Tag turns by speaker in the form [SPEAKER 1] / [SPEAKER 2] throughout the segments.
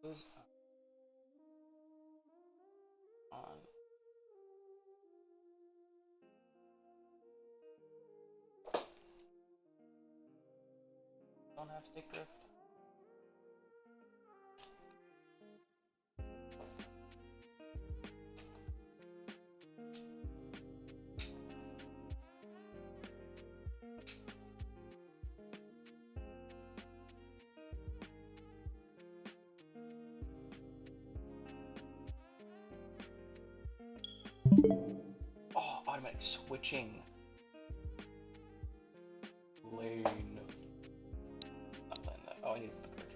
[SPEAKER 1] Goes on. Don't have stick drift. Oh, automatic switching. Lane. Not playing that. Oh, I need the cartridge.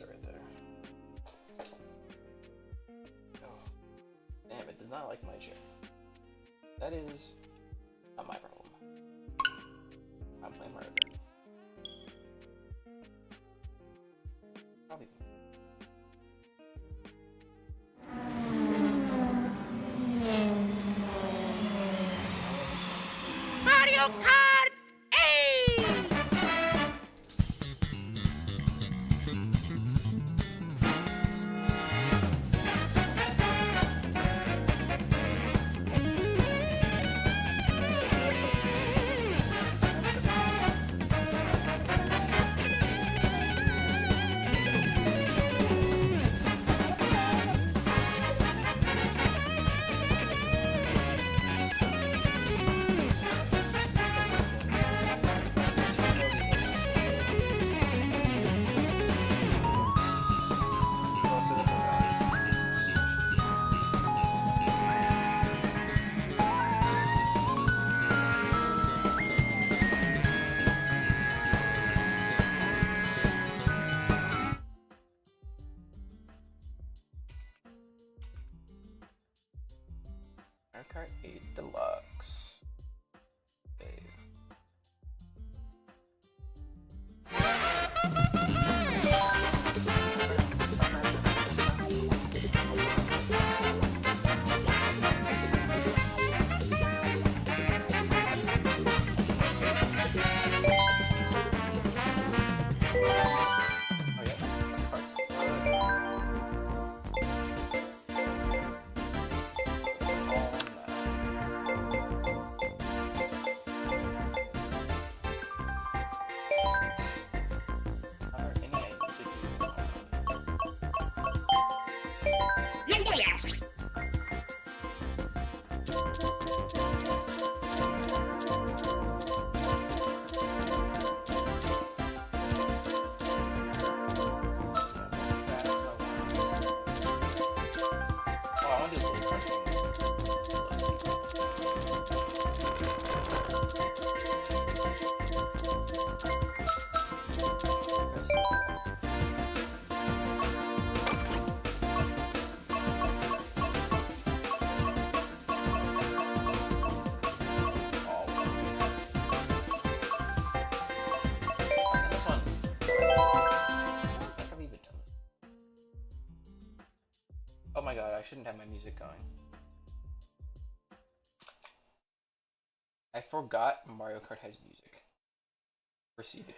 [SPEAKER 1] Right there. Oh, damn! It does not like my chair. That is not my problem. I'm playing Mariokart. Probably.
[SPEAKER 2] Mariokart!
[SPEAKER 1] Mariokart 8 Deluxe. Okay. Oh my god, I shouldn't have my music going. I forgot Mario Kart has music. Proceeded to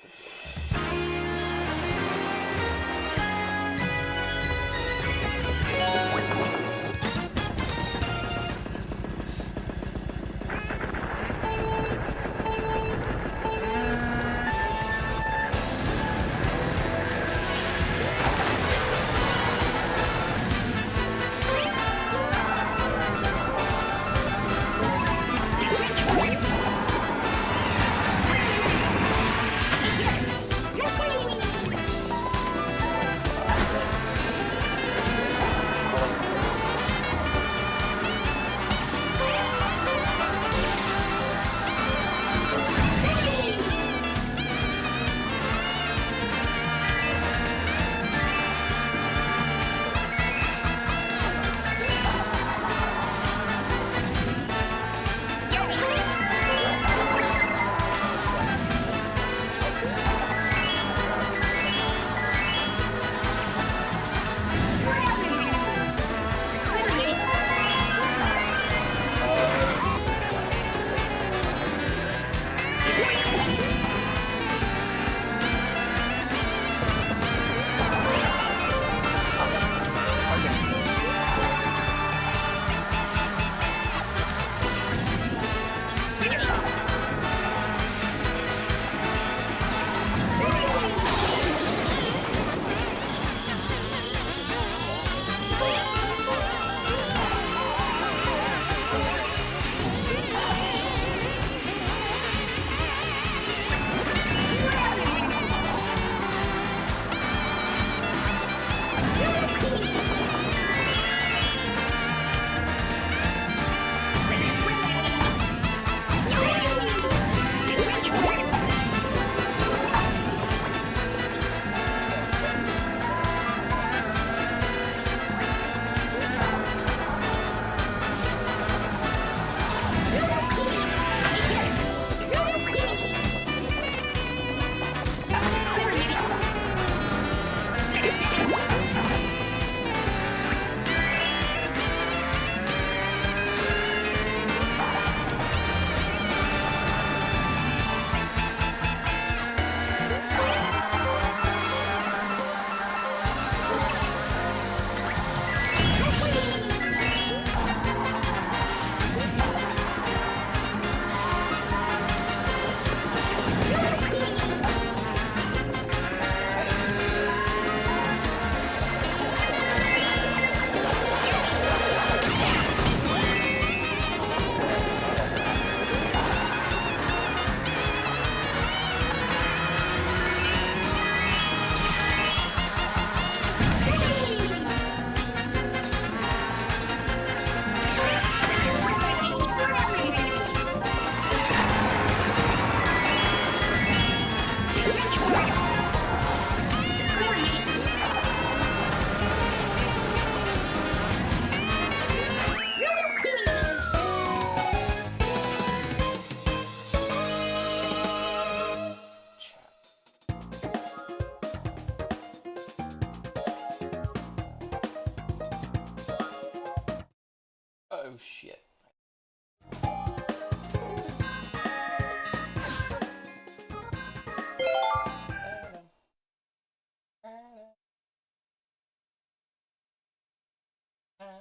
[SPEAKER 1] Oh,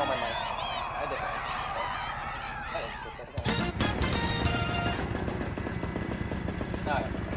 [SPEAKER 1] my mic. I did right. I didn't put that again. Now I have my mic.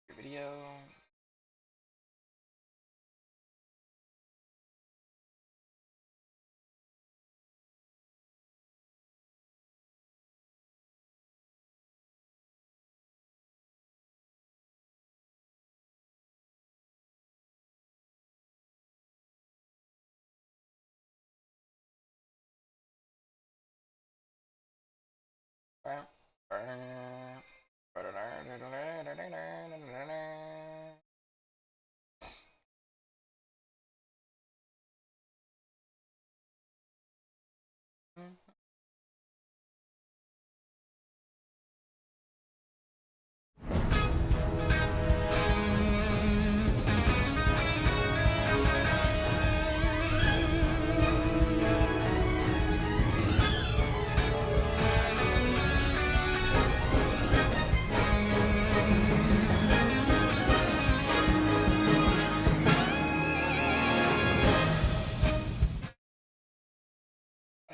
[SPEAKER 1] Your video.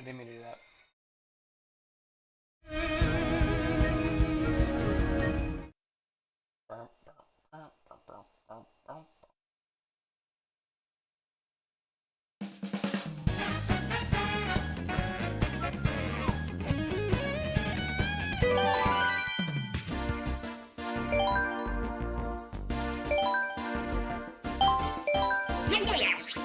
[SPEAKER 1] I didn't mean to do that.
[SPEAKER 2] Yes.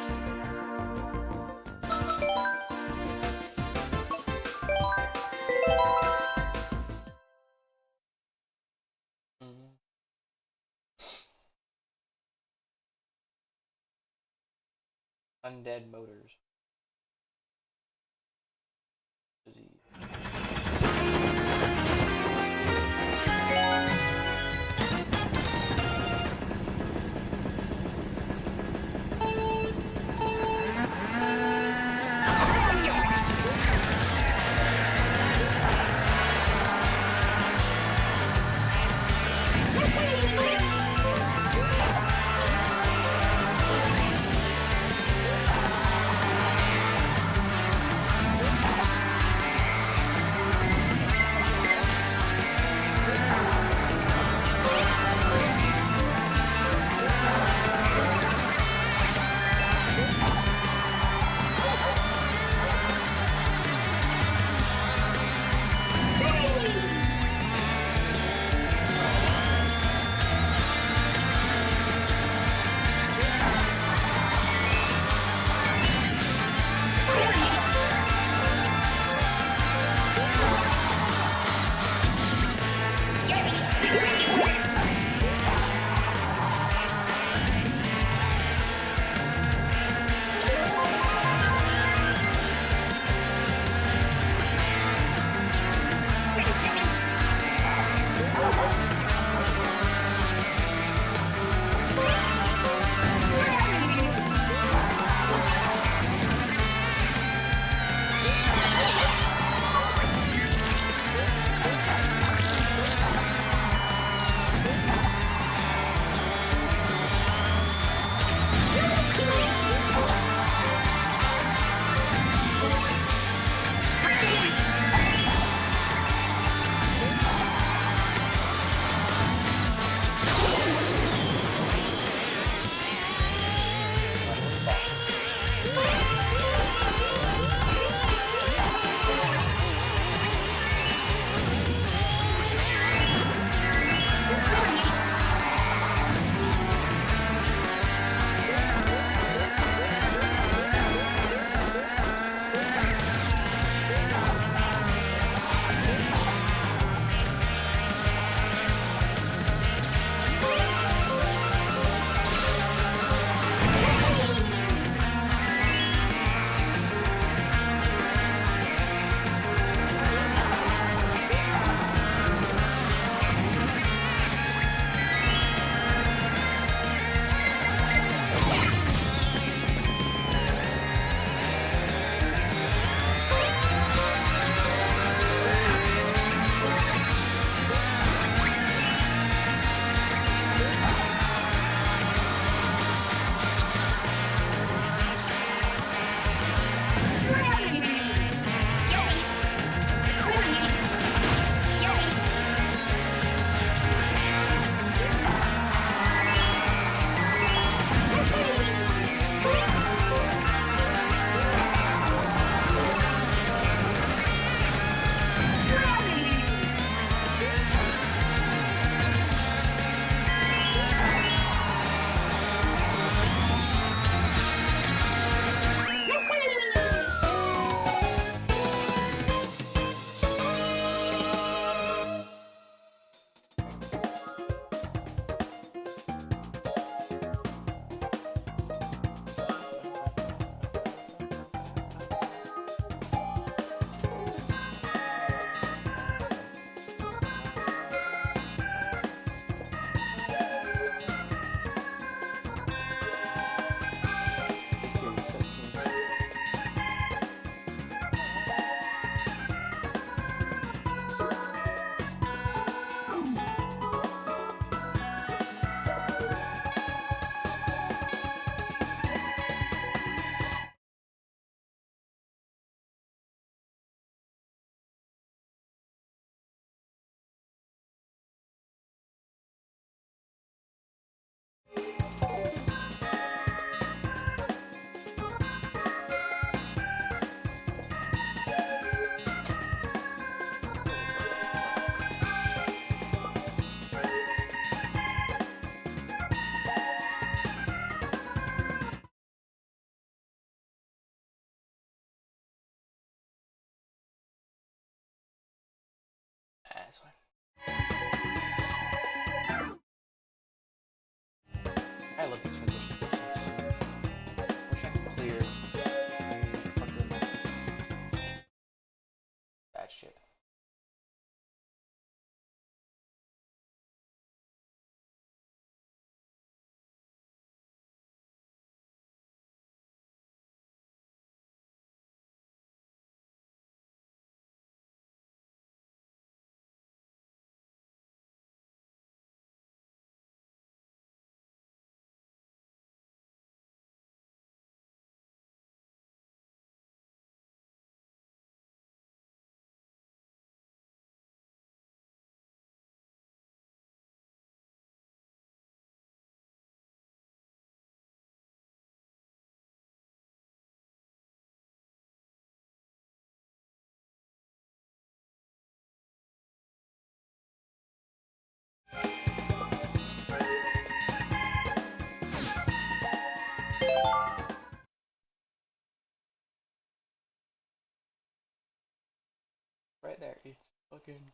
[SPEAKER 1] Undead motors. Disease. it's fine. I love these transition systems. Wish I could clear fucking that shit. Right there, it's fucking.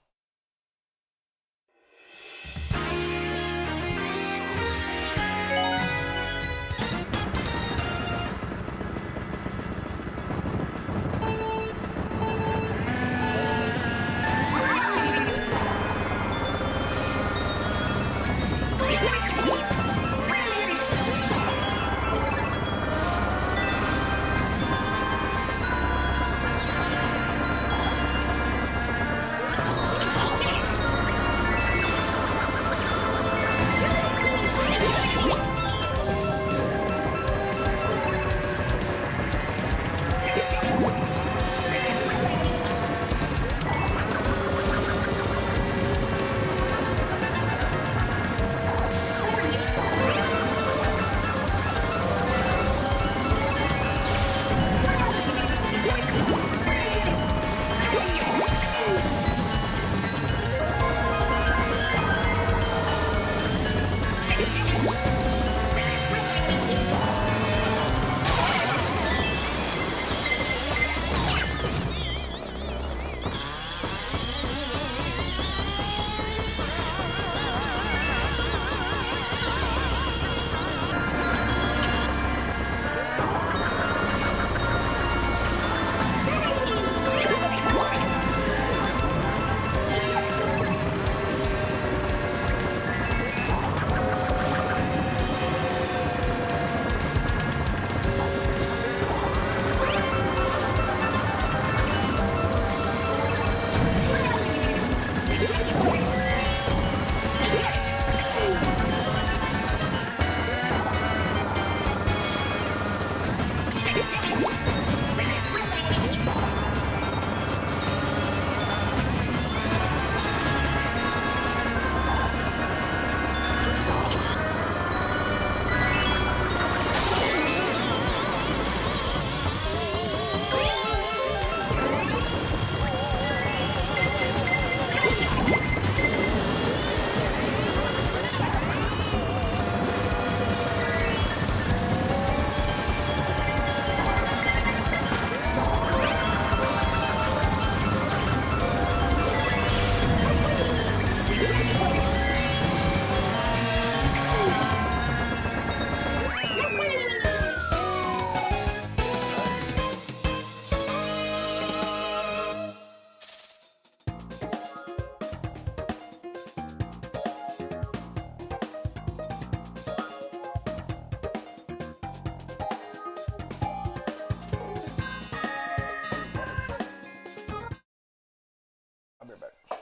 [SPEAKER 1] I'll be right back.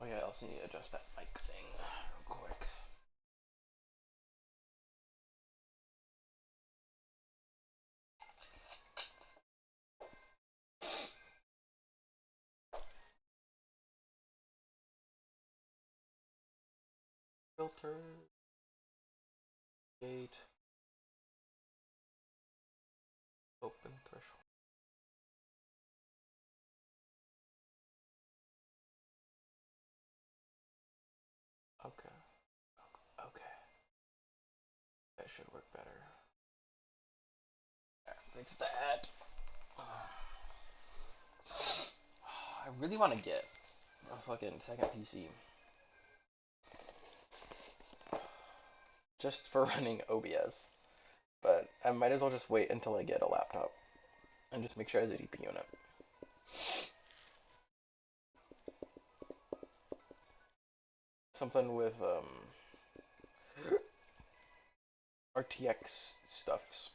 [SPEAKER 1] Oh yeah, I also need to adjust that mic thing real quick. Filter. Gate. Open threshold. Okay. Okay. That should work better. Fix that. I really want to get a fucking second PC. Just for running OBS. But I might as well just wait until I get a laptop. And just make sure it has a DP unit. Something with RTX stuffs.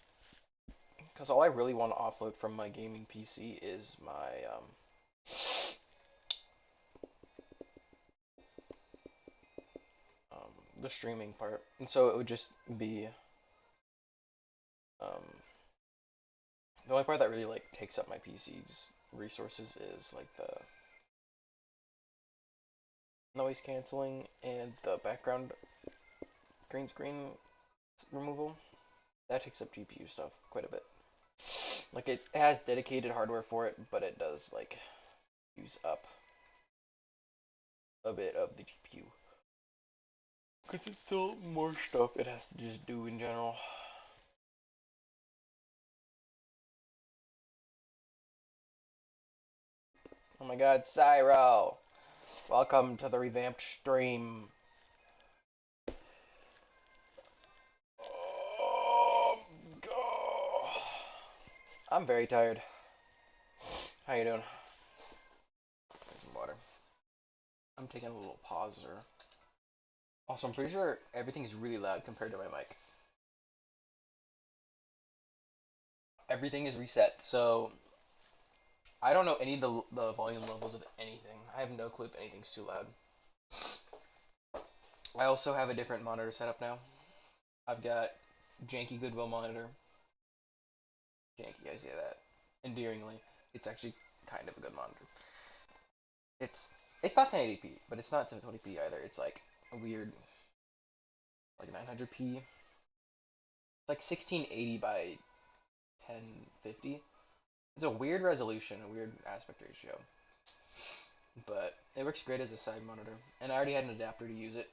[SPEAKER 1] Because all I really want to offload from my gaming PC is my the streaming part, and so it would just be the only part that really like takes up my PC's resources is like the noise canceling and the background green screen removal. That takes up GPU stuff quite a bit. Like it has dedicated hardware for it, but it does like use up a bit of the GPU. Because it's still more stuff it has to just do in general. Oh my god, Cyro! Welcome to the revamped stream. Oh, God. I'm very tired. How you doing? Some water. I'm taking a little pause there. Also, I'm pretty sure everything's really loud compared to my mic. Everything is reset, so I don't know any of the volume levels of anything. I have no clue if anything's too loud. I also have a different monitor setup now. I've got janky Goodwill monitor. Janky, I say that endearingly. It's actually kind of a good monitor. It's not 1080p, but it's not 720p either. It's like a weird, like 900p. It's like 1680 by 1050. It's a weird resolution, a weird aspect ratio. But it works great as a side monitor. And I already had an adapter to use it,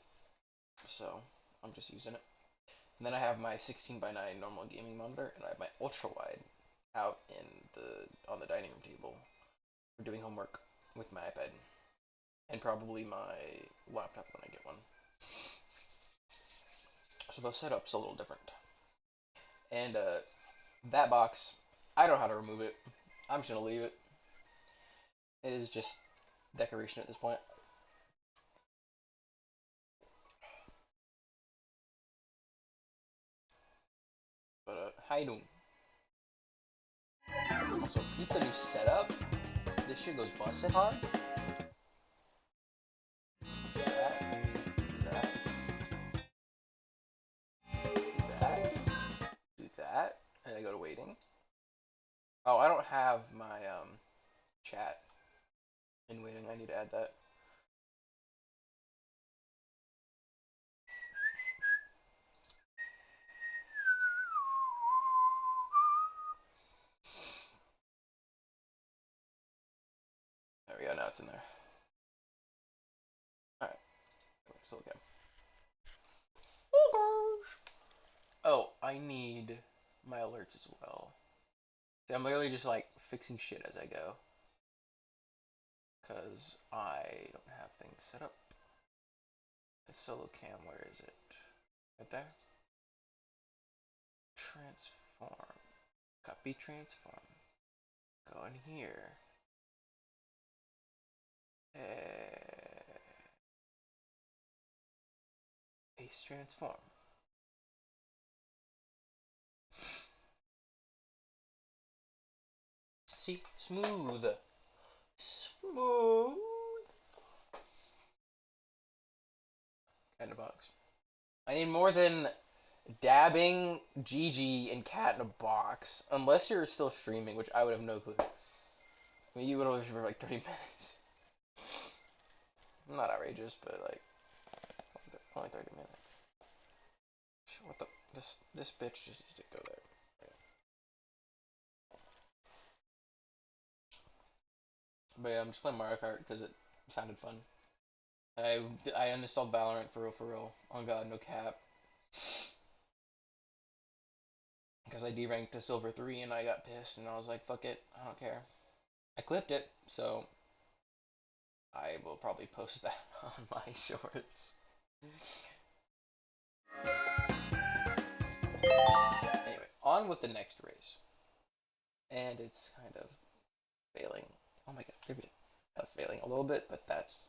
[SPEAKER 1] so I'm just using it. And then I have my 16 by 9 normal gaming monitor, and I have my ultra wide out on the dining room table for doing homework with my iPad. And probably my laptop when I get one. So the setup's a little different. And that box, I don't know how to remove it. I'm just gonna leave it. It is just decoration at this point. But how you doing? Also, peep the new setup. This shit goes busted hard. Do that, and I go to waiting. Oh, I don't have my chat in waiting. I need to add that. There we go. Now it's in there. All right. Still okay. Oh gosh. Oh, I need my alerts as well. See, I'm literally just like fixing shit as I go. Because I don't have things set up. The solo cam, where is it? Right there? Transform. Copy transform. Go in here. Paste transform. See? Smooth. Smooth. Kind of box. I need more than dabbing, GG, and cat in a box. Unless you're still streaming, which I would have no clue. I mean, you would have for like 30 minutes. Not outrageous, but like. Only 30 minutes. What the? This bitch just needs to go there. But yeah, I'm just playing Mario Kart because it sounded fun. I uninstalled Valorant for real, for real. Oh god, no cap. Because I deranked to Silver 3 and I got pissed and I was like, fuck it, I don't care. I clipped it, so I will probably post that on my shorts. Anyway, on with the next race. And it's kind of failing. Oh my god, maybe not failing a little bit, but that's.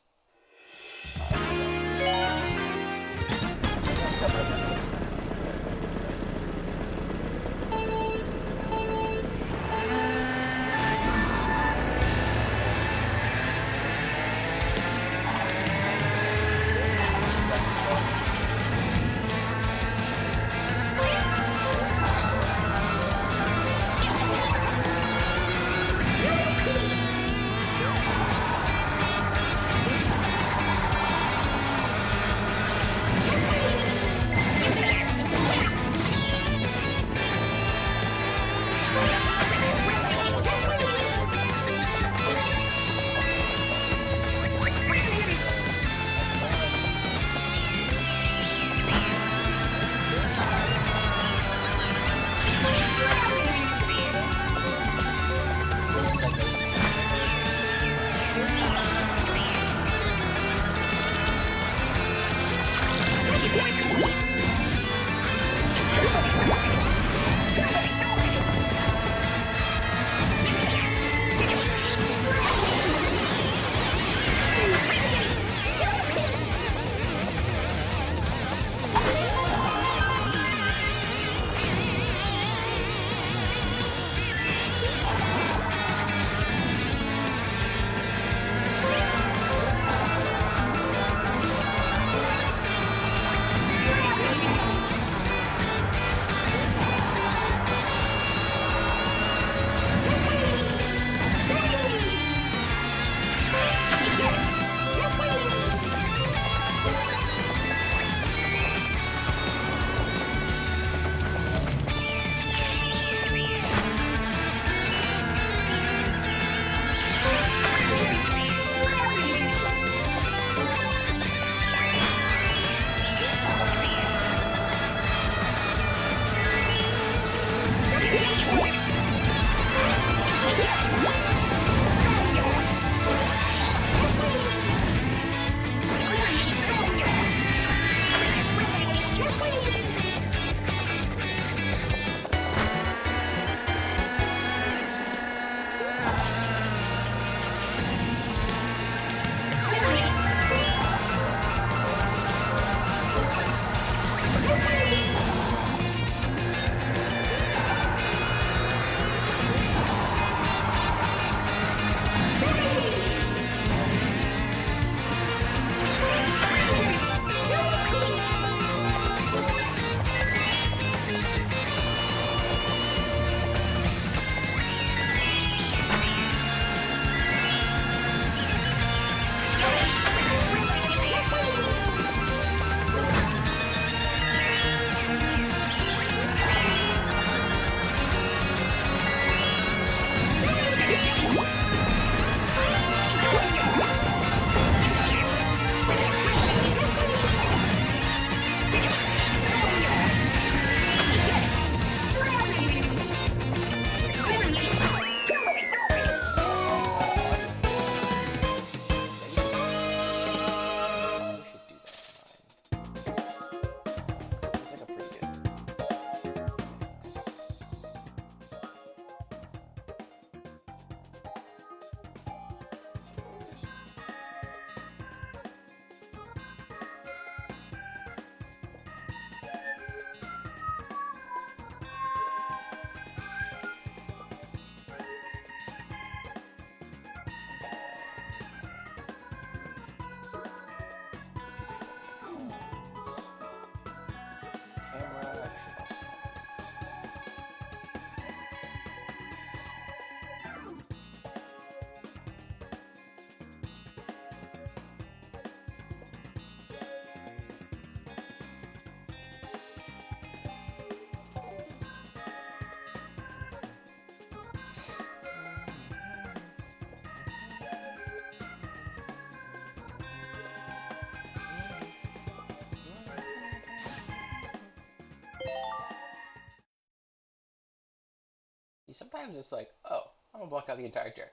[SPEAKER 1] Sometimes it's like, oh, I'm gonna block out the entire chair.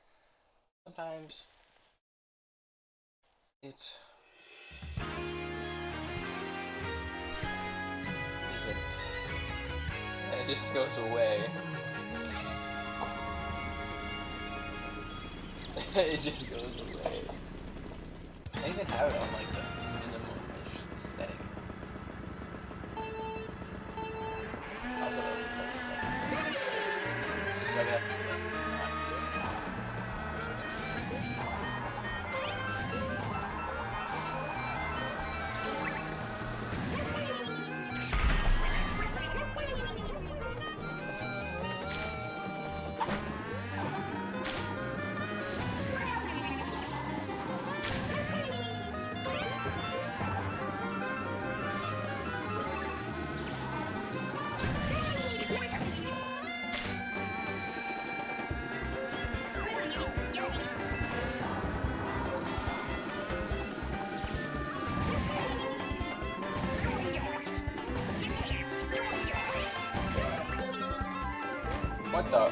[SPEAKER 1] Sometimes it isn't. And it just goes away. It just goes away. I even have it on like the minimum-ish setting. Also, don't play this thing. So I have to like, what the?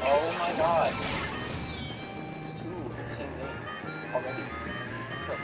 [SPEAKER 1] Oh my god. It's two in the same game already. What the fuck?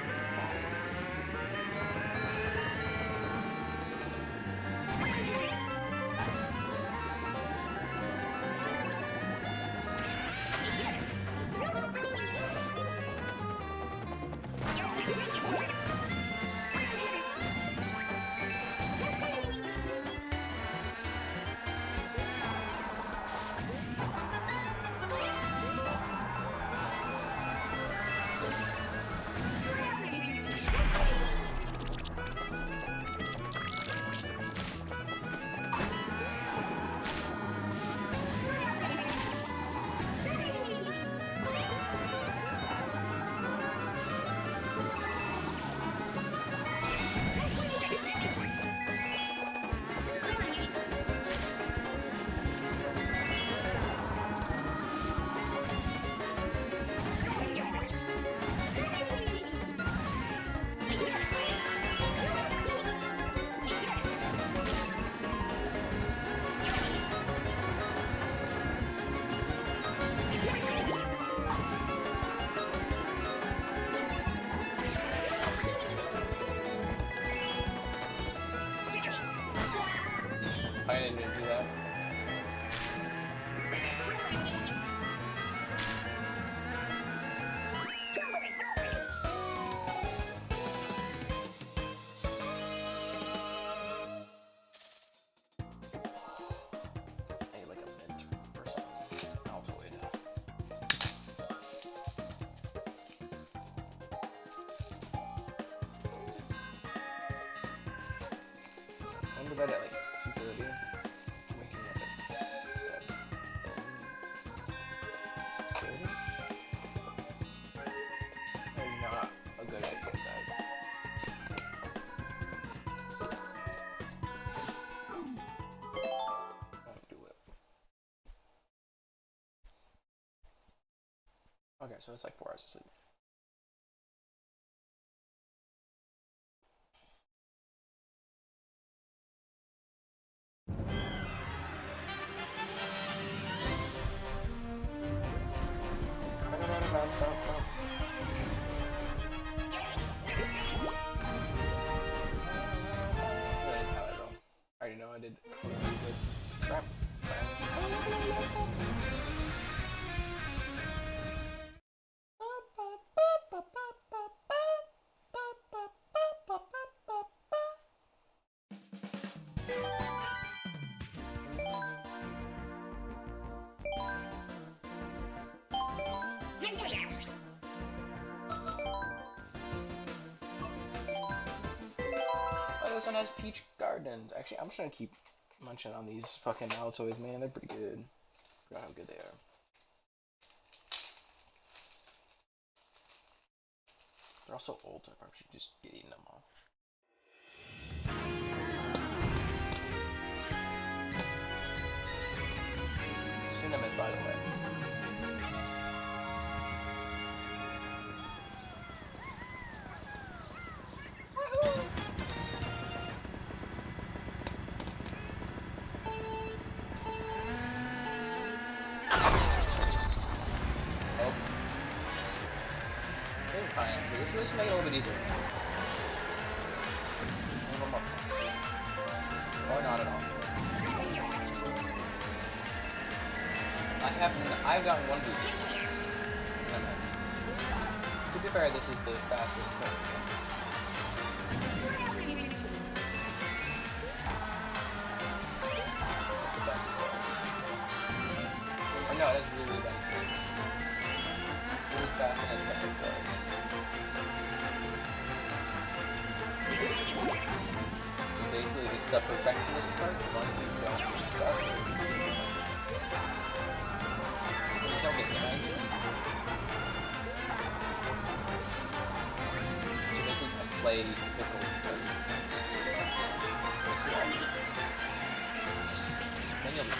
[SPEAKER 1] I didn't even do that. I need like a mint or something. Altoid. I'm going to bed at like 2:30. Waking up at 7:30. Probably not a good idea, guys. I'll do it. Okay, so it's like 4 hours of sleep. I already know I did really good. Crap.
[SPEAKER 2] Yes.
[SPEAKER 1] Oh, this one has peach gardens. Actually, I'm just gonna keep munching on these fucking Altoids, man. They're pretty good. Forgot how good they are. They're also old, so I probably should just get eating them all. Cinnamon, by the way. Oh. They're fine. This will make it a little bit easier. Or not at all. I've gotten one boost. To be fair, this is the fastest one. The fastest. Or no, that's really bad. Really fast and that's bad. Basically, it's the perfectionist part, the one you don't suck. Don't get behind you. So basically, play pickle. Then you'll be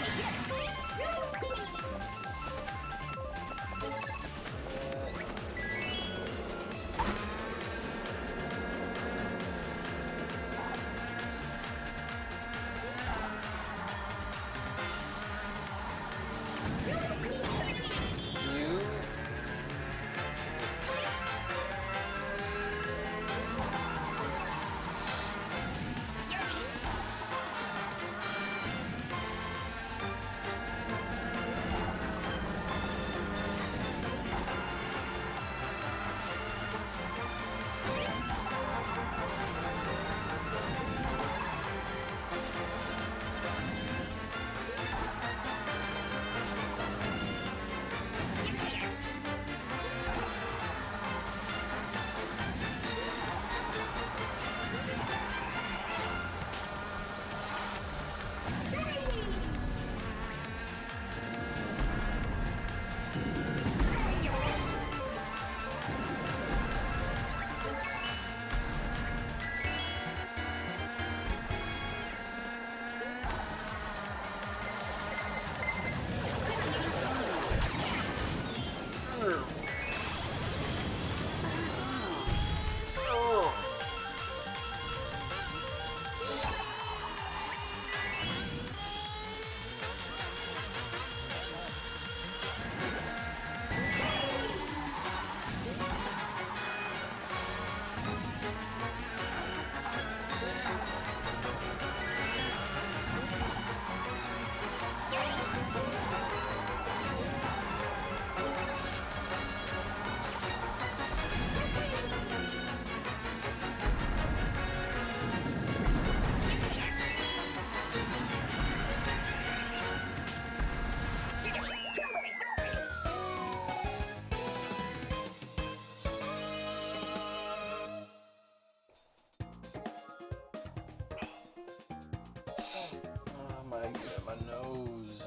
[SPEAKER 1] my nose.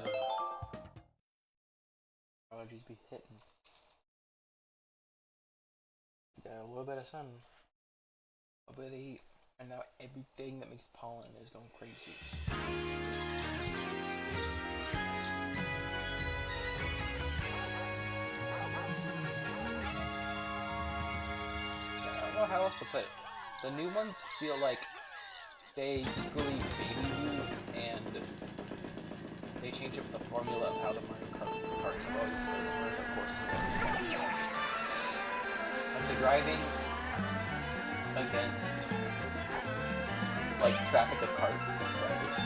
[SPEAKER 1] Allergies be hitting. Got a little bit of sun, a little bit of heat, and now everything that makes pollen is going crazy. know how else to put it. The new ones feel like they equally baby you, and they change up the formula of how the Mario Karts have always been, or the courses. Like the driving against like traffic of cart drivers.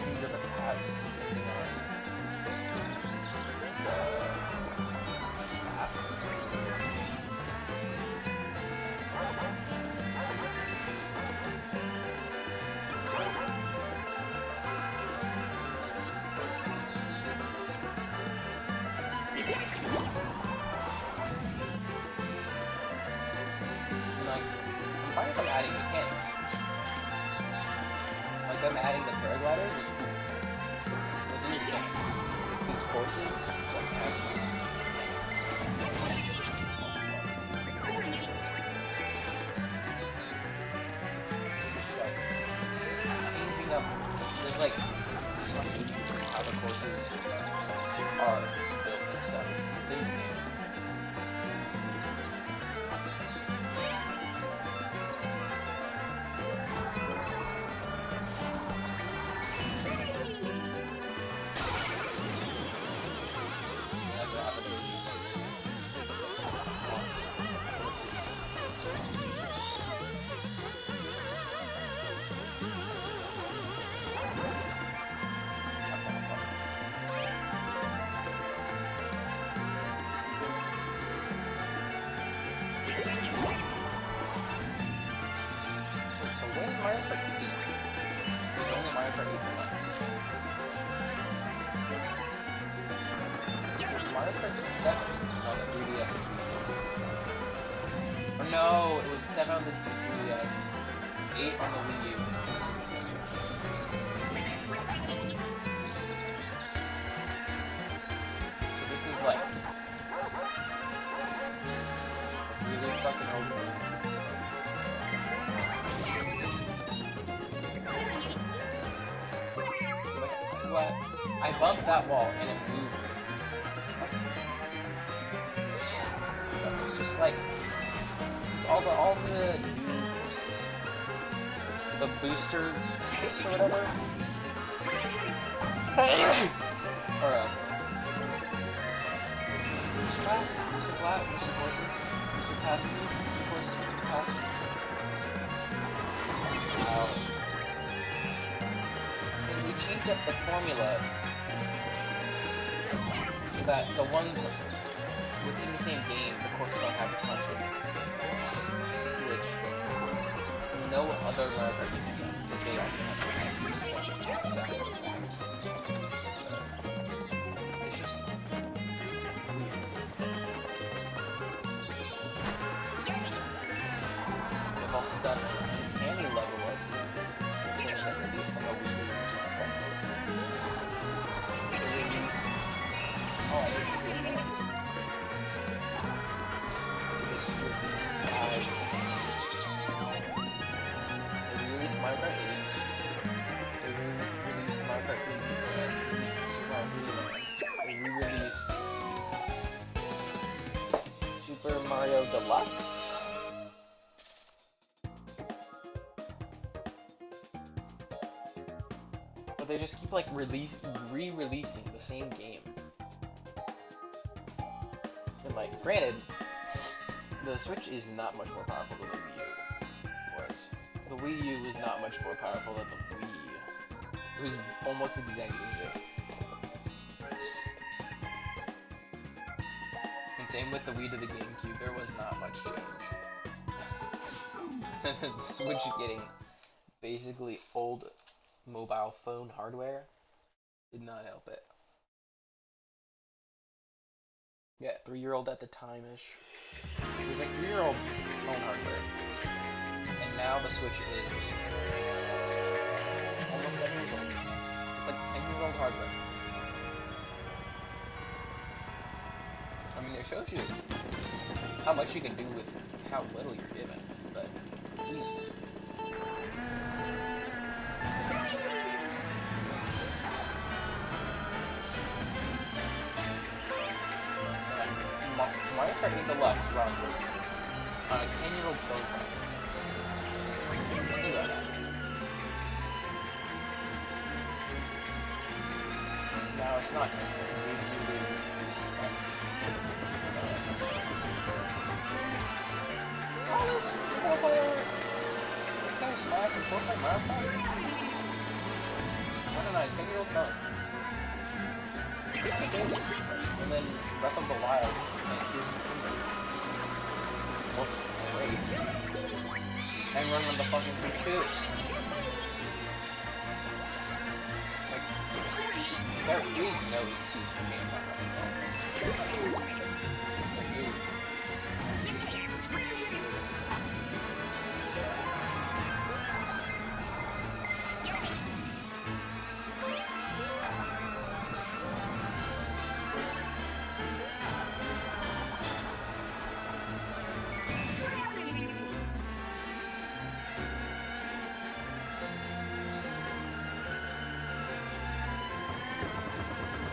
[SPEAKER 1] Maybe there's a pass depending on the map. I'm fine if I'm adding mechanics. Like I'm adding the paraglider, which is cool. Those are new things. These courses don't have like changing up. There's like continuity between how the courses are built and stuff. It's in the game. Mariokart TB 2. There's only Mariokart 8 Deluxe. There's Mariokart 7 on the 3DS and Wii U. Or no, it was 7 on the 3DS, 8 on the Wii U, and 6 on the Switch. So this is like really fucking old. What? I bumped that wall and it moved. It's just like since all the new courses, the booster kits or whatever, or booster pass, booster courses, booster pass, booster pass. Wow. We changed up the formula so that the ones within the same game, the courses don't have to conflict, which no other Mario Kart game can, because they also have expansion exactly those ones. It's just weird. They've also done an uncanny level of things that released on the Wii U. They released Mario Kart 8. They released Mario Kart 3. They released Super Mario 3. They re-released Super Mario Deluxe. But they just keep like re-releasing the same game. And like, granted, the Switch is not much more powerful than the Wii U was. The Wii U was not much more powerful than the Wii U. It was almost exactly the same. And same with the Wii to the GameCube, there was not much change. The Switch getting basically old mobile phone hardware did not help it. Yeah, 3-year-old at the time-ish. It was like 3-year-old phone hardware. And now the Switch is almost 7 years old. It's like 10-year-old hardware. I mean, it shows you how much you can do with how little you're given, but Jesus. Mariokart runs on a 10-year-old phone processor. Think about that. Now it's not usually spent. Oh, this kind of Smash and Fortnite Mariokart. Running on a 10-year-old phone. And then Breath of the Wild and Tears of the Kingdom. Works great. And running on the fucking computer. Like, there is no excuse for me not running well. There is.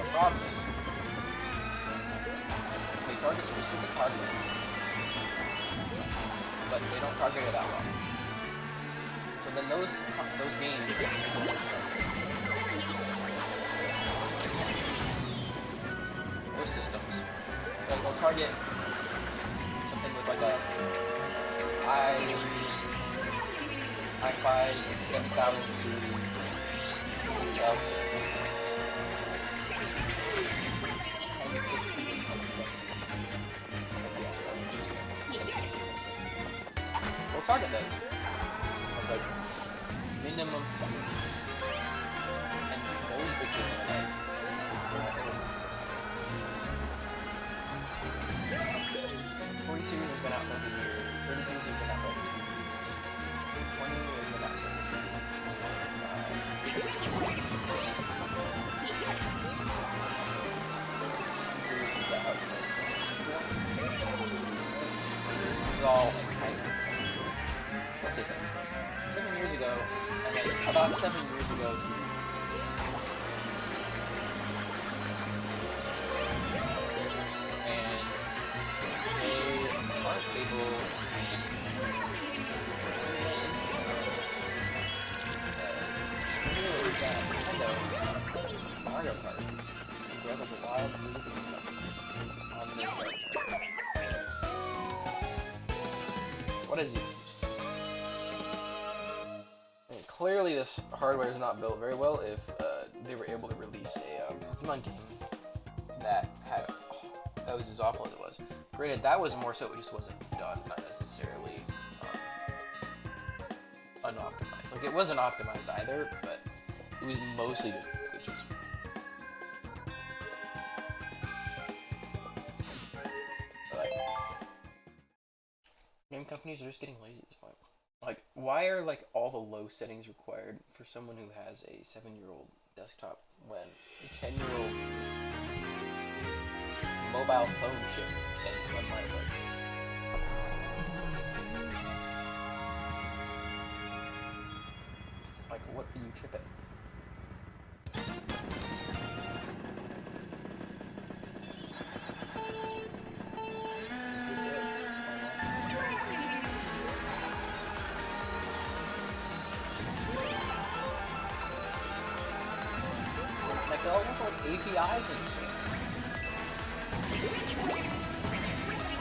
[SPEAKER 1] The problem is, they target specific hardware, but they don't target it that well. So then those games, those systems, they'll target something with like a i5 7000 series Intel system. 1060 and 1070. We'll target those as like minimum spec. And those bitches are like 40 series has been out for a year, 30 series has been out for 2 years, 20 has been out for this is all kind of, let's say 7 years ago, and then about 7 years ago, and they aren't able Mariokart, Breath of the Wild, on this version. What is it? I mean, clearly this hardware is not built very well if they were able to release a Pokemon game that was as awful as it was. Granted, that was more so it just wasn't done, not necessarily unoptimized. Like, it wasn't optimized either, but it was mostly just glitches. Like, game companies are just getting lazy at this point. Like, why are like all the low settings required for someone who has a 7-year-old desktop when a 10-year-old mobile phone chip can run my like? Like, what do you chip it? Like, they're all with like APIs and shit.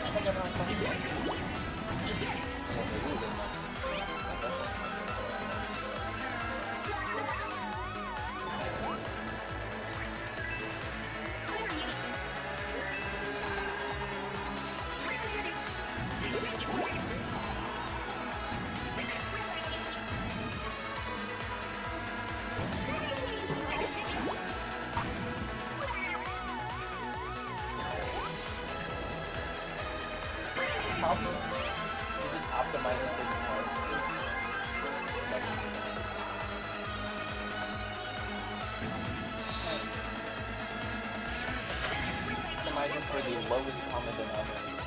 [SPEAKER 1] I think everyone's fucking like it. Well, they do, then that's is it optimizing for the part? Optimizing for the lowest common denominator.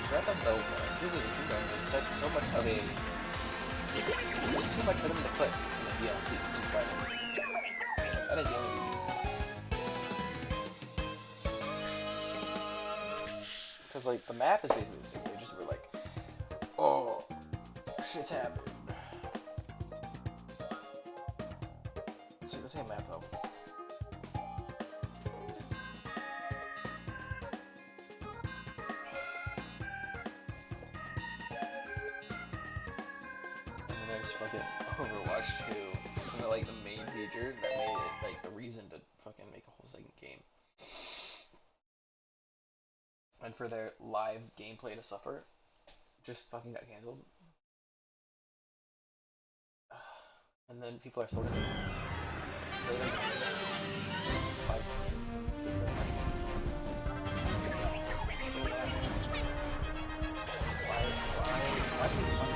[SPEAKER 1] Breath of the Tears of the Kingdom is so much of a... There's too much for them to put in the DLC, which is why that is the only reason. Because, like, the map is basically the same. They just were like, oh, shit's happened. It's like the same map, though. Fucking Overwatch 2, and the, like, the main feature that made it like the reason to fucking make a whole second game, and for their live gameplay to suffer, just fucking got canceled. And then people are still gonna buy skins and take their money. Why do you money?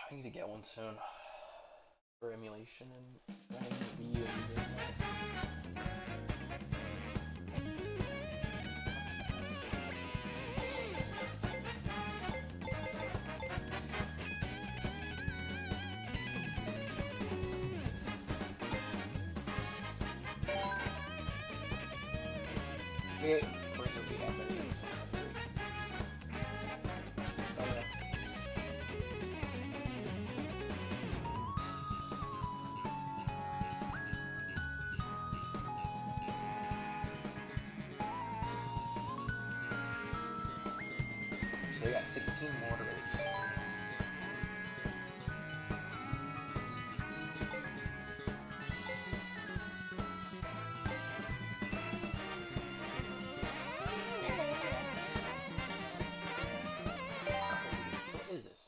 [SPEAKER 1] I need to get one soon for emulation and running Wii U and doing that. Yeah, of course it'll be happening. So we got 16 more to release. What is this?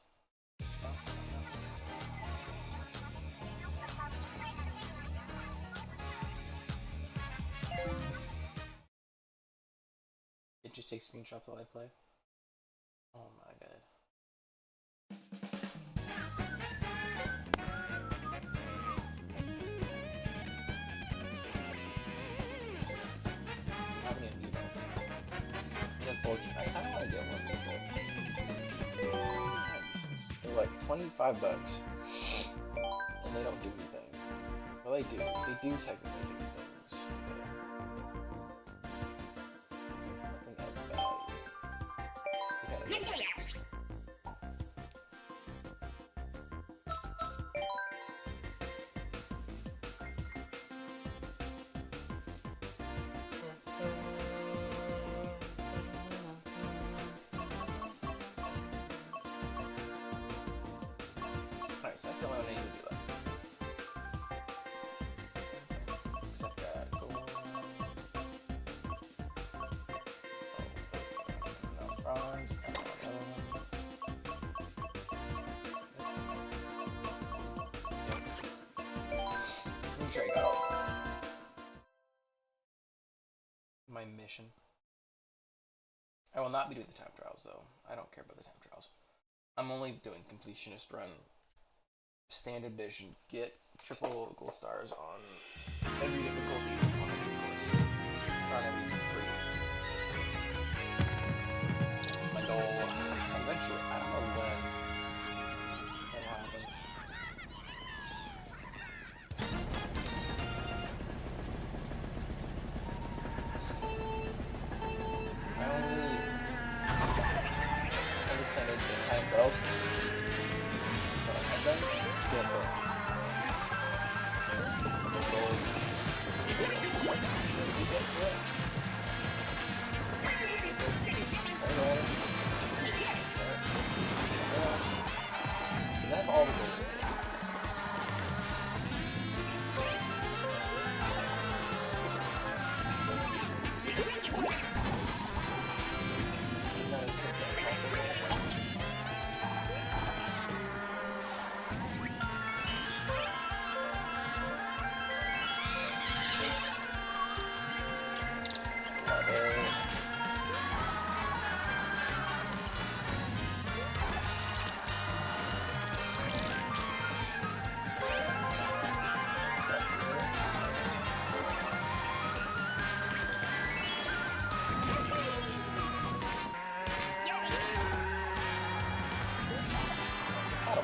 [SPEAKER 1] It just takes screenshots while I play. Oh my god. I'm gonna do that. It's unfortunate. I kinda wanna get one, but they're like $25 and they don't do anything. Well, they do. They do technically do things. Nothing of value.
[SPEAKER 2] Yes.
[SPEAKER 1] Alright, so that's the only one I need to do left. Except that. my mission. I will not be doing the time trials though. I don't care about the time trials. I'm only doing completionist run, standard edition, get triple gold stars on every difficulty on every course. Run every three. That's my goal. Eventually, I don't know when that'll happen. I only extended the time trials, but I had them. Get it. I have all the gold.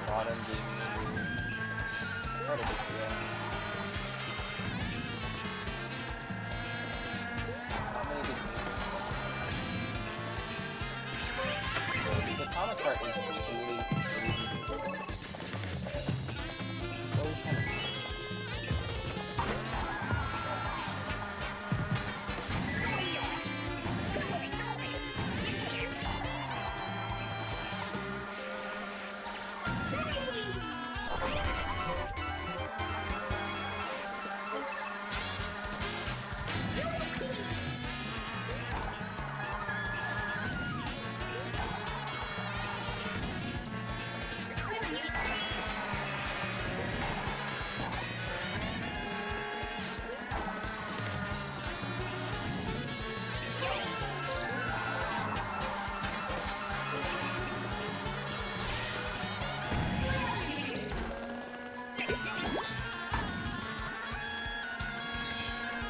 [SPEAKER 1] Modern gaming. How to do that? How many did you the Mariokart is really good. Those kind of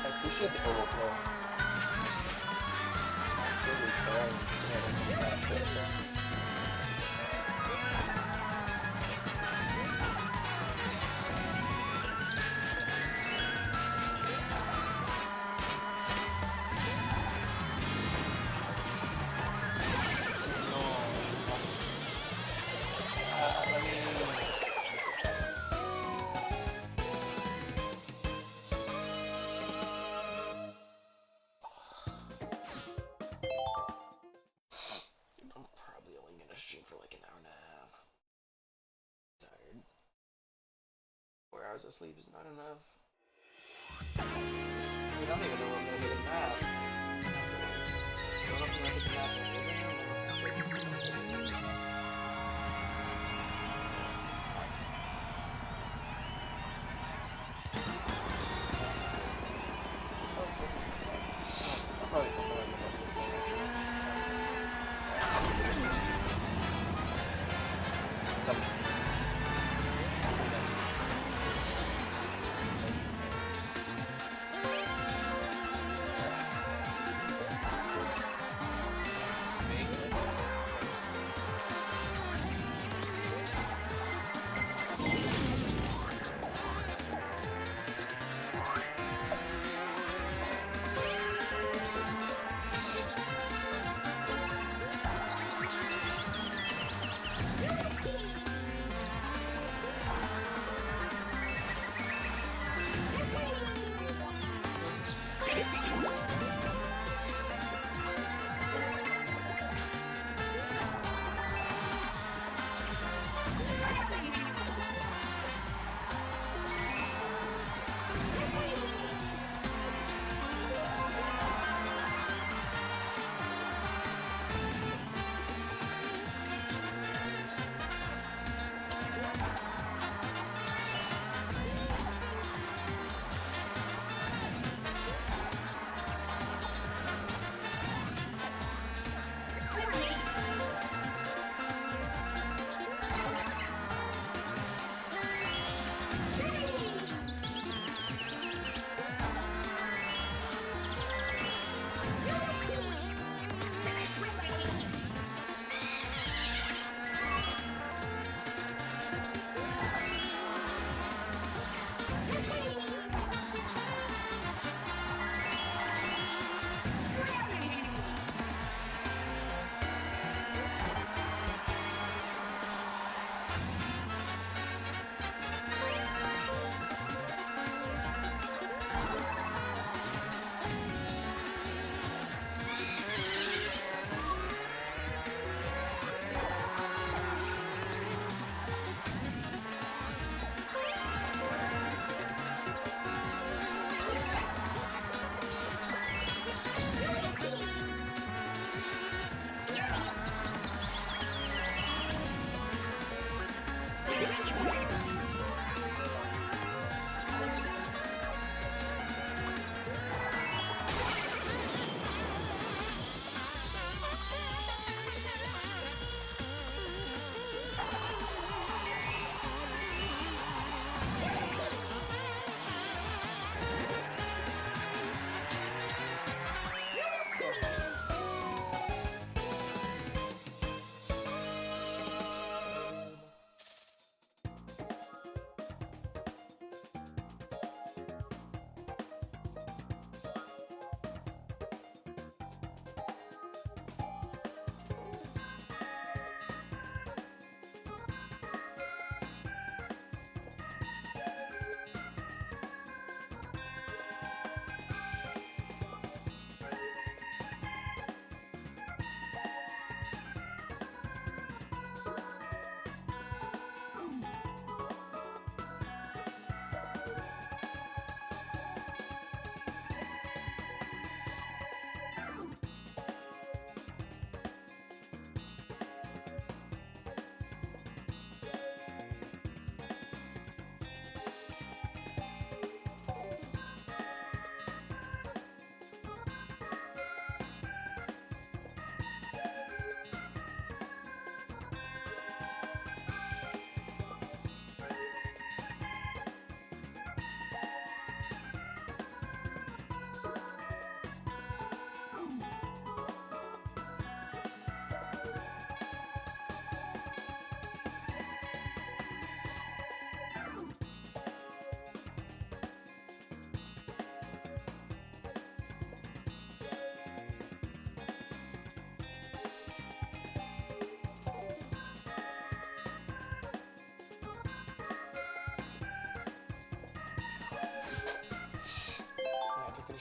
[SPEAKER 1] appreciate the overflow. Really trying for like an hour and a half. Tired. 4 hours of sleep is not enough. I don't even know when I'm gonna get a nap. I don't know if I'm gonna get a nap I'll probably come back about this game actually.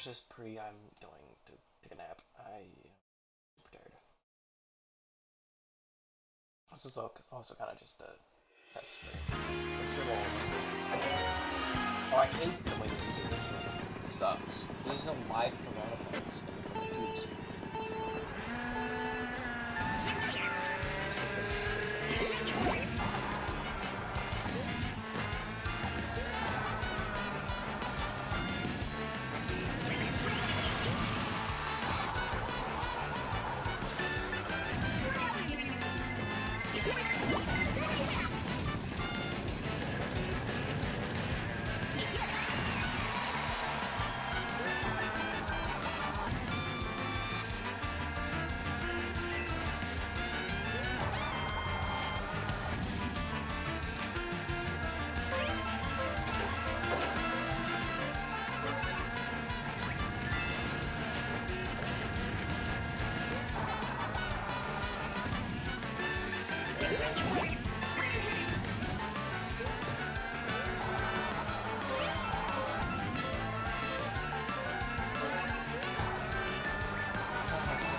[SPEAKER 1] just pre. I'm going to take a nap. I am super tired. This is also kind of just a test stream. Oh, I hate the way they do this one. It sucks. There's no live coronavirus. Oops.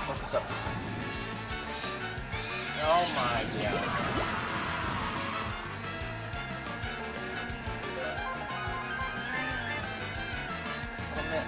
[SPEAKER 1] What's up? Oh my god. Oh man.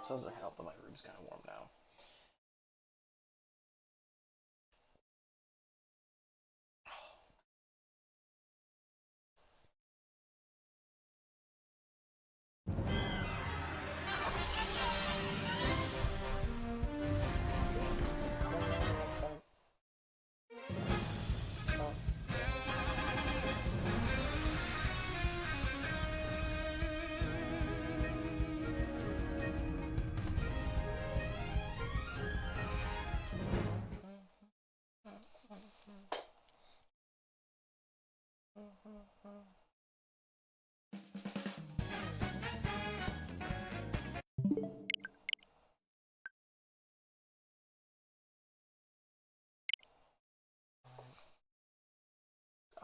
[SPEAKER 1] So doesn't help that my room's kind of warm now.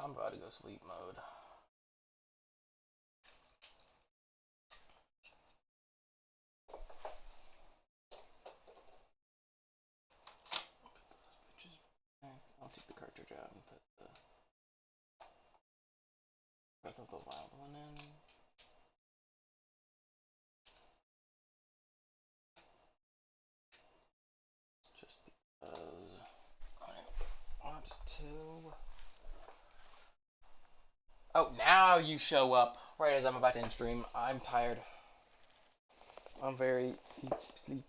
[SPEAKER 1] I'm about to go sleep mode. I'll take the cartridge out and put the Breath of the Wild one in. Just because I want to. Oh, now you show up right as I'm about to end stream. I'm tired. I'm very sleepy.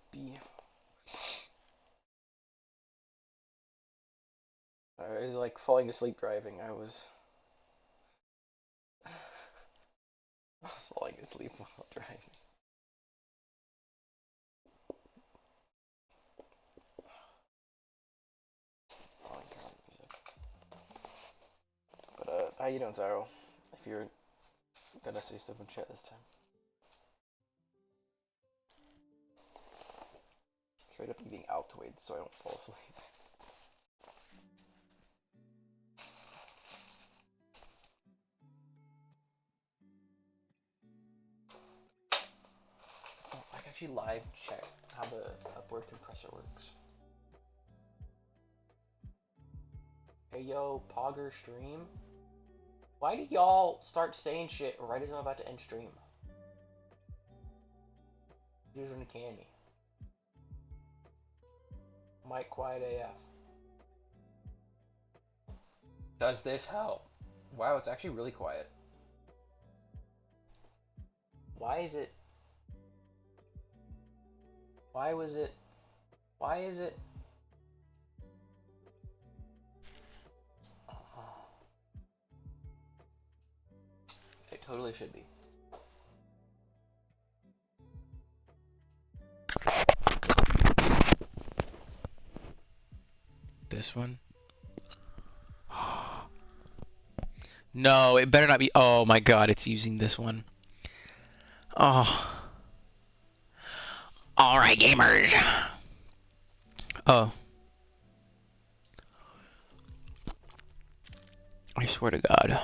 [SPEAKER 1] It was like falling asleep driving. I was falling asleep while driving. But how you doing, Zaro? If you're gonna say stuff in chat this time. Straight up eating Altoids so I don't fall asleep. Oh, I can actually live check how the upward compressor works. Hey yo, Pogger stream. Why do y'all start saying shit right as I'm about to end stream? Using a candy. Mic quiet AF. Does this help? Wow, it's actually really quiet. Why is it? Why was it? Why is it? It totally should be. This one? No, it better not be. Oh my god, it's using this one. Oh. Alright, gamers. Oh. I swear to God.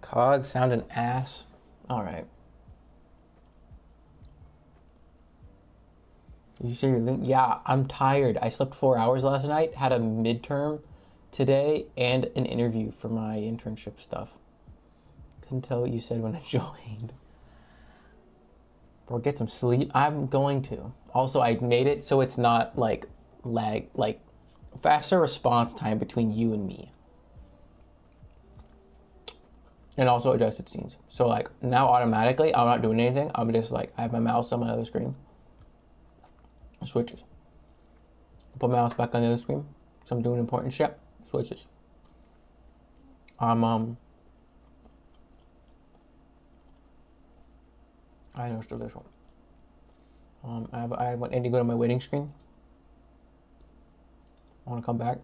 [SPEAKER 3] COD sound an ass. All right. You say your link? Yeah, I'm tired. I slept 4 hours last night, had a midterm today, and an interview for my internship stuff. Couldn't tell what you said when I joined. Bro, get some sleep. I'm going to. Also, I made it so it's not like faster response time between you and me. And also adjusted scenes. So like now automatically, I'm not doing anything. I'm just like, I have my mouse on my other screen. Switches. Put my mouse back on the other screen. So I'm doing important shit. Switches. I know it's delicious. I want Andy to go to my waiting screen. I want to come back.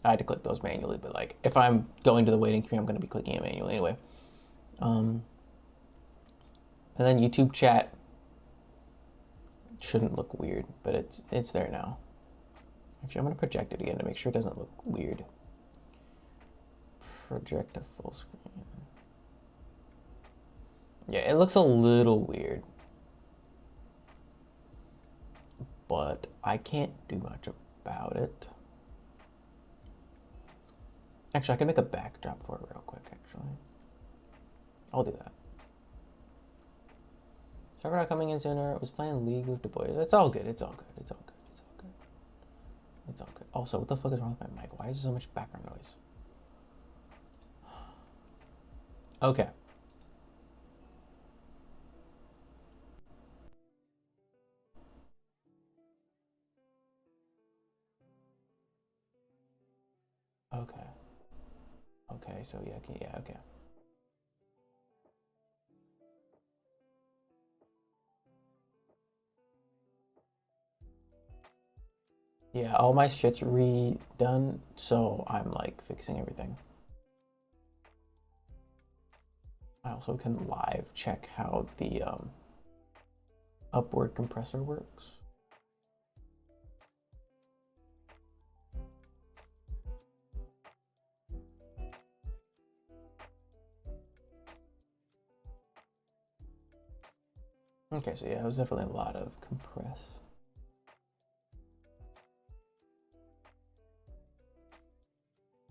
[SPEAKER 3] I had to click those manually, but like if I'm going to the waiting screen, I'm going to be clicking it manually anyway. And then YouTube chat shouldn't look weird, but it's there now. Actually, I'm going to project it again to make sure it doesn't look weird. Project to full screen. Yeah, it looks a little weird, but I can't do much about it. Actually, I can make a backdrop for it real quick, actually. I'll do that. Server not coming in sooner. I was playing League with the boys. It's all good. It's all good. It's all good. It's all good. It's all good. Also, what the fuck is wrong with my mic? Why is there so much background noise? Okay. Okay. Okay, so yeah, okay, yeah, okay. Yeah, all my shit's redone, so I'm like fixing everything. I also can live check how the upward compressor works. Okay, so yeah, it was definitely a lot of compress.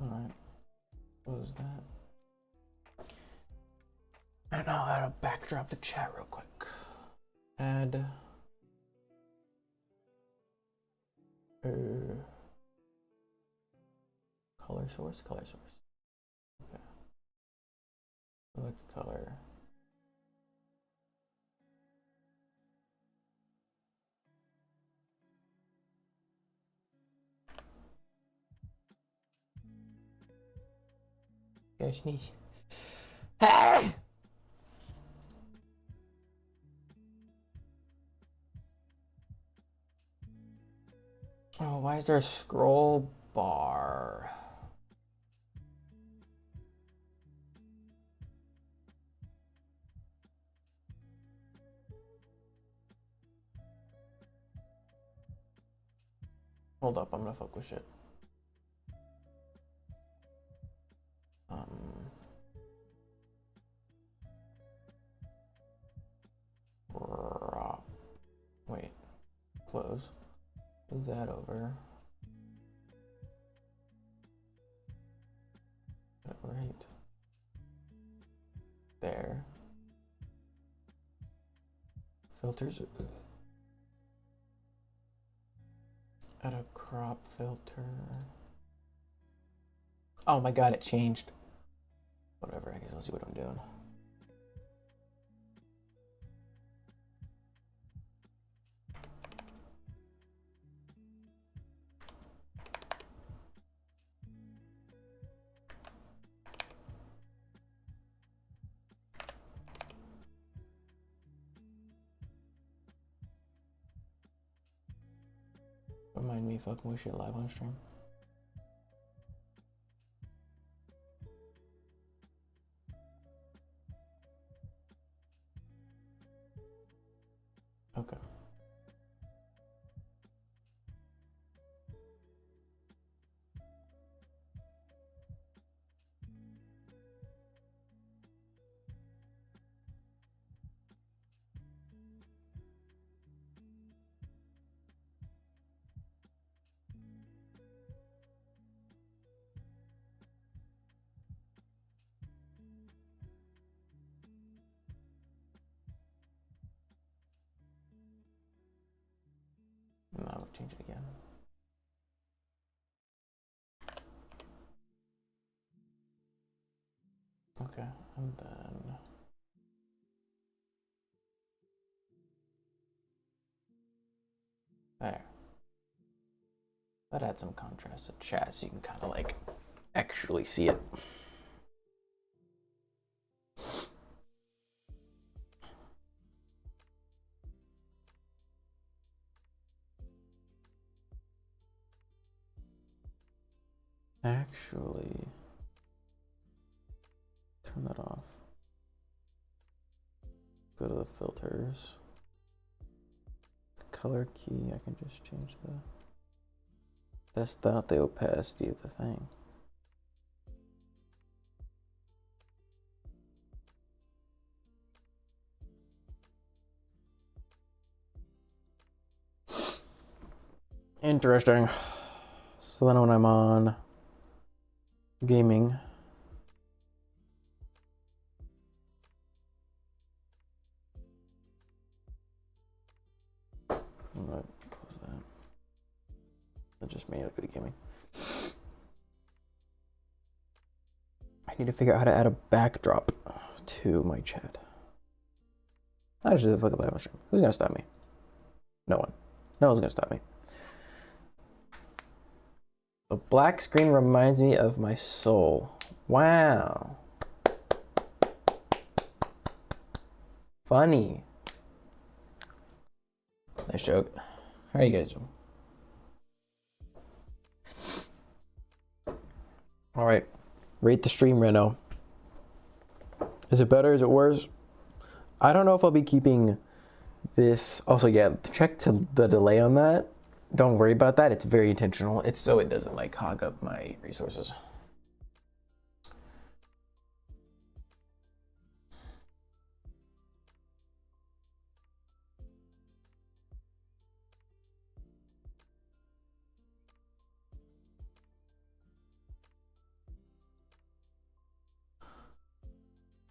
[SPEAKER 3] All right, close that. And now I'll backdrop the chat real quick. Add. Color source, color source. Okay. Select color. Go sneeze. Oh, why is there a scroll bar? Hold up, I'm gonna focus shit. Wait, close. Move that over. Right there. Filters. Add a crop filter. Oh my god, it changed. Whatever, I guess I'll see what I'm doing. mind me fucking with shit live on stream. Okay. No, I'll change it again. Okay, and then there. That adds some contrast to chat so you can kind of like actually see it. Actually, turn that off. Go to the filters. The color key, I can just change the... That's not the opacity of the thing. Interesting. So then when I'm on gaming, I'm gonna close that. That just made it good gaming. I need to figure out how to add a backdrop to my chat. I just did the fucking live stream. Who's gonna stop me? No one. No one's gonna stop me. The black screen reminds me of my soul. Wow. Funny. Nice joke. How are you guys doing? All right. Rate the stream, Reno. Is it better? Is it worse? I don't know if I'll be keeping this. Also, yeah, check to the delay on that. Don't worry about that. It's very intentional. It's so it doesn't like hog up my resources.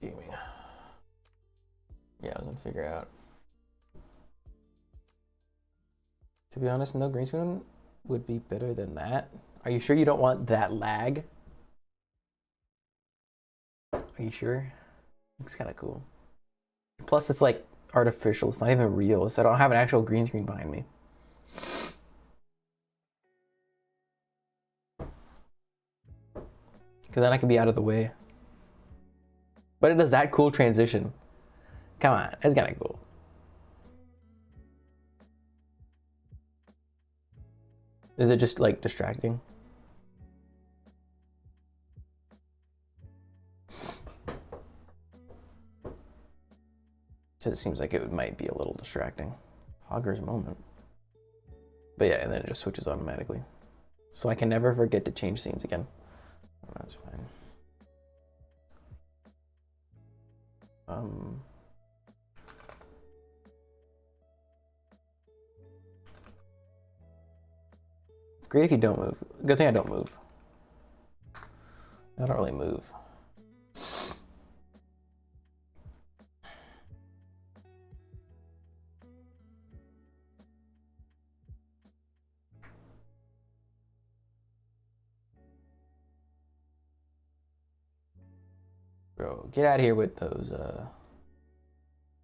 [SPEAKER 3] Gaming. Yeah, I was gonna figure out. To be honest, no green screen would be better than that. Are you sure you don't want that lag? Are you sure? Looks kind of cool. Plus, it's like artificial. It's not even real. So I don't have an actual green screen behind me. Because then I can be out of the way. But it does that cool transition. Come on, it's kind of cool. Is it just like distracting? It seems like it might be a little distracting. Hogger's moment. But yeah, and then it just switches automatically. So I can never forget to change scenes again. That's fine. It's great if you don't move. Good thing I don't move. I don't really move. Bro, get out of here with those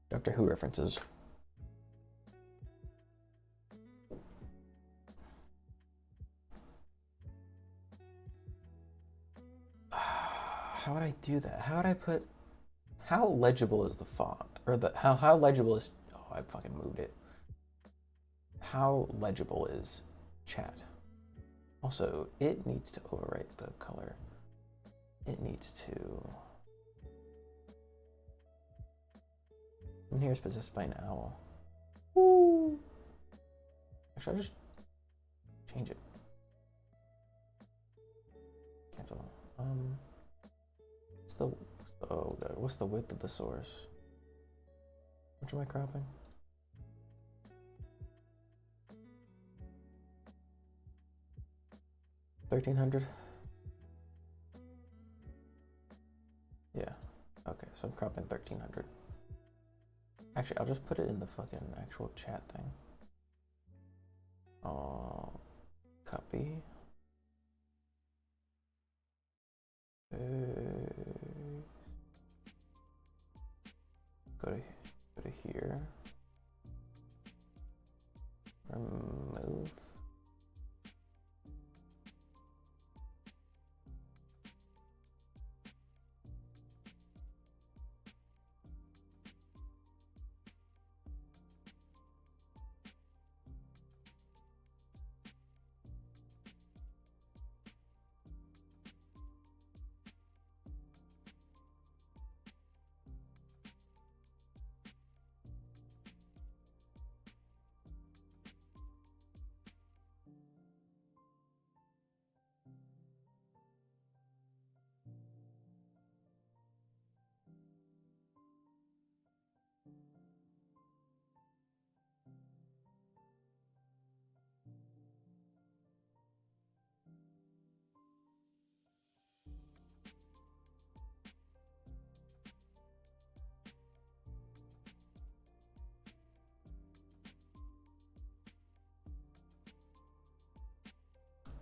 [SPEAKER 3] Doctor Who references. How would I do that? How would I put... How legible is the font? Or the how legible is... Oh, I fucking moved it. How legible is chat. Also, it needs to overwrite the color. It needs to. And here's possessed by an owl. Woo! Actually, I'll just change it. Cancel. Oh god, what's the width of the source? Which am I cropping? $1,300. Yeah. Okay, so I'm cropping 1,300. Actually, I'll just put it in the fucking actual chat thing. Copy. Go to here. Remove.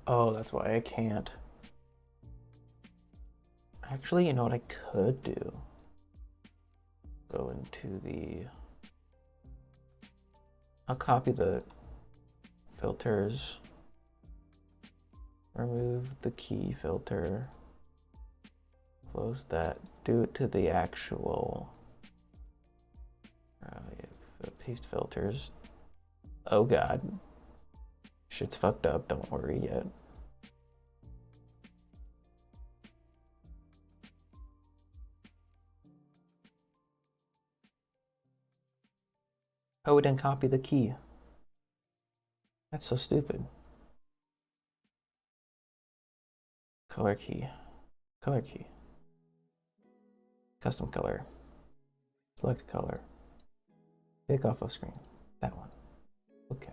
[SPEAKER 3] Oh, that's why I can't. Actually, you know what I could do? Go into the... I'll copy the filters. Remove the key filter. Close that. Do it to the actual... paste filters. Oh god. Shit's fucked up, don't worry yet. Oh, we didn't copy the key. That's so stupid. Color key. Color key. Custom color. Select color. Take off of screen. That one. Okay.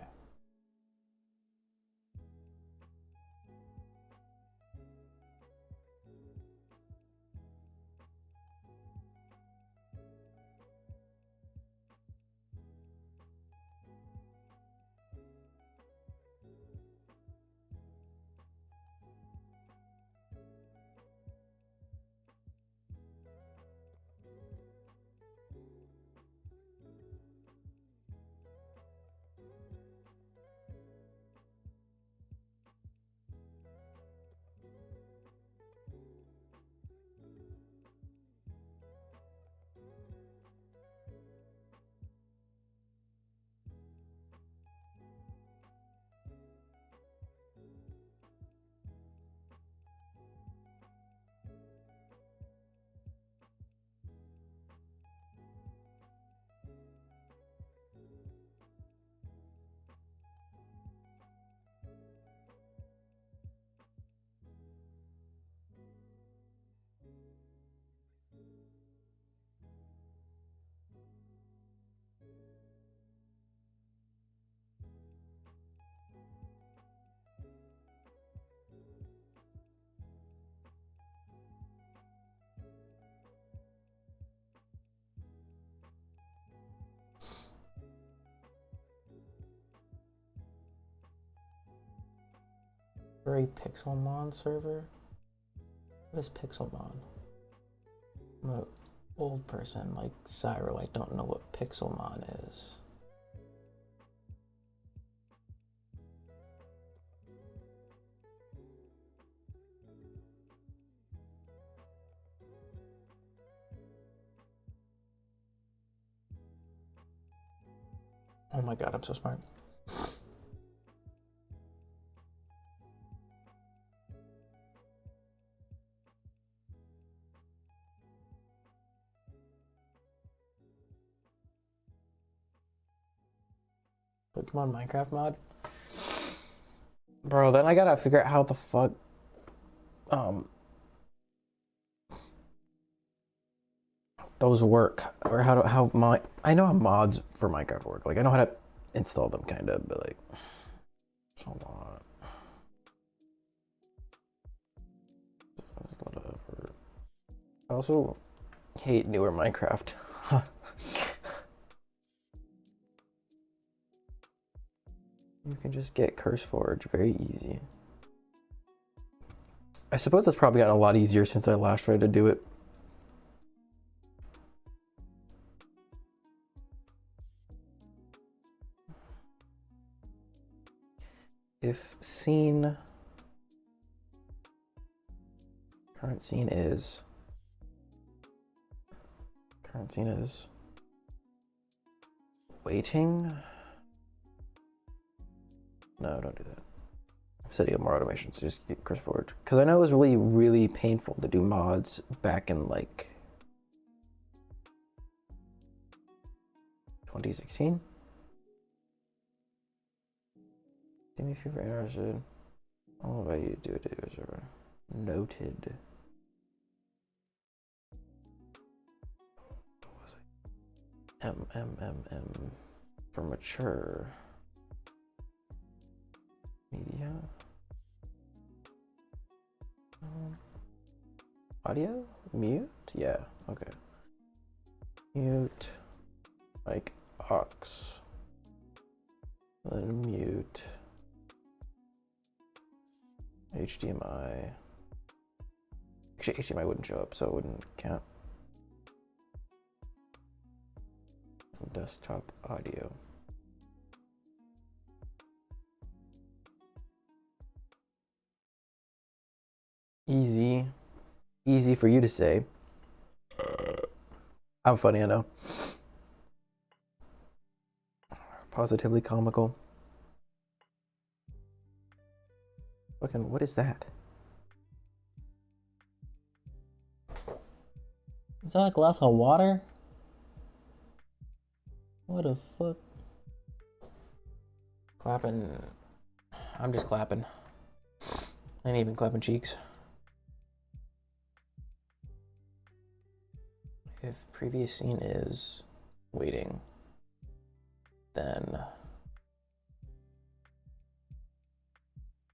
[SPEAKER 3] For a Pixelmon server? What is Pixelmon? I'm an old person like Cyril. I don't know what Pixelmon is. Oh my god, I'm so smart. Pokemon Minecraft mod. Bro, then I gotta figure out how the fuck those work, or I know how mods for Minecraft work. Like I know how to install them kind of, but like hold on. I also hate newer Minecraft. You can just get CurseForge very easy. I suppose it's probably gotten a lot easier since I last tried to do it. If scene, current scene is waiting. No, don't do that. I'm setting up more automation, so just get CurseForge. Because I know it was really, really painful to do mods back in like 2016. Give me if you're interested. I don't know about you do it server. Noted. What was it? For mature. Media. Audio? Mute? Yeah, okay. Mute. Like aux. Then mute. HDMI. Actually, HDMI wouldn't show up, so it wouldn't count. Desktop audio. Easy. Easy for you to say. I'm funny, I know. Positively comical. Fucking, what is that? Is that a glass of water? What the fuck? Clapping. I'm just clapping. I ain't even clapping cheeks. If previous scene is waiting, then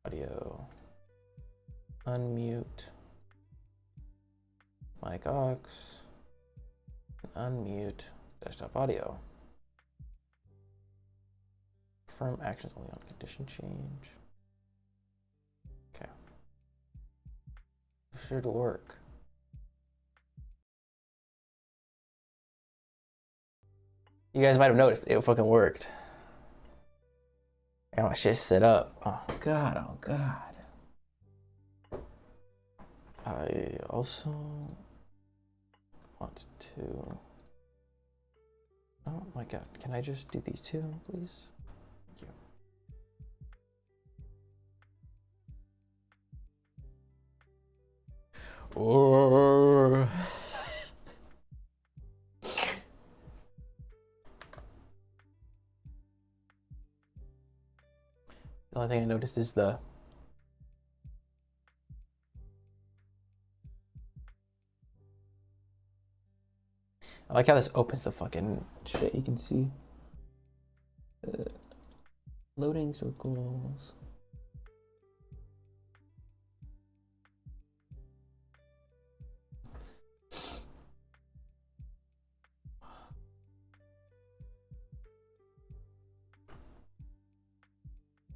[SPEAKER 3] audio, unmute, mic aux, unmute, desktop audio. Confirm actions only on condition change. Okay. Should work. You guys might have noticed it fucking worked. I got my shit set up. Oh god, oh god. I also want to. Oh my god, can I just do these two, please? Thank you. Or. The only thing I noticed is I like how this opens the fucking shit. You can see loading circles.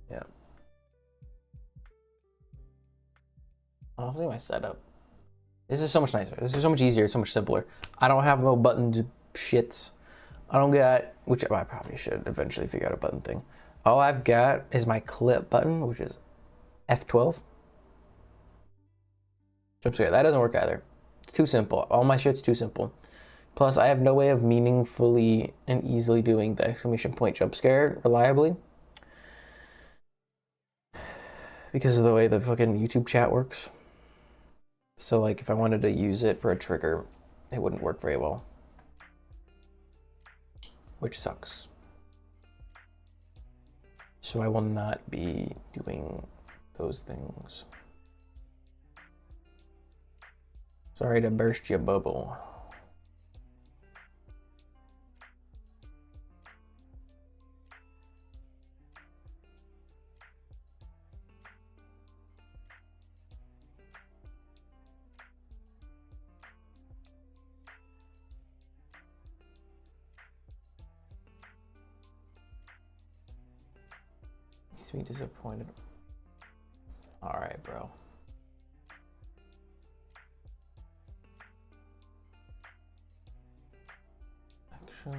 [SPEAKER 3] Yeah. Honestly, my setup. This is so much nicer. This is so much easier. So much simpler. I don't have no buttons shits. I don't got, which I probably should eventually figure out a button thing. All I've got is my clip button, which is F12. Jump scare. That doesn't work either. It's too simple. All my shit's too simple. Plus, I have no way of meaningfully and easily doing the exclamation point jump scare reliably. Because of the way the fucking YouTube chat works. So like if I wanted to use it for a trigger, it wouldn't work very well. Which sucks. So I will not be doing those things. Sorry to burst your bubble. Makes me disappointed. All right, bro. Actually,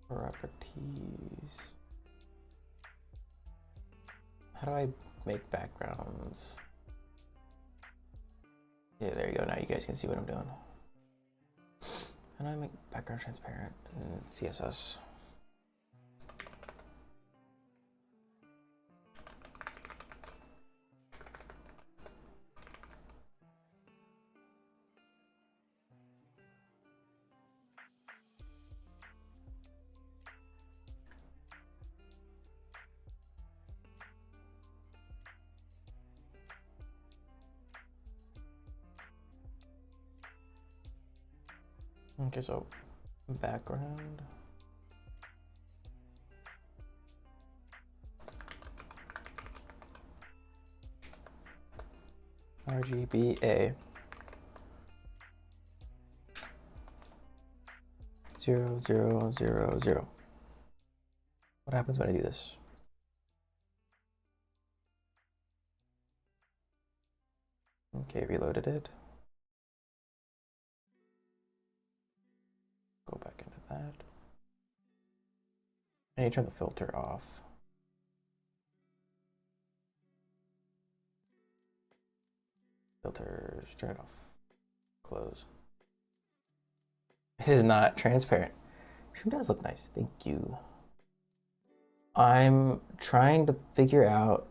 [SPEAKER 3] properties. How do I make backgrounds? Yeah, there you go. Now you guys can see what I'm doing. How do I make background transparent in CSS? Okay, so background. RGBA 0000. What happens when I do this? Okay, reloaded it. Go back into that. I need to turn the filter off. Filters, turn it off. Close. It is not transparent. She does look nice. Thank you. I'm trying to figure out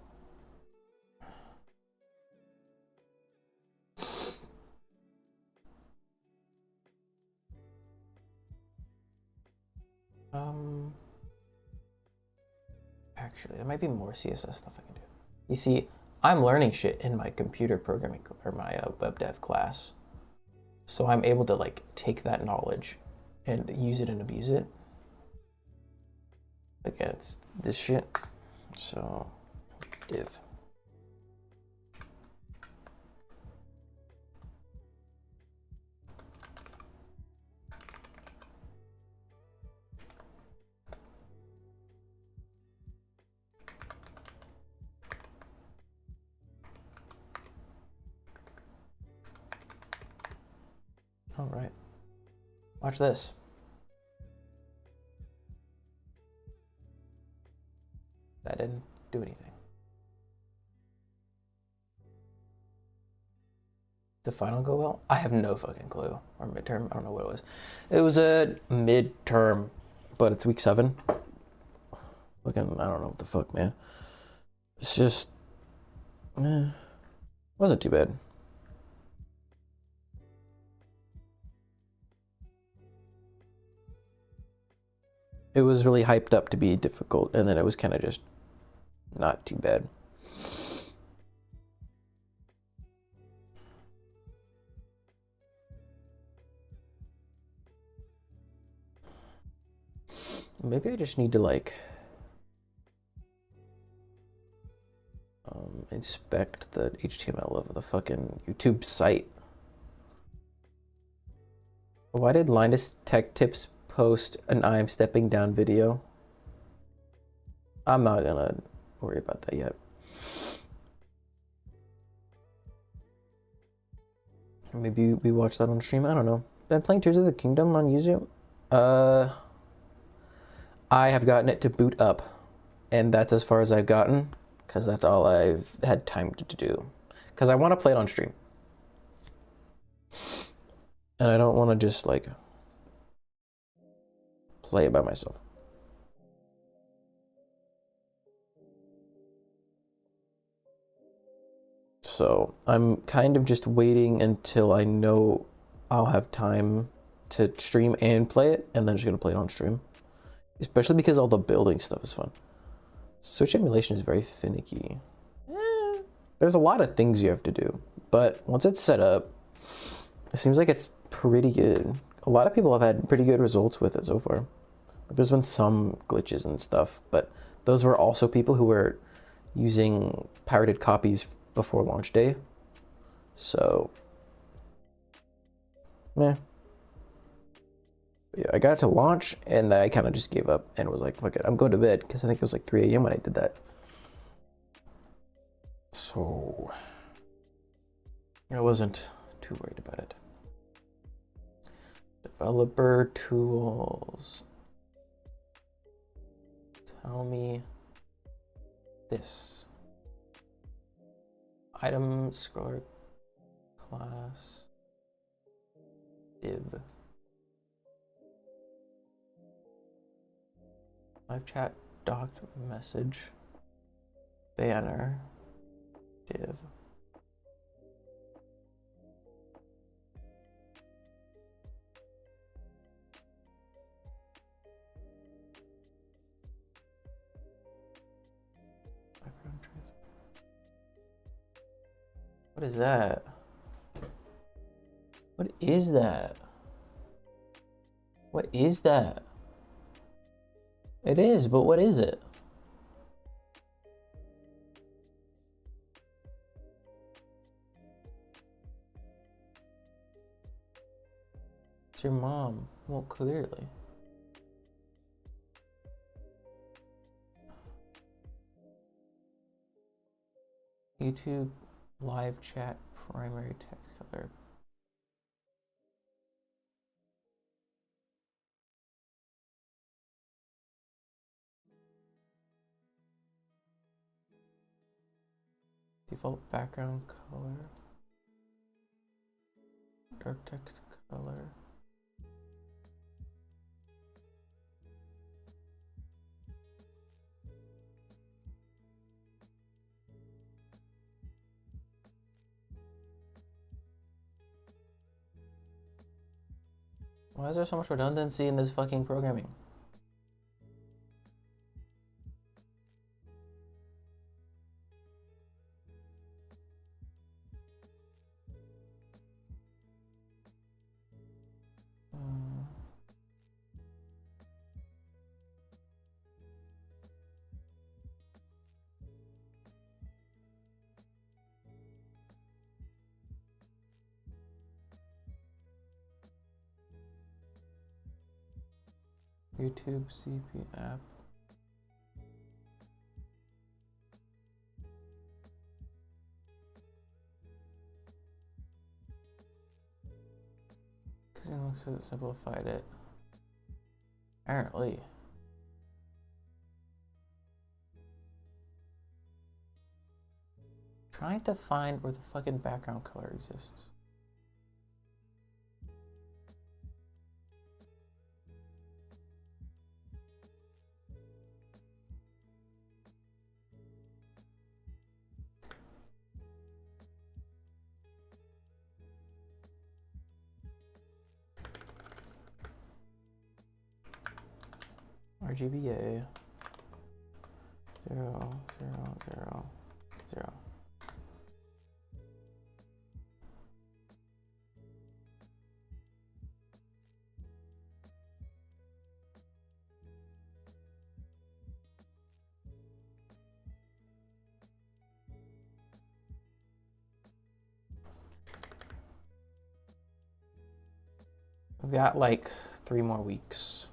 [SPEAKER 3] actually, there might be more CSS stuff I can do. You see, I'm learning shit in my computer programming or my web dev class. So I'm able to like take that knowledge and use it and abuse it against this shit. So div. All right, watch this. That didn't do anything. The final go well? I have no fucking clue. Or midterm, I don't know what it was. It was a midterm, but it's week 7. Fucking, I don't know what the fuck, man. It's just, wasn't too bad. It was really hyped up to be difficult, and then it was kind of just not too bad. Maybe I just need to like inspect the HTML of the fucking YouTube site. Why did Linus Tech Tips post an I'm stepping down video? I'm not gonna worry about that yet. Maybe we watch that on stream. I don't know. Been playing Tears of the Kingdom on YouTube. I have gotten it to boot up, and that's as far as I've gotten, because that's all I've had time to do. Because I want to play it on stream, and I don't want to just like play it by myself. So I'm kind of just waiting until I know I'll have time to stream and play it, and then just gonna play it on stream. especially because all the building stuff is fun. Switch emulation is very finicky. There's a lot of things you have to do, but once it's set up, it seems like it's pretty good. A lot of people have had pretty good results with it so far. There's been some glitches and stuff, but those were also people who were using pirated copies before launch day. So, yeah. Yeah, I got it to launch, and I kind of just gave up and was like, fuck it, I'm going to bed, because I think it was like 3 a.m. when I did that. So, I wasn't too worried about it. Developer tools. Tell me this. Item scroller class div. Live chat docked message banner div. What is that? What is that? What is that? It is, but what is it? It's your mom. Well, clearly. YouTube live chat primary text color. Default background color. Dark text color. Why is there so much redundancy in this fucking programming? YouTube CP app. Because it looks like it simplified it. Apparently. Trying to find where the fucking background color exists. RGBA 0, 0, 0, 0. We've got like 3 more weeks.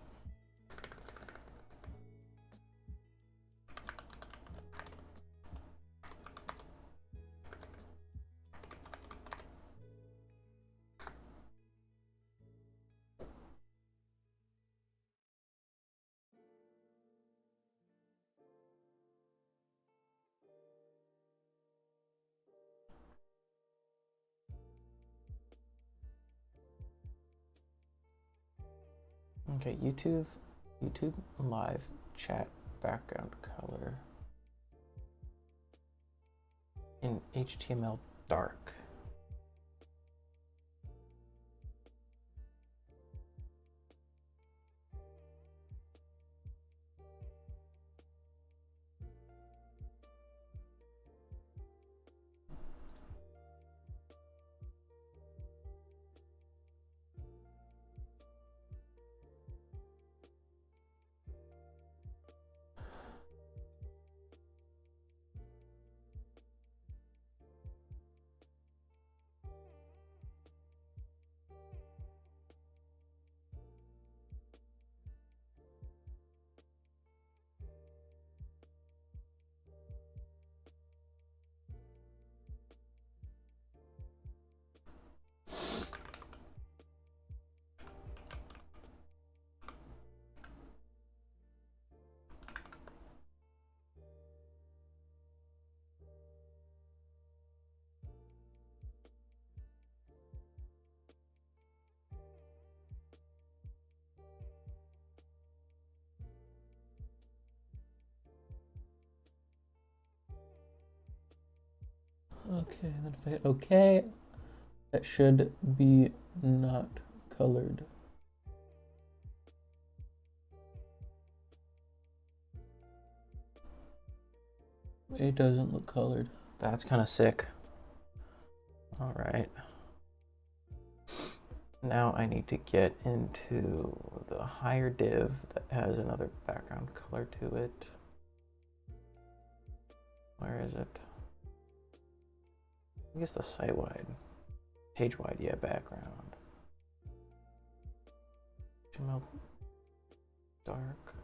[SPEAKER 3] Okay, YouTube live chat background color in HTML dark. Okay, then if I hit OK, that should be not colored. It doesn't look colored. That's kind of sick. All right. Now I need to get into the higher div that has another background color to it. Where is it? I guess the site-wide. Page-wide, yeah, background. HTML dark.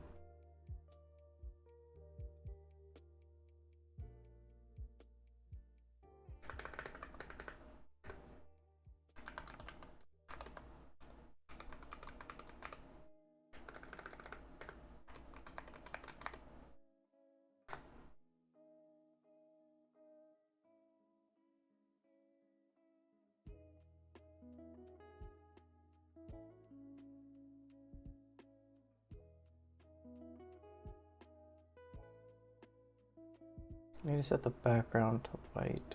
[SPEAKER 3] I need to set the background to white.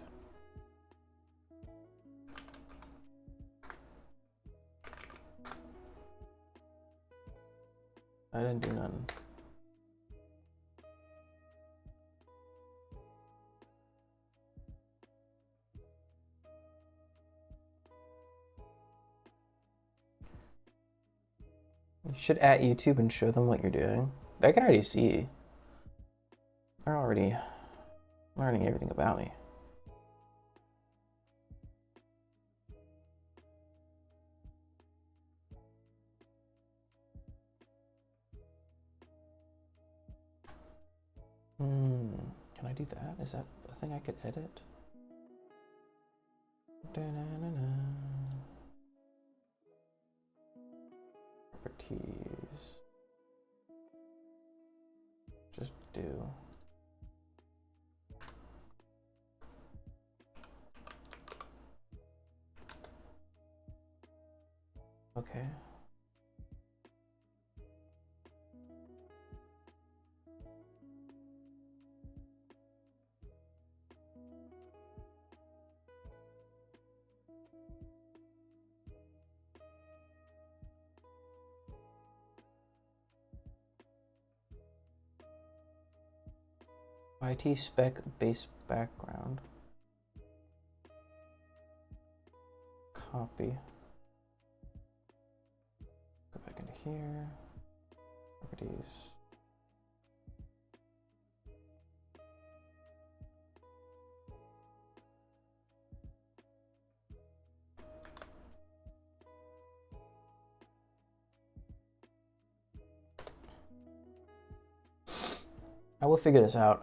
[SPEAKER 3] I didn't do none. You should at YouTube and show them what you're doing. They can already see. They're already learning everything about me. Can I do that? Is that a thing I could edit? Da-na-na-na. Properties. Just do. Okay. IT spec base background. Copy. Go back into here. Properties. I will figure this out.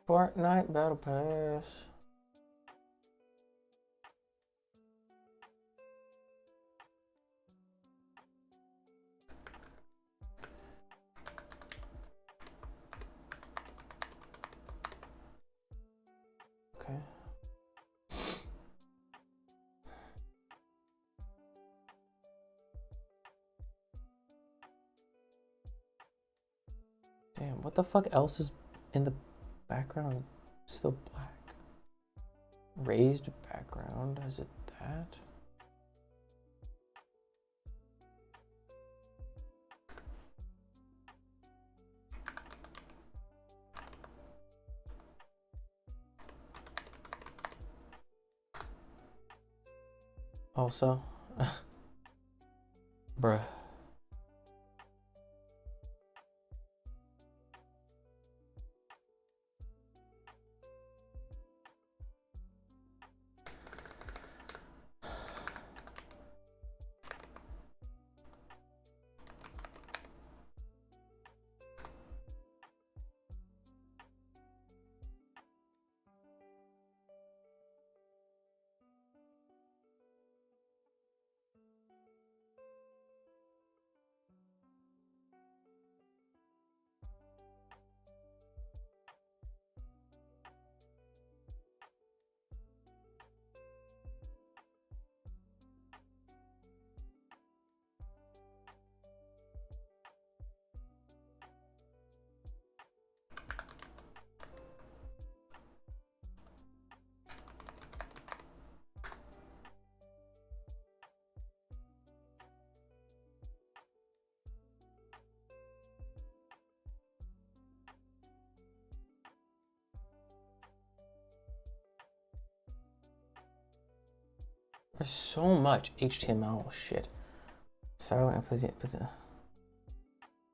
[SPEAKER 3] Fortnite battle pass. Okay. Damn, what the fuck else is in the background? Still black. Raised background, is it that? Also, bruh. There's so much HTML shit. Sorry, I'm pleasing.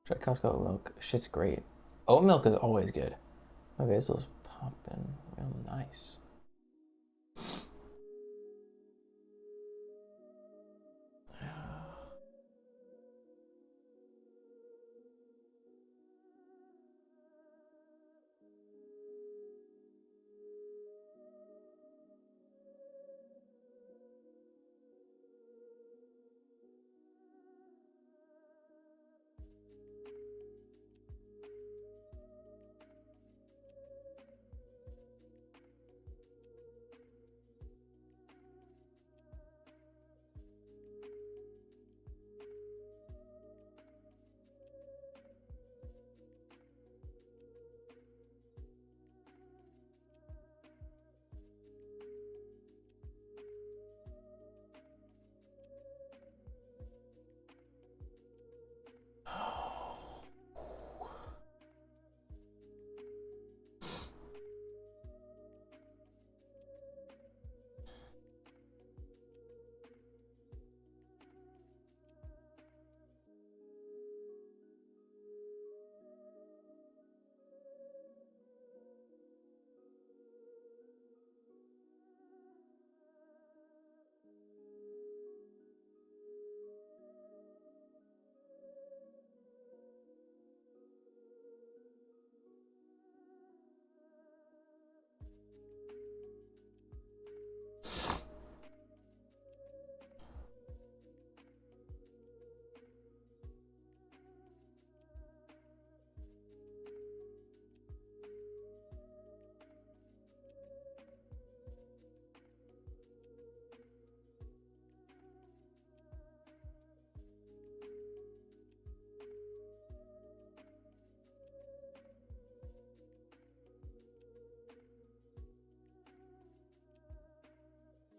[SPEAKER 3] Try Costco oat milk. Shit's great. Oat milk is always good. My basil's popping real nice.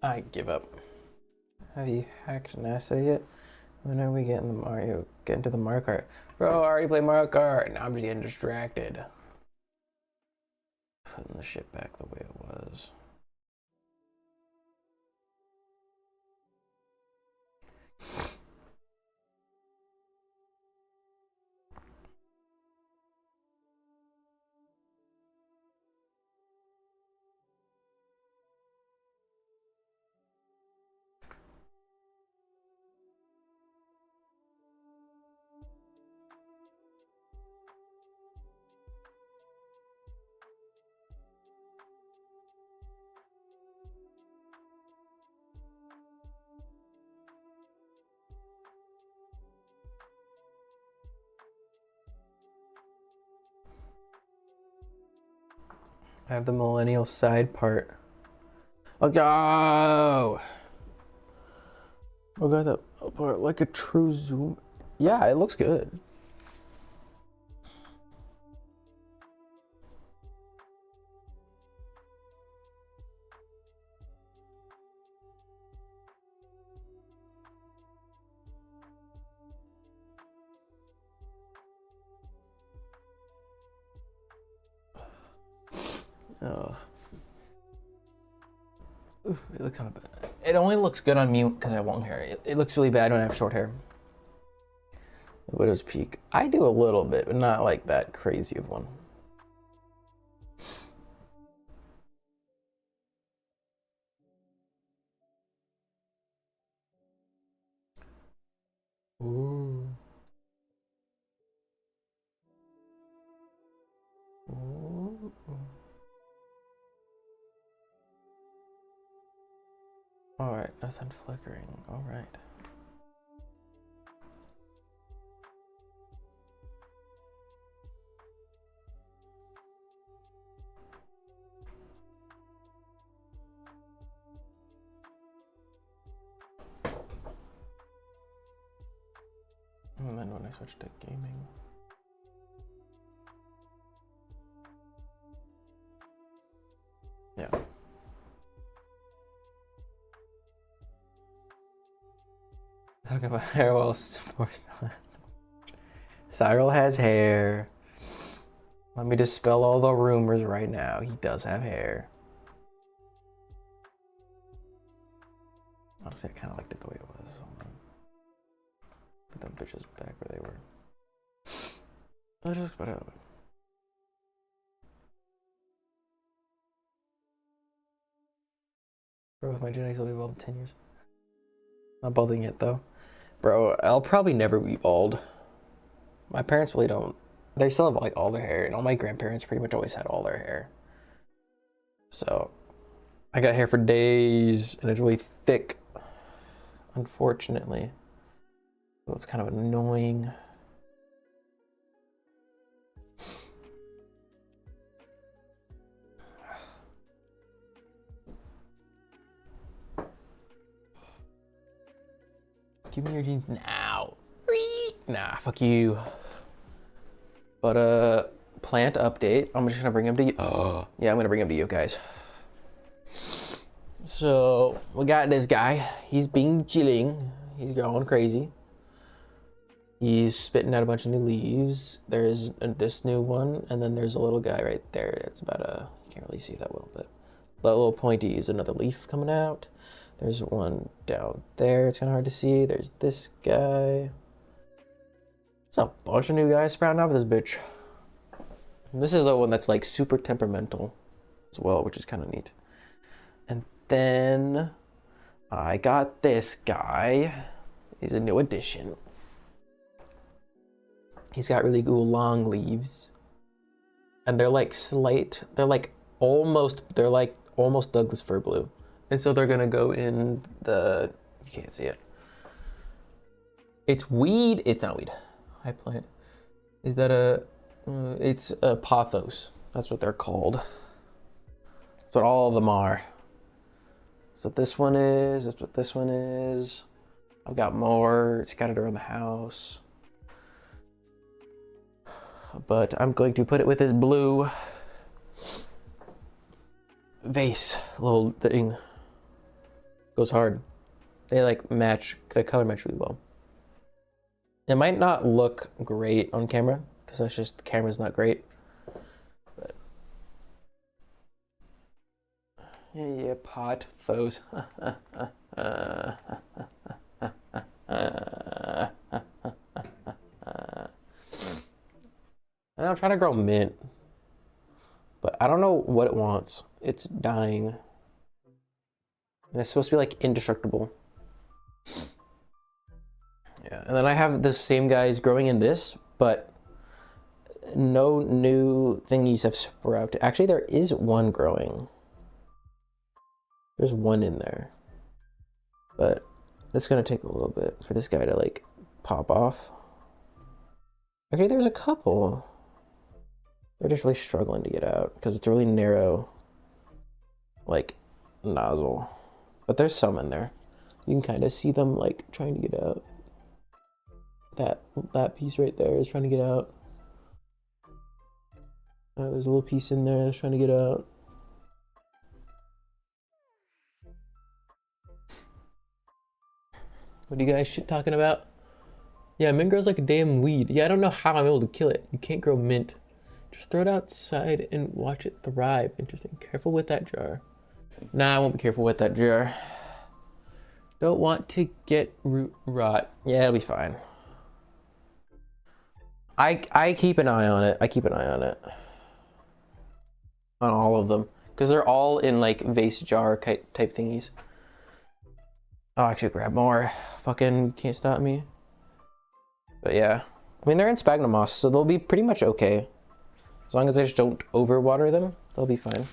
[SPEAKER 3] I give up. Have you hacked NASA yet? When are we getting to the Mario Kart? Bro, I already played Mario Kart. Now I'm just getting distracted. Putting the shit back the way it was. I have the millennial side part. Oh, go! Oh, got that part like a true zoom. Yeah, it looks good. Oh. Oof, it looks kind of bad. It only looks good on me because I have long hair. It looks really bad when I have short hair. The widow's peak. I do a little bit, but not like that crazy of one. Ooh. Ooh. All right, nothing flickering. All right. And then when I switch to gaming. Yeah. Talk about hair while sports. Cyril has hair. Let me dispel all the rumors right now. He does have hair. Honestly, I kind of liked it the way it was. Put them bitches back where they were. That just looks better. Bro, with my genetics, I'll be bald in 10 years. Not balding yet, though. Bro, I'll probably never be bald. My parents really don't. They still have, like, all their hair, and all my grandparents pretty much always had all their hair. So, I got hair for days, and it's really thick, unfortunately. So it's kind of annoying. Give me your jeans now. Nah, fuck you. But plant update. I'm just gonna bring him to you. Oh, yeah, I'm gonna bring him to you guys. So we got this guy. He's being chilling. He's going crazy. He's spitting out a bunch of new leaves. There's this new one, and then there's a little guy right there. It's about a, you can't really see that well, but that little pointy is another leaf coming out. There's one down there. It's kind of hard to see. There's this guy. There's a bunch of new guys sprouting out of this bitch. And this is the one that's like super temperamental as well, which is kind of neat. And then I got this guy. He's a new addition. He's got really cool long leaves. And they're like almost Douglas fir blue. And so they're gonna go in the, you can't see it. It's weed, it's not weed. High plant. Is that it's a pothos. That's what they're called. That's what all of them are. That's what this one is, that's what this one is. I've got more scattered around the house. But I'm going to put it with this blue vase little thing. Goes hard. They like match, the color match really well. It might not look great on camera because that's just, the camera's not great. But yeah, pot foes. And I'm trying to grow mint, but I don't know what it wants. It's dying. And it's supposed to be like indestructible. Yeah, and then I have the same guys growing in this, but no new thingies have sprouted. Actually, there is one growing. There's one in there. But it's gonna take a little bit for this guy to like pop off. Okay, there's a couple. They're just really struggling to get out because it's a really narrow, like, nozzle. But there's some in there. You can kind of see them like trying to get out. That piece right there is trying to get out. There's a little piece in there that's trying to get out. What are you guys shit talking about? Yeah, mint grows like a damn weed. Yeah, I don't know how I'm able to kill it. You can't grow mint. Just throw it outside and watch it thrive. Interesting. Careful with that jar. Nah, I won't be careful with that jar. Don't want to get root rot. Yeah, it'll be fine. I keep an eye on it. I keep an eye on it. On all of them. Because they're all in like vase jar type thingies. I'll actually grab more. Fucking can't stop me. But yeah. I mean, they're in sphagnum moss, so they'll be pretty much okay. As long as I just don't overwater them, they'll be fine.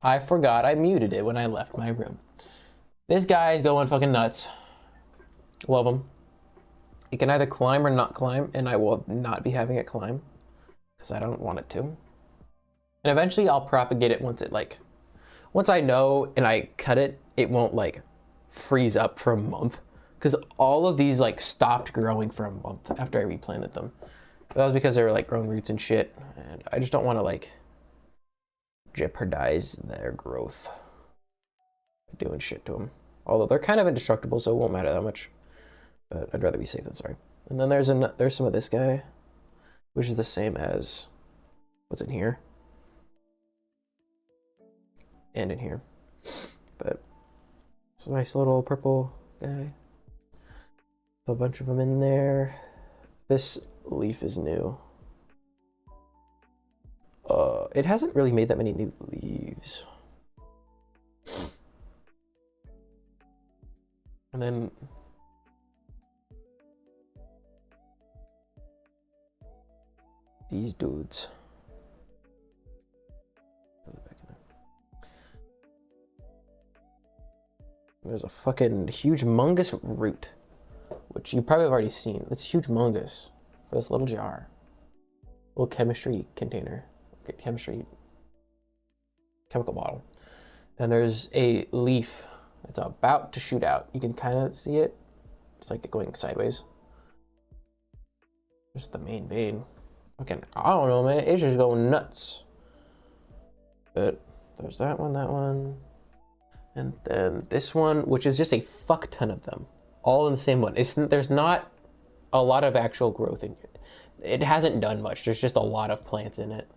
[SPEAKER 3] I forgot I muted it when I left my room. This guy's going fucking nuts. Love him. It can either climb or not climb, and I will not be having it climb because I don't want it to. And eventually I'll propagate it once I know and I cut it, it won't like freeze up for a month. Because all of these like stopped growing for a month after I replanted them. But that was because they were like growing roots and shit. And I just don't want to like jeopardize their growth by doing shit to them. Although they're kind of indestructible, so it won't matter that much. But I'd rather be safe than sorry. And then there's some of this guy, which is the same as what's in here. And in here. But it's a nice little purple guy. A bunch of them in there. This leaf is new. It hasn't really made that many new leaves. And then these dudes. There's a fucking huge mungus root, which you probably have already seen. It's huge mungus for this little jar. Little chemistry container. Chemical bottle. And there's a leaf that's about to shoot out. You can kind of see it. It's like going sideways. Just the main vein. Okay, I don't know, man. It's just going nuts. But there's that one. And then this one, which is just a fuck ton of them. All in the same one. There's not a lot of actual growth in it. It hasn't done much. There's just a lot of plants in it.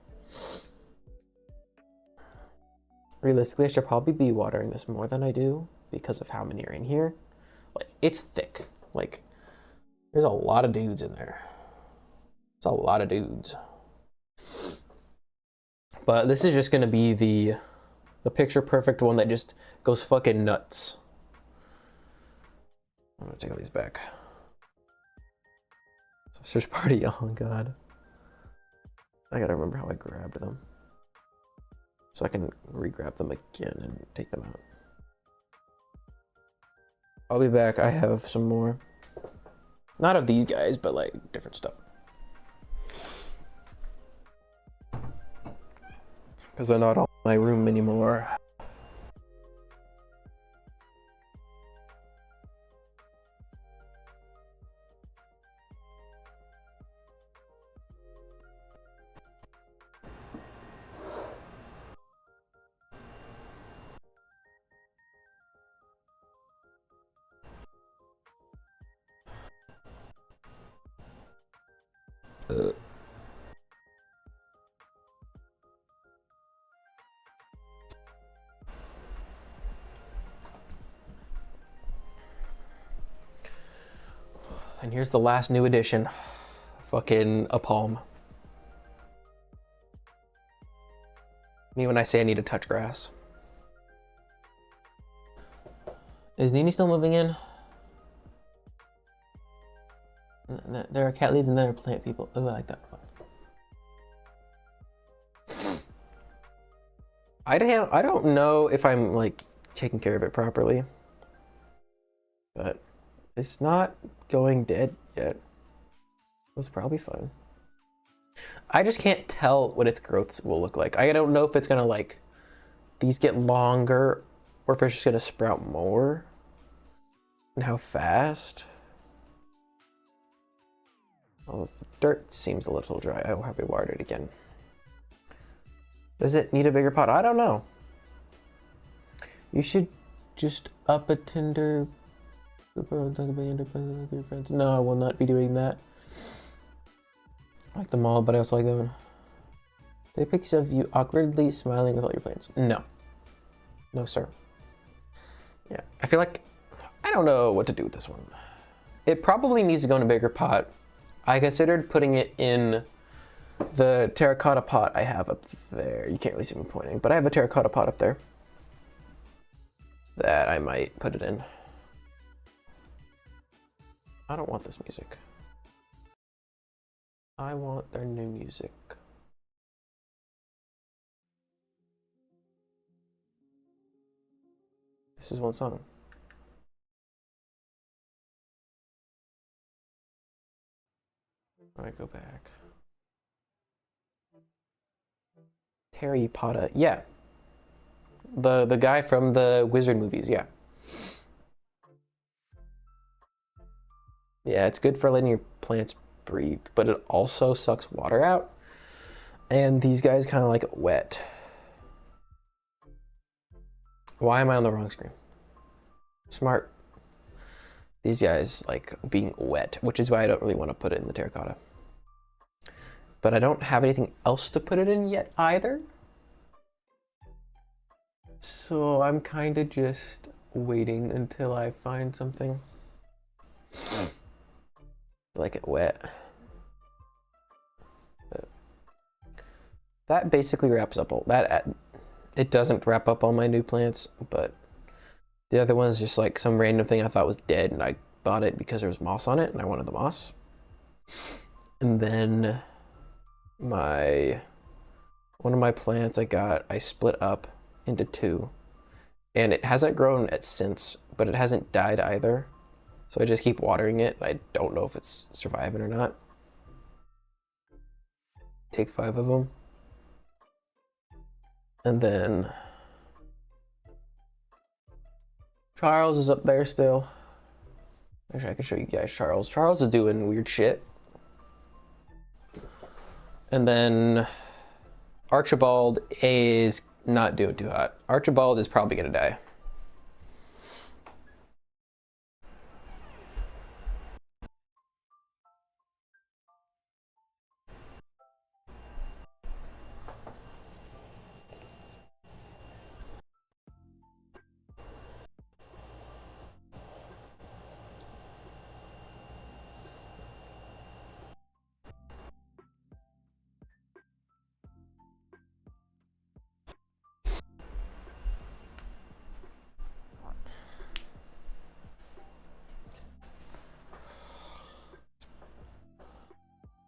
[SPEAKER 3] Realistically, I should probably be watering this more than I do because of how many are in here. Like, it's thick. Like, there's a lot of dudes in there. It's a lot of dudes. But this is just gonna be the picture perfect one that just goes fucking nuts. I'm gonna take all these back. Search party, oh god. I gotta remember how I grabbed them. So I can re-grab them again and take them out. I'll be back, I have some more. Not of these guys, but like different stuff. Because they're not all in my room anymore. And here's the last new edition. Fucking a palm. Me when I say I need to touch grass. Is Nini still moving in? There are cat leads and there are plant people. Oh, I like that one. I don't know if I'm like taking care of it properly, but it's not going dead yet. It was probably fine. I just can't tell what its growth will look like. I don't know if it's gonna like these get longer or if it's just gonna sprout more and how fast. Oh, the dirt seems a little dry. I will have to water it again. Does it need a bigger pot? I don't know. You should just up a Tinder. No, I will not be doing that. I like them all, but I also like them. Take pics of you awkwardly smiling with all your plants. No. No, sir. Yeah, I feel like I don't know what to do with this one. It probably needs to go in a bigger pot. I considered putting it in the terracotta pot I have up there. You can't really see me pointing, but I have a terracotta pot up there that I might put it in. I don't want this music. I want their new music. This is one song. I go back. Terry Potta, yeah. The guy from the Wizard movies, yeah. Yeah, it's good for letting your plants breathe, but it also sucks water out. And these guys kind of like it wet. Why am I on the wrong screen? Smart. These guys like being wet, which is why I don't really want to put it in the terracotta. But I don't have anything else to put it in yet either. So I'm kind of just waiting until I find something. Like it wet. But that basically wraps up all that. It doesn't wrap up all my new plants, but the other one's just like some random thing I thought was dead, and I bought it because there was moss on it, and I wanted the moss. And then one of my plants I split up into two, and it hasn't grown since, but it hasn't died either. So I just keep watering it. I don't know if it's surviving or not. Take 5 of them. And then Charles is up there still. Actually, I can show you guys Charles. Charles is doing weird shit. And then Archibald is not doing too hot. Archibald is probably gonna die.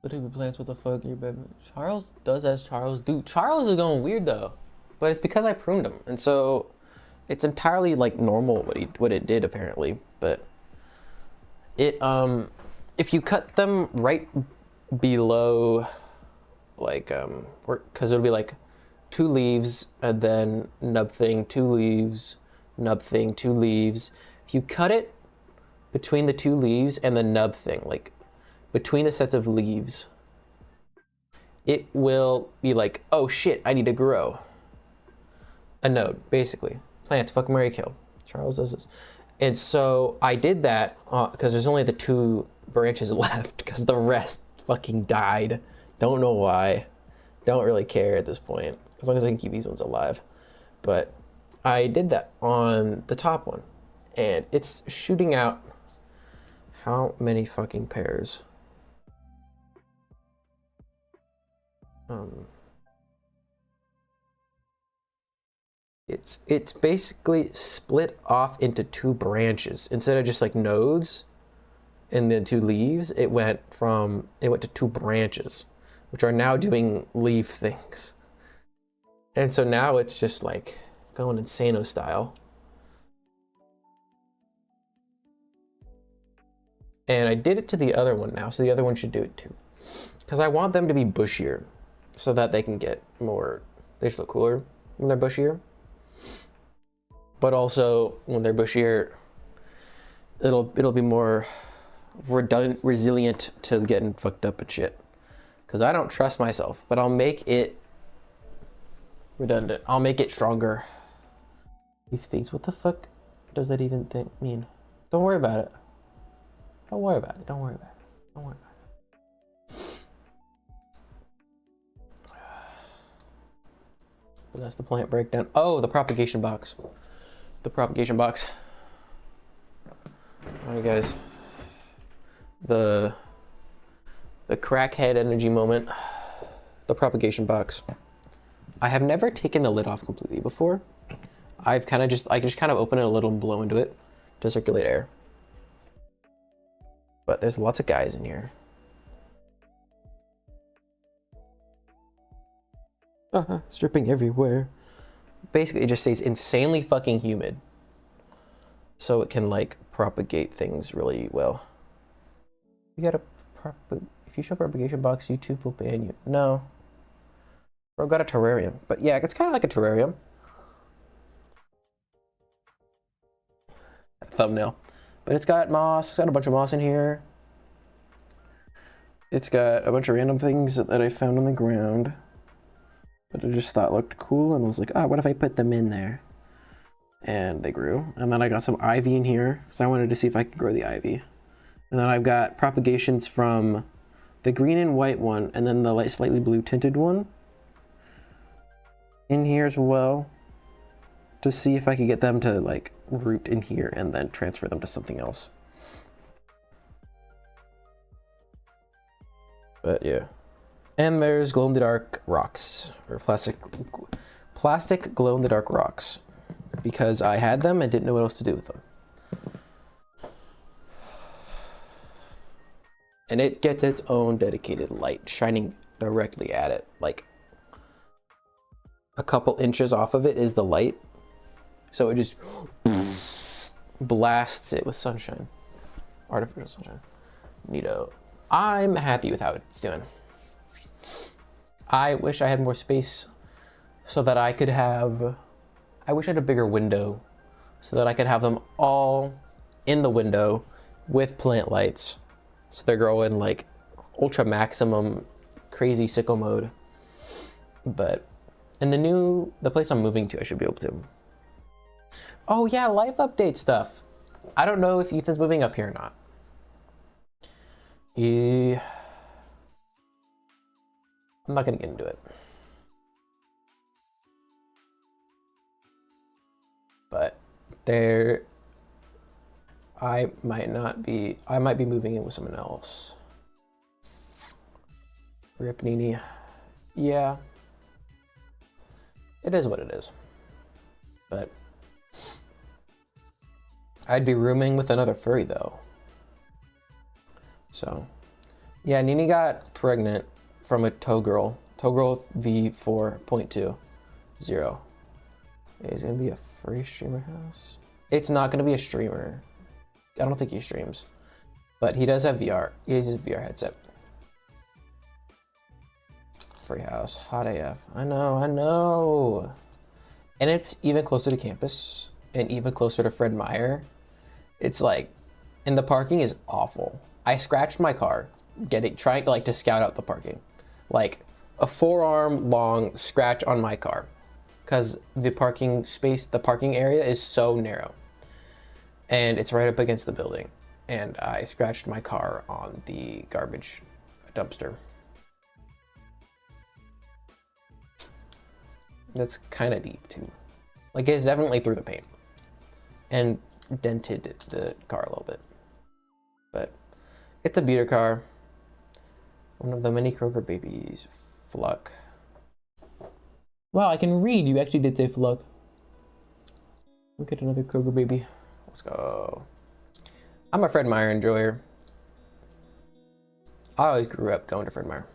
[SPEAKER 3] What type of plants? What the fuck? Your bed? Charles does as Charles do. Charles is going weird though, but it's because I pruned him, and so it's entirely like normal what it did apparently. But it if you cut them right below, like because it'll be like 2 leaves and then nub thing, 2 leaves, nub thing, 2 leaves. If you cut it between the 2 leaves and the nub thing, like between the sets of leaves, it will be like, oh shit, I need to grow a node, basically. Plants, fuck, marry, kill. Charles does this. And so I did that because there's only the 2 branches left because the rest fucking died. Don't know why. Don't really care at this point, as long as I can keep these ones alive. But I did that on the top one, and it's shooting out how many fucking pairs? It's basically split off into 2 branches instead of just like nodes and then 2 leaves. It went to 2 branches, which are now doing leaf things. And so now it's just like going insano style. And I did it to the other one now, so the other one should do it too. Because I want them to be bushier so that they can get more, they just look cooler when they're bushier. But also when they're bushier, it'll be more redundant, resilient to getting fucked up and shit. Because I don't trust myself, but I'll make it redundant. I'll make it stronger. Leaf things, what the fuck does that even mean? Don't worry about it. Don't worry about it. Don't worry about it. Don't worry about it. But that's the plant breakdown. Oh, the propagation box. The propagation box. All right, guys. The crackhead energy moment. The propagation box. I have never taken the lid off completely before. I just kind of open it a little and blow into it to circulate air. But there's lots of guys in here. Stripping everywhere. Basically, it just stays insanely fucking humid. so it can like propagate things really well. You gotta if you show propagation box, YouTube will ban you. No. Bro, got a terrarium. But yeah, it's kind of like a terrarium. Thumbnail. But it's got moss. It's got a bunch of moss in here. It's got a bunch of random things that I found on the ground that I just thought looked cool and was like, oh, what if I put them in there? And they grew. And then I got some ivy in here because I wanted to see if I could grow the ivy. And then I've got propagations from the green and white one and then the slightly blue tinted one in here as well, to see if I could get them to like root in here and then transfer them to something else. But yeah. And there's glow-in-the-dark rocks, or plastic glow-in-the-dark rocks, because I had them and didn't know what else to do with them. And it gets its own dedicated light shining directly at it, like a couple inches off of it is the light, so it just blasts it with sunshine, artificial sunshine. Neato. I'm happy with how it's doing. I wish I had more space so that I could have, I wish I had a bigger window so that I could have them all in the window with plant lights, so they're growing like ultra maximum crazy sicko mode. But in the place I'm moving to, I should be able to. Oh yeah, life update stuff. I don't know if Ethan's moving up here or not. I'm not gonna get into it. But I might be moving in with someone else. Rip Nini. Yeah. It is what it is. But I'd be rooming with another furry though. So yeah, Nini got pregnant from a tow girl V4.20. Is it gonna be a furry streamer house? It's not gonna be a streamer. I don't think he streams, but he does have VR. He has a VR headset. Free house, hot AF. I know. And it's even closer to campus and even closer to Fred Meyer. It's like, and the parking is awful. I scratched my car trying like to scout out the parking, like a forearm long scratch on my car, because the parking area is so narrow, and it's right up against the building, and I scratched my car on the garbage dumpster. That's kind of deep too. Like it's definitely through the paint and dented the car a little bit, but it's a beater car. One of the many Kroger babies. Fluck. Wow, I can read. You actually did say Fluck. Look at another Kroger baby. Let's go. I'm a Fred Meyer enjoyer. I always grew up going to Fred Meyer.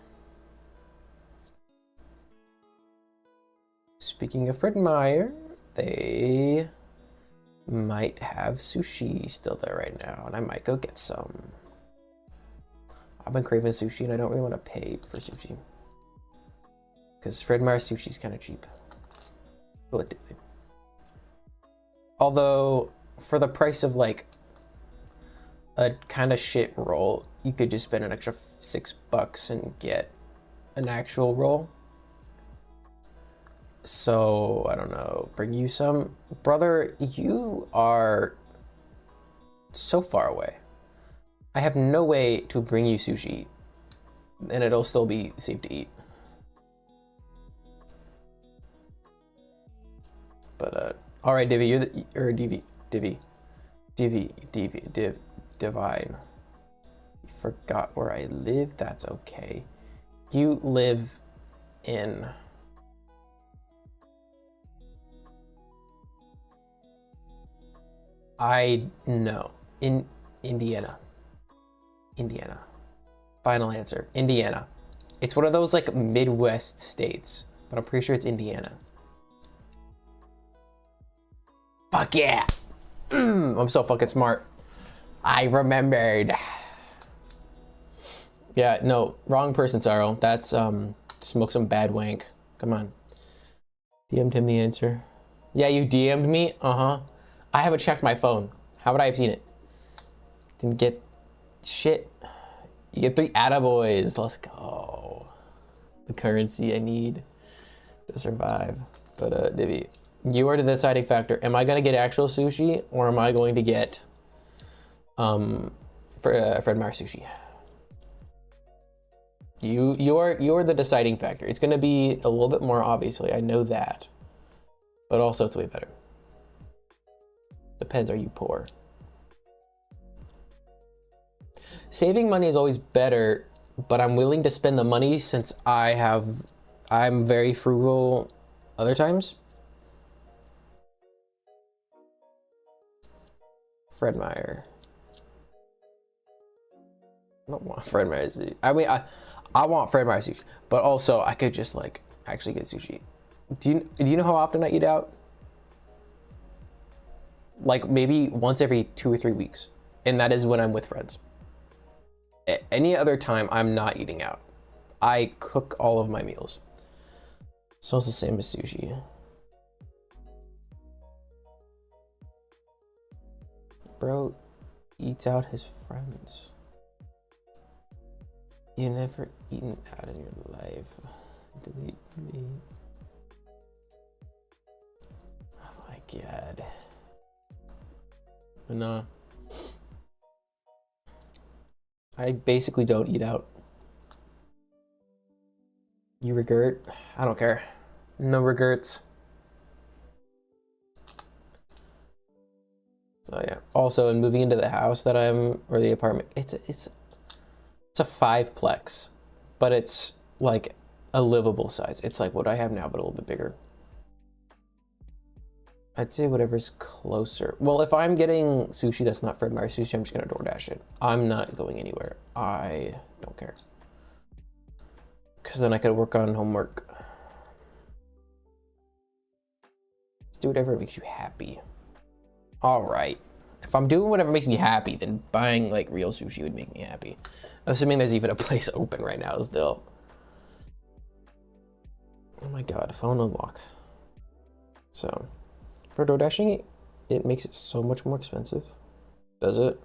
[SPEAKER 3] Speaking of Fred Meyer, they might have sushi still there right now, and I might go get some. I've been craving sushi, and I don't really want to pay for sushi, because Fred Meyer sushi is kind of cheap, relatively. Although, for the price of like a kind of shit roll, you could just spend an extra $6 and get an actual roll. So, I don't know, bring you some? Brother, you are so far away. I have no way to bring you sushi, and it'll still be safe to eat. But, all right, Divvy, Divine. You forgot where I live? That's okay. You live in... I know. In Indiana. Indiana. Final answer. Indiana. It's one of those like Midwest states, but I'm pretty sure it's Indiana. Fuck yeah! I'm so fucking smart. I remembered. Yeah, no, wrong person, Sarl. That's smoke some bad wank. Come on. DM'd him the answer. Yeah, you DM'd me? Uh-huh. I haven't checked my phone. How would I have seen it? Didn't get shit. You get 3 attaboys. Let's go. The currency I need to survive. But Divi, you are the deciding factor. Am I gonna get actual sushi or am I going to get Fred Meyer sushi? You're the deciding factor. It's gonna be a little bit more, obviously. I know that, but also it's way better. Depends. Are you poor? Saving money is always better, but I'm willing to spend the money since I'm very frugal other times. Fred Meyer. I don't want Fred Meyer sushi. I mean, I want Fred Meyer sushi, but also I could just like actually get sushi. Do you know how often I eat out? Like maybe once every 2 or 3 weeks, and that is when I'm with friends. Any other time, I'm not eating out. I cook all of my meals. So it's the same as sushi. Bro eats out his friends. You never eaten out in your life. Delete me. Oh my god. No. I basically don't eat out. You regret? I don't care. No regrets. So yeah. Also, in moving into the house that or the apartment, it's a 5-plex, but it's like a livable size. It's like what I have now, but a little bit bigger. I'd say whatever's closer. Well, if I'm getting sushi that's not Fred Meyer sushi, I'm just gonna DoorDash it. I'm not going anywhere. I don't care. Because then I could work on homework. Just do whatever makes you happy. All right. If I'm doing whatever makes me happy, then buying like real sushi would make me happy. Assuming there's even a place open right now still. Oh my god, phone unlock. So, for DoorDashing, it makes it so much more expensive. Does it?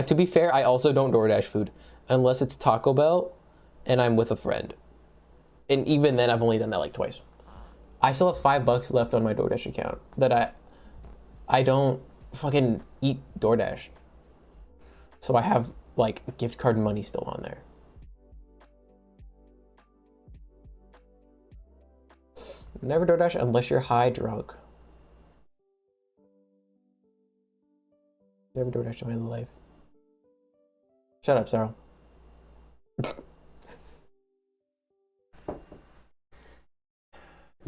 [SPEAKER 3] To be fair, I also don't DoorDash food unless it's Taco Bell and I'm with a friend. And even then, I've only done that like twice. I still have $5 left on my DoorDash account that I don't fucking eat DoorDash. So I have like gift card money still on there. Never DoorDash unless you're high drunk. Never DoorDash in my life. Shut up, Sarah.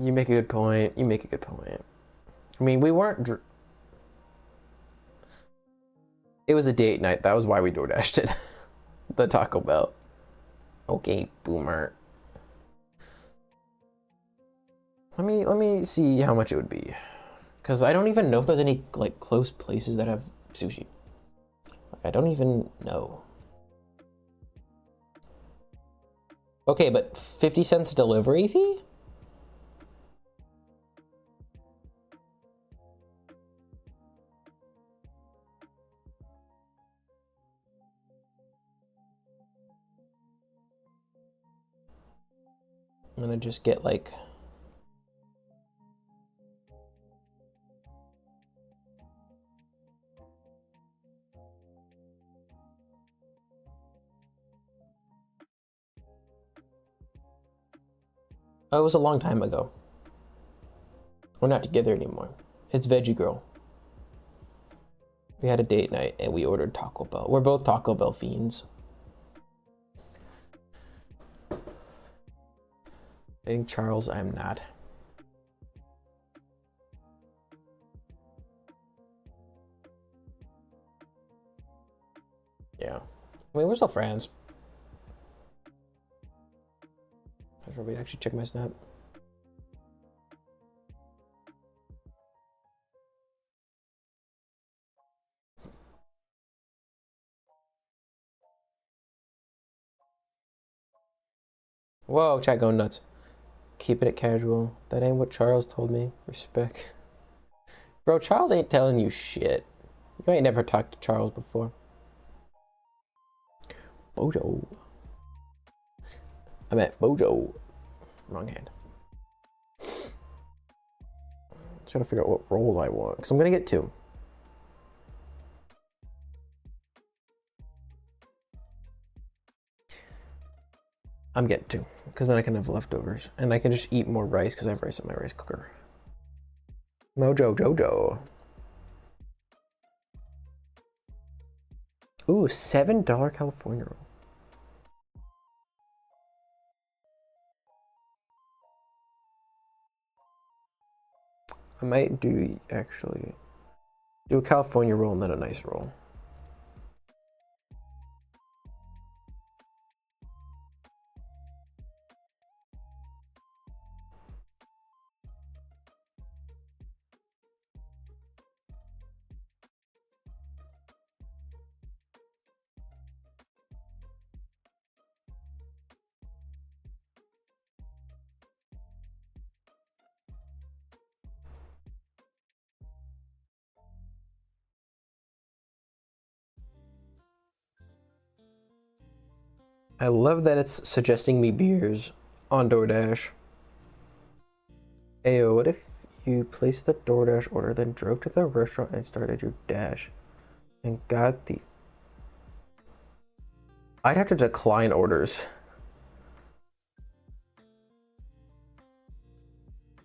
[SPEAKER 3] You make a good point. You make a good point. I mean, we weren't. It was a date night. That was why we DoorDashed it. The Taco Bell. Okay, boomer. Let me see how much it would be, because I don't even know if there's any like close places that have sushi. Like, I don't even know. Okay, but 50 cents delivery fee? I'm gonna just get like oh, it was a long time ago. We're not together anymore. It's Veggie Girl. We had a date night and we ordered Taco Bell. We're both Taco Bell fiends. I think Charles, I'm not. Yeah. I mean, we're still friends. I should probably actually check my snap. Whoa, chat going nuts. Keeping it casual. That ain't what Charles told me. Respect. Bro, Charles ain't telling you shit. You ain't never talked to Charles before. Bojo. I meant Bojo. Wrong hand. Trying to figure out what roles I want, because I'm gonna get 2. I'm getting 2, because then I can have leftovers, and I can just eat more rice because I have rice in my rice cooker. Mojo Jojo. Ooh, $7 California roll. I might do actually do a California roll and then a nice roll. I love that it's suggesting me beers on DoorDash. Ayo, what if you placed the DoorDash order, then drove to the restaurant and started your dash and got the... I'd have to decline orders.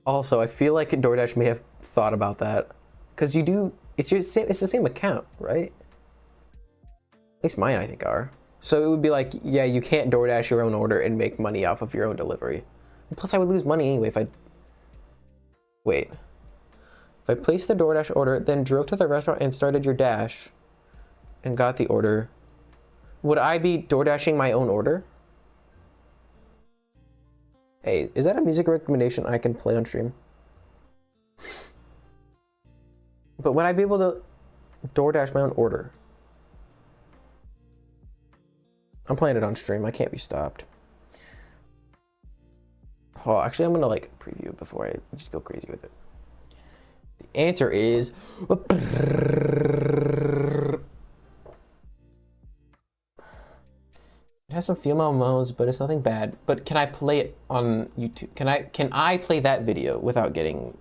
[SPEAKER 3] Also, I feel like DoorDash may have thought about that. Because you do, it's the same account, right? At least mine, I think, are. So it would be like, yeah, you can't DoorDash your own order and make money off of your own delivery. And plus, I would lose money anyway if I... Wait. If I placed the DoorDash order, then drove to the restaurant and started your dash and got the order, would I be DoorDashing my own order? Hey, is that a music recommendation I can play on stream? But would I be able to DoorDash my own order? I'm playing it on stream. I can't be stopped. Oh, actually, I'm gonna like preview before I just go crazy with it. The answer is... It has some female modes, but it's nothing bad. But can I play it on YouTube? Can I play that video without getting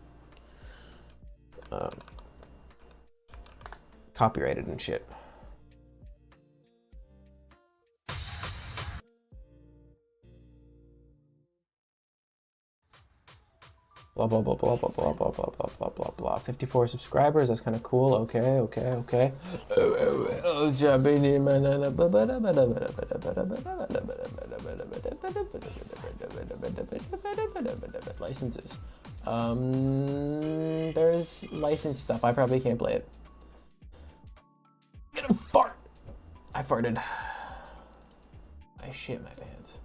[SPEAKER 3] copyrighted and shit? Blah blah blah blah blah blah blah blah blah blah blah blah. 54 subscribers. That's kind of cool. Okay, okay, okay. Licenses. There's license stuff. I probably can't play it. Get a fart. I farted. I shit my pants.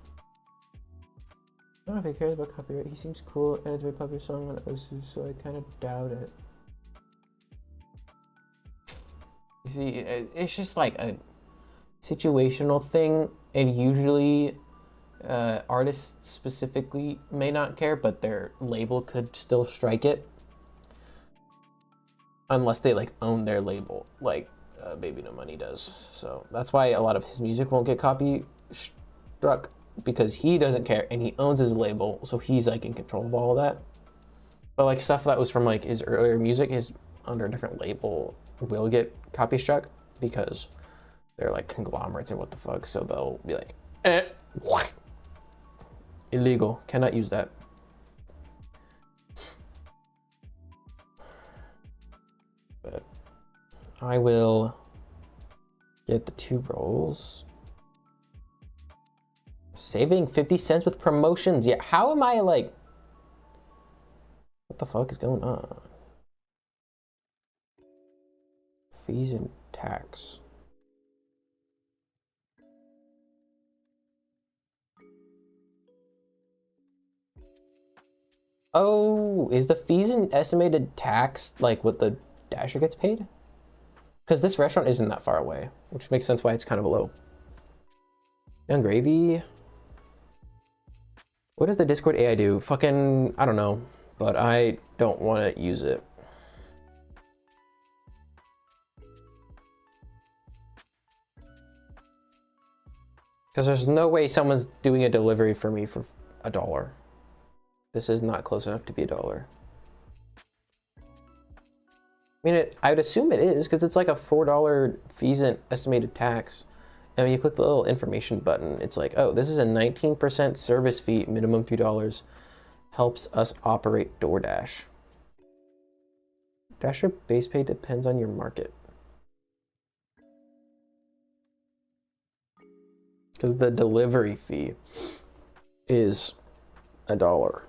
[SPEAKER 3] I don't know if he cares about copyright. He seems cool, and it's a very popular song on Osu, so I kind of doubt it. You see, it's just like a situational thing, and usually artists specifically may not care, but their label could still strike it. Unless they like own their label, like Baby No Money does. So that's why a lot of his music won't get copy struck, because he doesn't care and he owns his label, so he's like in control of all of that. But like stuff that was from like his earlier music is under a different label will get copy struck because they're like conglomerates and what the fuck, so they'll be like what? Illegal, cannot use that. But I will get the 2 rolls. Saving 50 cents with promotions. Yeah, how am I like... What the fuck is going on? Fees and tax. Oh, is the fees and estimated tax like what the dasher gets paid? Because this restaurant isn't that far away, which makes sense why it's kind of low. Young Gravy. What does the Discord AI do? Fucking, I don't know, but I don't want to use it. Because there's no way someone's doing a delivery for me for $1. This is not close enough to be $1. I mean, I would assume it is, because it's like a $4 fees and estimated tax. And when you click the little information button, it's like, oh, this is a 19% service fee, minimum $3. Helps us operate DoorDash. Dasher base pay depends on your market. Because the delivery fee is $1.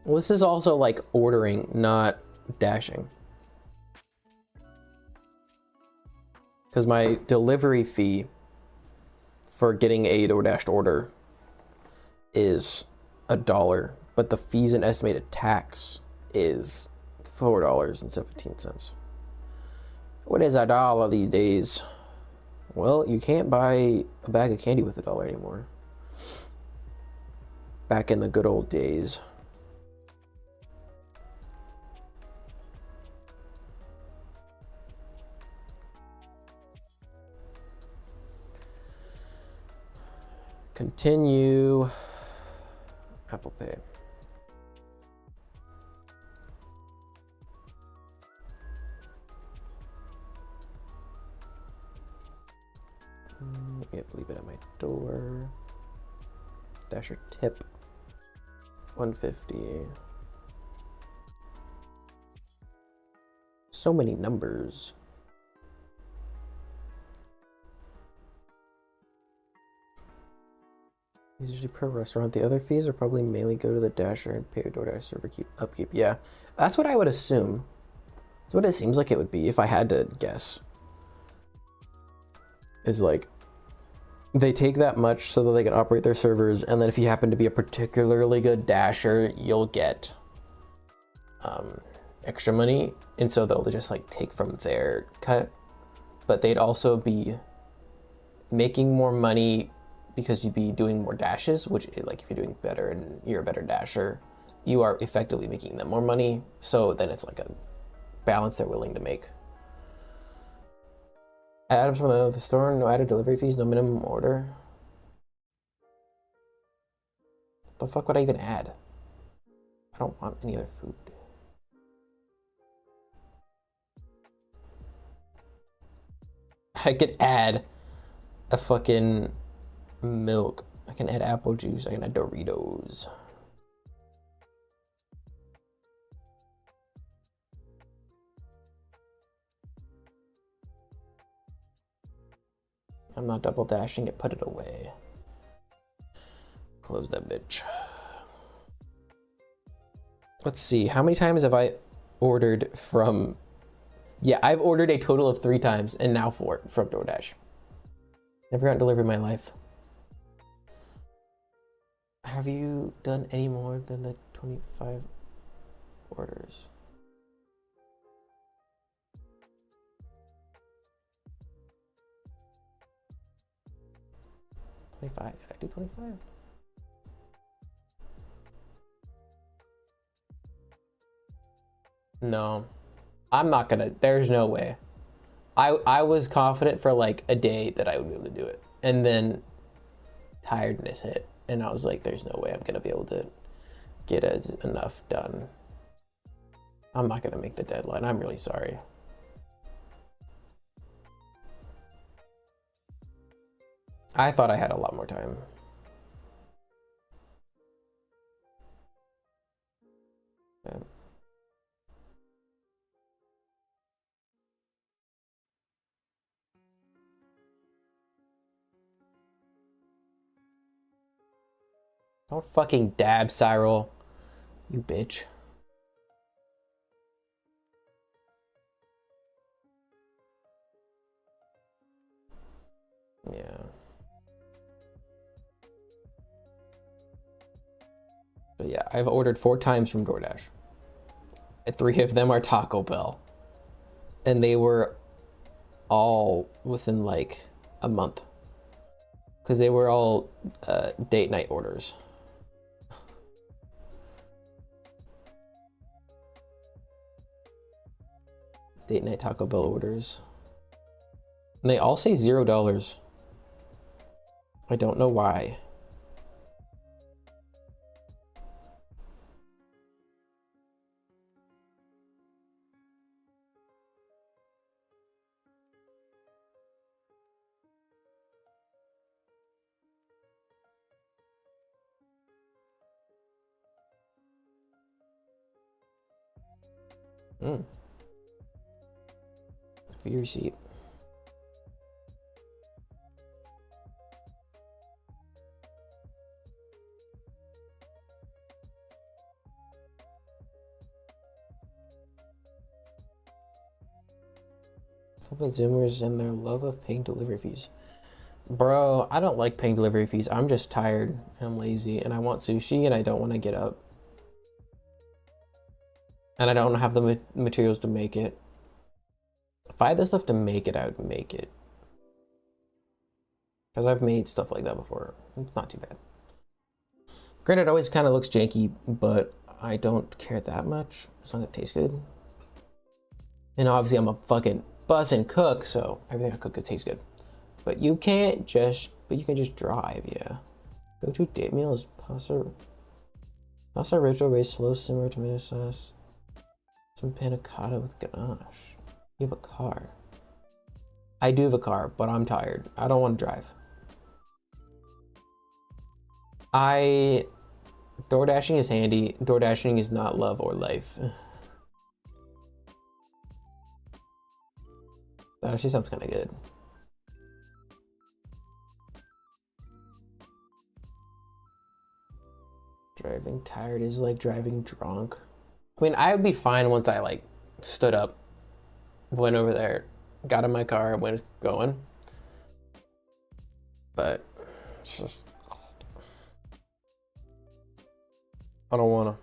[SPEAKER 3] Well, this is also like ordering, not dashing. Because my delivery fee for getting a DoorDash order is $1, but the fees and estimated tax is $4.17. What is $1 these days? Well, you can't buy a bag of candy with $1 anymore. Back in the good old days. Continue. Apple Pay. Yep, leave it at my door. Dasher tip. 150. So many numbers. These usually per restaurant. The other fees are probably mainly go to the Dasher and pay DoorDash server upkeep. Yeah, that's what I would assume. That's what it seems like it would be if I had to guess. Is like, they take that much so that they can operate their servers, and then if you happen to be a particularly good Dasher, you'll get extra money, and so they'll just like take from their cut. But they'd also be making more money because you'd be doing more dashes, which, like, if you're doing better and you're a better Dasher, you are effectively making them more money. So then it's like a balance they're willing to make. Items from the store, no added delivery fees, no minimum order. The fuck would I even add? I don't want any other food. I could add a fucking milk. I can add apple juice. I can add Doritos. I'm not double dashing it, put it away. Close that bitch. Let's see, how many times have I ordered from... Yeah, I've ordered a total of 3 times and now 4 from DoorDash. Never gotten delivery in my life. Have you done any more than the 25 orders? Did I do 25? No, I'm not gonna, there's no way. I was confident for like a day that I would be able to do it. And then tiredness hit. And I was like, there's no way I'm gonna be able to get enough done. I'm not gonna make the deadline. I'm really sorry. I thought I had a lot more time. Yeah. Don't fucking dab, Cyril. You bitch. Yeah. But yeah, I've ordered 4 times from DoorDash. And 3 of them are Taco Bell. And they were all within like a month. Because they were all date night orders. Date night Taco Bell orders. And they all say $0. I don't know why. Fee receipt. Flippin' Zoomers and their love of paying delivery fees. Bro, I don't like paying delivery fees. I'm just tired and I'm lazy and I want sushi and I don't want to get up. And I don't have the materials to make it. If I had the stuff to make it, I would make it. Because I've made stuff like that before. It's not too bad. Granted, it always kind of looks janky, but I don't care that much as long as it tastes good. And obviously I'm a fucking bussin' cook, so everything I cook, it tastes good. But you can't just, you can just drive, yeah. Go-to date meal is pasta rachel rice, slow simmer, tomato sauce, some panna cotta with ganache. You have a car. I do have a car, but I'm tired. I don't want to drive. DoorDashing is handy. DoorDashing is not love or life. That actually sounds kind of good. Driving tired is like driving drunk. I mean, I would be fine once I like stood up, went over there, got in my car, went going. But it's just, I don't wanna.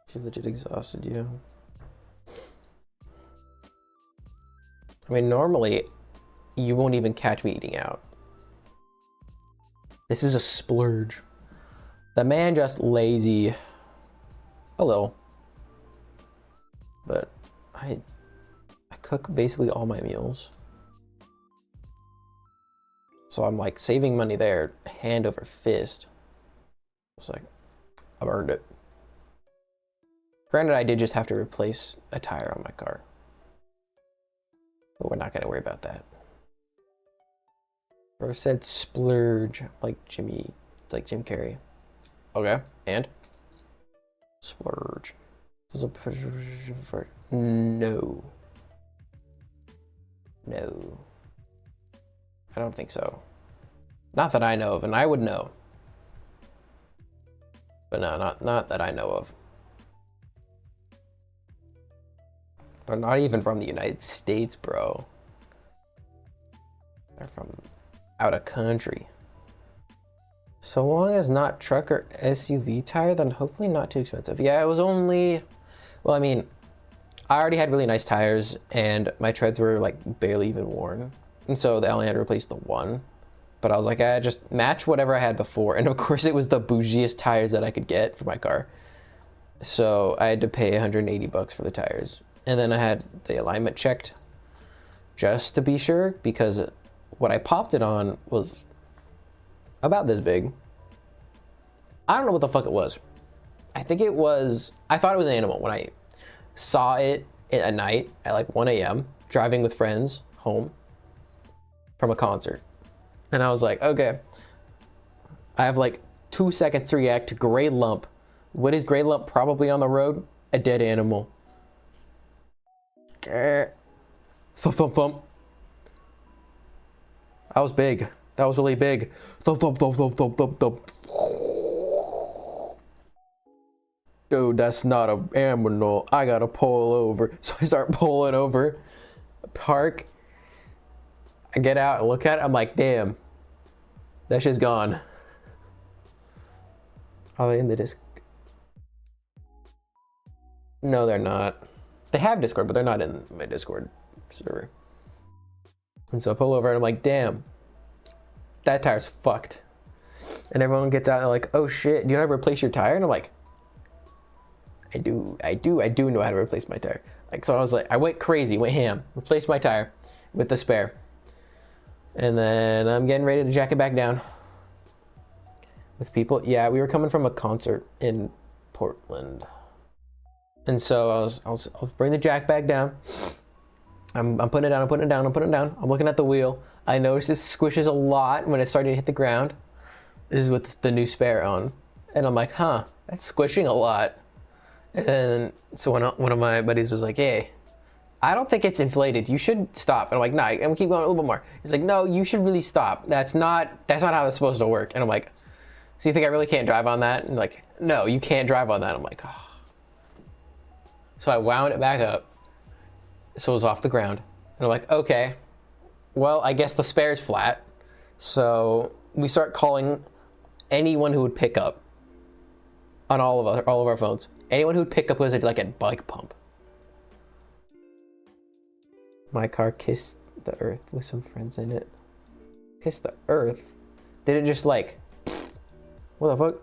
[SPEAKER 3] If you're legit exhausted, yeah. I mean, normally you won't even catch me eating out. This is a splurge. The man just lazy. A little. But I cook basically all my meals. So I'm like saving money there, hand over fist. It's like, I've earned it. Granted, I did just have to replace a tire on my car. But we're not gonna worry about that. Bro said splurge like Jim Carrey. Okay, and splurge. No. No. I don't think so. Not that I know of, and I would know. But no, not that I know of. They're not even from the United States, bro. They're from out of country. So long as not truck or SUV tire, then hopefully not too expensive. Yeah, it was only, well, I mean, I already had really nice tires and my treads were like barely even worn. And so they only had to replace the one. But I was like, I just match whatever I had before. And of course it was the bougiest tires that I could get for my car. So I had to pay 180 bucks for the tires. And then I had the alignment checked just to be sure, because what I popped it on was about this big. I don't know what the fuck it was. I thought it was an animal when I saw it at night at like 1 a.m. driving with friends home from a concert. And I was like, okay, I have like 2 seconds to react to gray lump. What is gray lump probably on the road? A dead animal. Thump, thump, thump. That was big. That was really big. Thump, thump, thump, thump, thump, thump, thump. Dude, that's not an animal. I gotta pull over. So I start pulling over. Park. I get out and look at it. I'm like, damn, that shit's gone. Are they in the disc? No, they're not. They have Discord, but they're not in my Discord server. And so I pull over and I'm like, damn, that tire's fucked. And everyone gets out and they're like, oh shit, do you know how to replace your tire? And I'm like, I do know how to replace my tire. Like, so I was like, I went crazy, went ham, replaced my tire with the spare. And then I'm getting ready to jack it back down with people. Yeah, we were coming from a concert in Portland. And so I'll bring the jack back down. I'm putting it down, I'm putting it down, I'm putting it down. I'm looking at the wheel. I notice it squishes a lot when it's starting to hit the ground. This is with the new spare on. And I'm like, huh, that's squishing a lot. And so one of my buddies was like, hey, I don't think it's inflated. You should stop. And I'm like, nah, I'm gonna keep going a little bit more. He's like, no, you should really stop. That's not how that's supposed to work. And I'm like, so you think I really can't drive on that? And like, no, you can't drive on that. I'm like, oh. So I wound it back up. So it was off the ground. And I'm like, okay, well, I guess the spare's flat. So we start calling anyone who would pick up on all of our phones. Anyone who would pick up was like a bike pump. My car kissed the earth with some friends in it. Kissed the earth? Did it just like, what the fuck?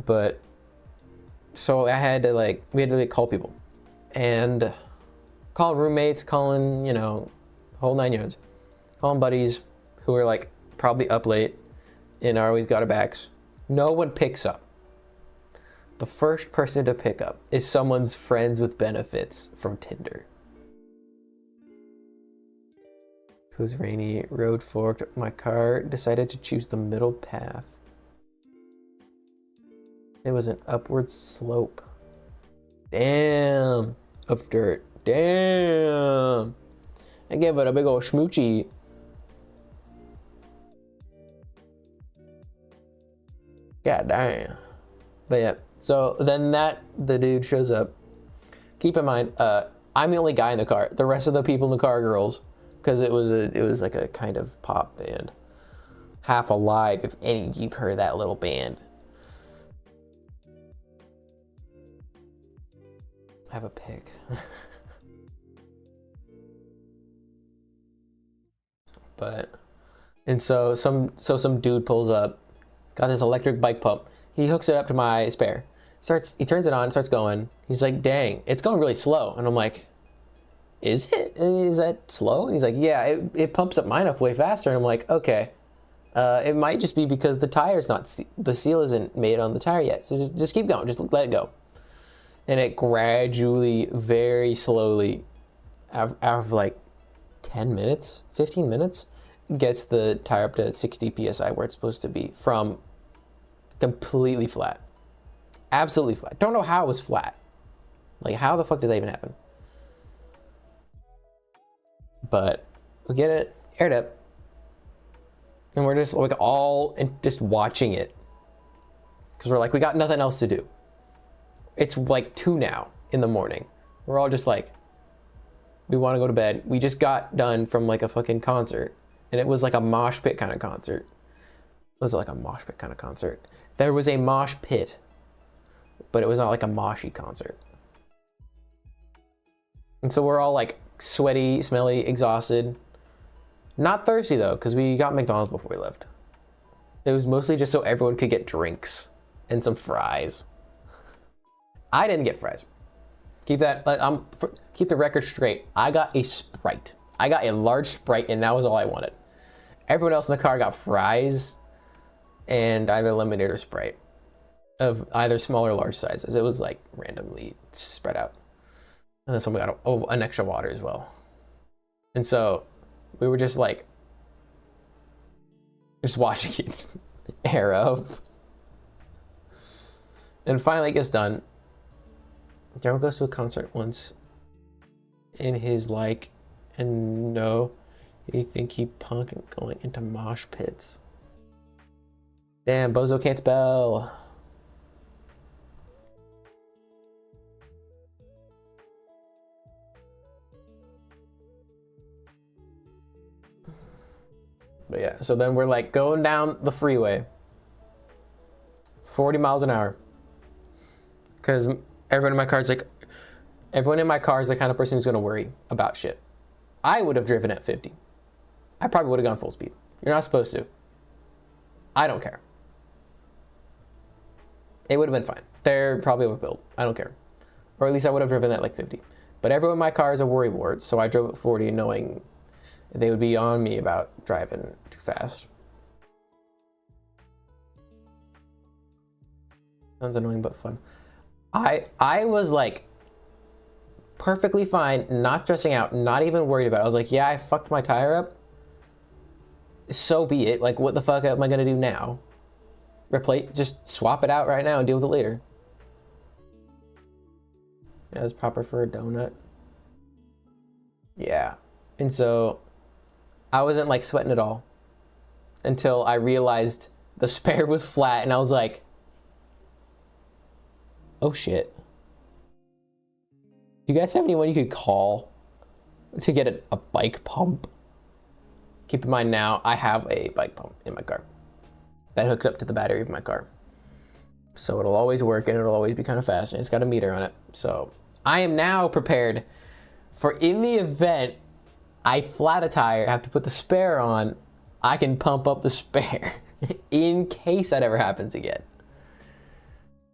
[SPEAKER 3] But, so I had to like, we had to like call people. And calling roommates, calling, you know, whole 9 yards. Calling buddies who are like probably up late and always got our backs. No one picks up. The first person to pick up is someone's friends with benefits from Tinder. It was rainy, road forked. My car decided to choose the middle path. It was an upward slope. Damn. Of dirt. Damn. I gave it a big old schmoochy. God damn. But yeah. So then the dude shows up. Keep in mind, I'm the only guy in the car. The rest of the people in the car are girls, because it was like a kind of pop band. Half Alive, if any of you've heard that little band. I have a pic. But, and so some dude pulls up, got this electric bike pump. He hooks it up to my spare. He turns it on, starts going. He's like, dang, it's going really slow. And I'm like, is it? Is that slow? And he's like, yeah, it pumps up mine up way faster. And I'm like, okay. It might just be because the tire's not, the seal isn't made on the tire yet. So just keep going, just let it go. And it gradually, very slowly, out of like 10 minutes, 15 minutes, gets the tire up to 60 PSI where it's supposed to be from completely flat. Absolutely flat. Don't know how it was flat. Like, how the fuck does that even happen? But we get it aired up. And we're just like all just watching it. Because we're like, we got nothing else to do. It's like 2 now in the morning. We're all just like, we want to go to bed. We just got done from like a fucking concert. And it was like a mosh pit kind of concert. Was it like a mosh pit kind of concert? There was a mosh pit, but it was not like a moshy concert. And so we're all like sweaty, smelly, exhausted. Not thirsty though, because we got McDonald's before we left. It was mostly just so everyone could get drinks and some fries. I didn't get fries. Keep the record straight. I got a Sprite. I got a large Sprite, and that was all I wanted. Everyone else in the car got fries and either lemonade or Sprite of either small or large sizes. It was like randomly spread out. And then someone got an extra water as well. And so we were just like, just watching it air up. And finally it gets done. Daryl goes to a concert once and he's like, and no, you think he punk and going into mosh pits. Damn, Bozo can't spell. But yeah, so then we're like going down the freeway, 40 miles an hour. Because everyone in my car is like, everyone in my car is the kind of person who's gonna worry about shit. I would have driven at 50. I probably would have gone full speed. You're not supposed to. I don't care. It would have been fine. They're probably overbuilt. I don't care. Or at least I would have driven at like 50. But everyone in my car is a worry wart, so I drove at 40 knowing they would be on me about driving too fast. Sounds annoying but fun. I was like perfectly fine, not stressing out, not even worried about it. I was like, yeah, I fucked my tire up. So be it. Like, what the fuck am I gonna do now? Just swap it out right now and deal with it later. Yeah, that's proper for a donut. Yeah. And so I wasn't like sweating at all until I realized the spare was flat and I was like, oh shit. Do you guys have anyone you could call to get a bike pump? Keep in mind now, I have a bike pump in my car that hooks up to the battery of my car. So it'll always work and it'll always be kind of fast and it's got a meter on it. So I am now prepared for in the event I flat a tire, have to put the spare on, I can pump up the spare in case that ever happens again.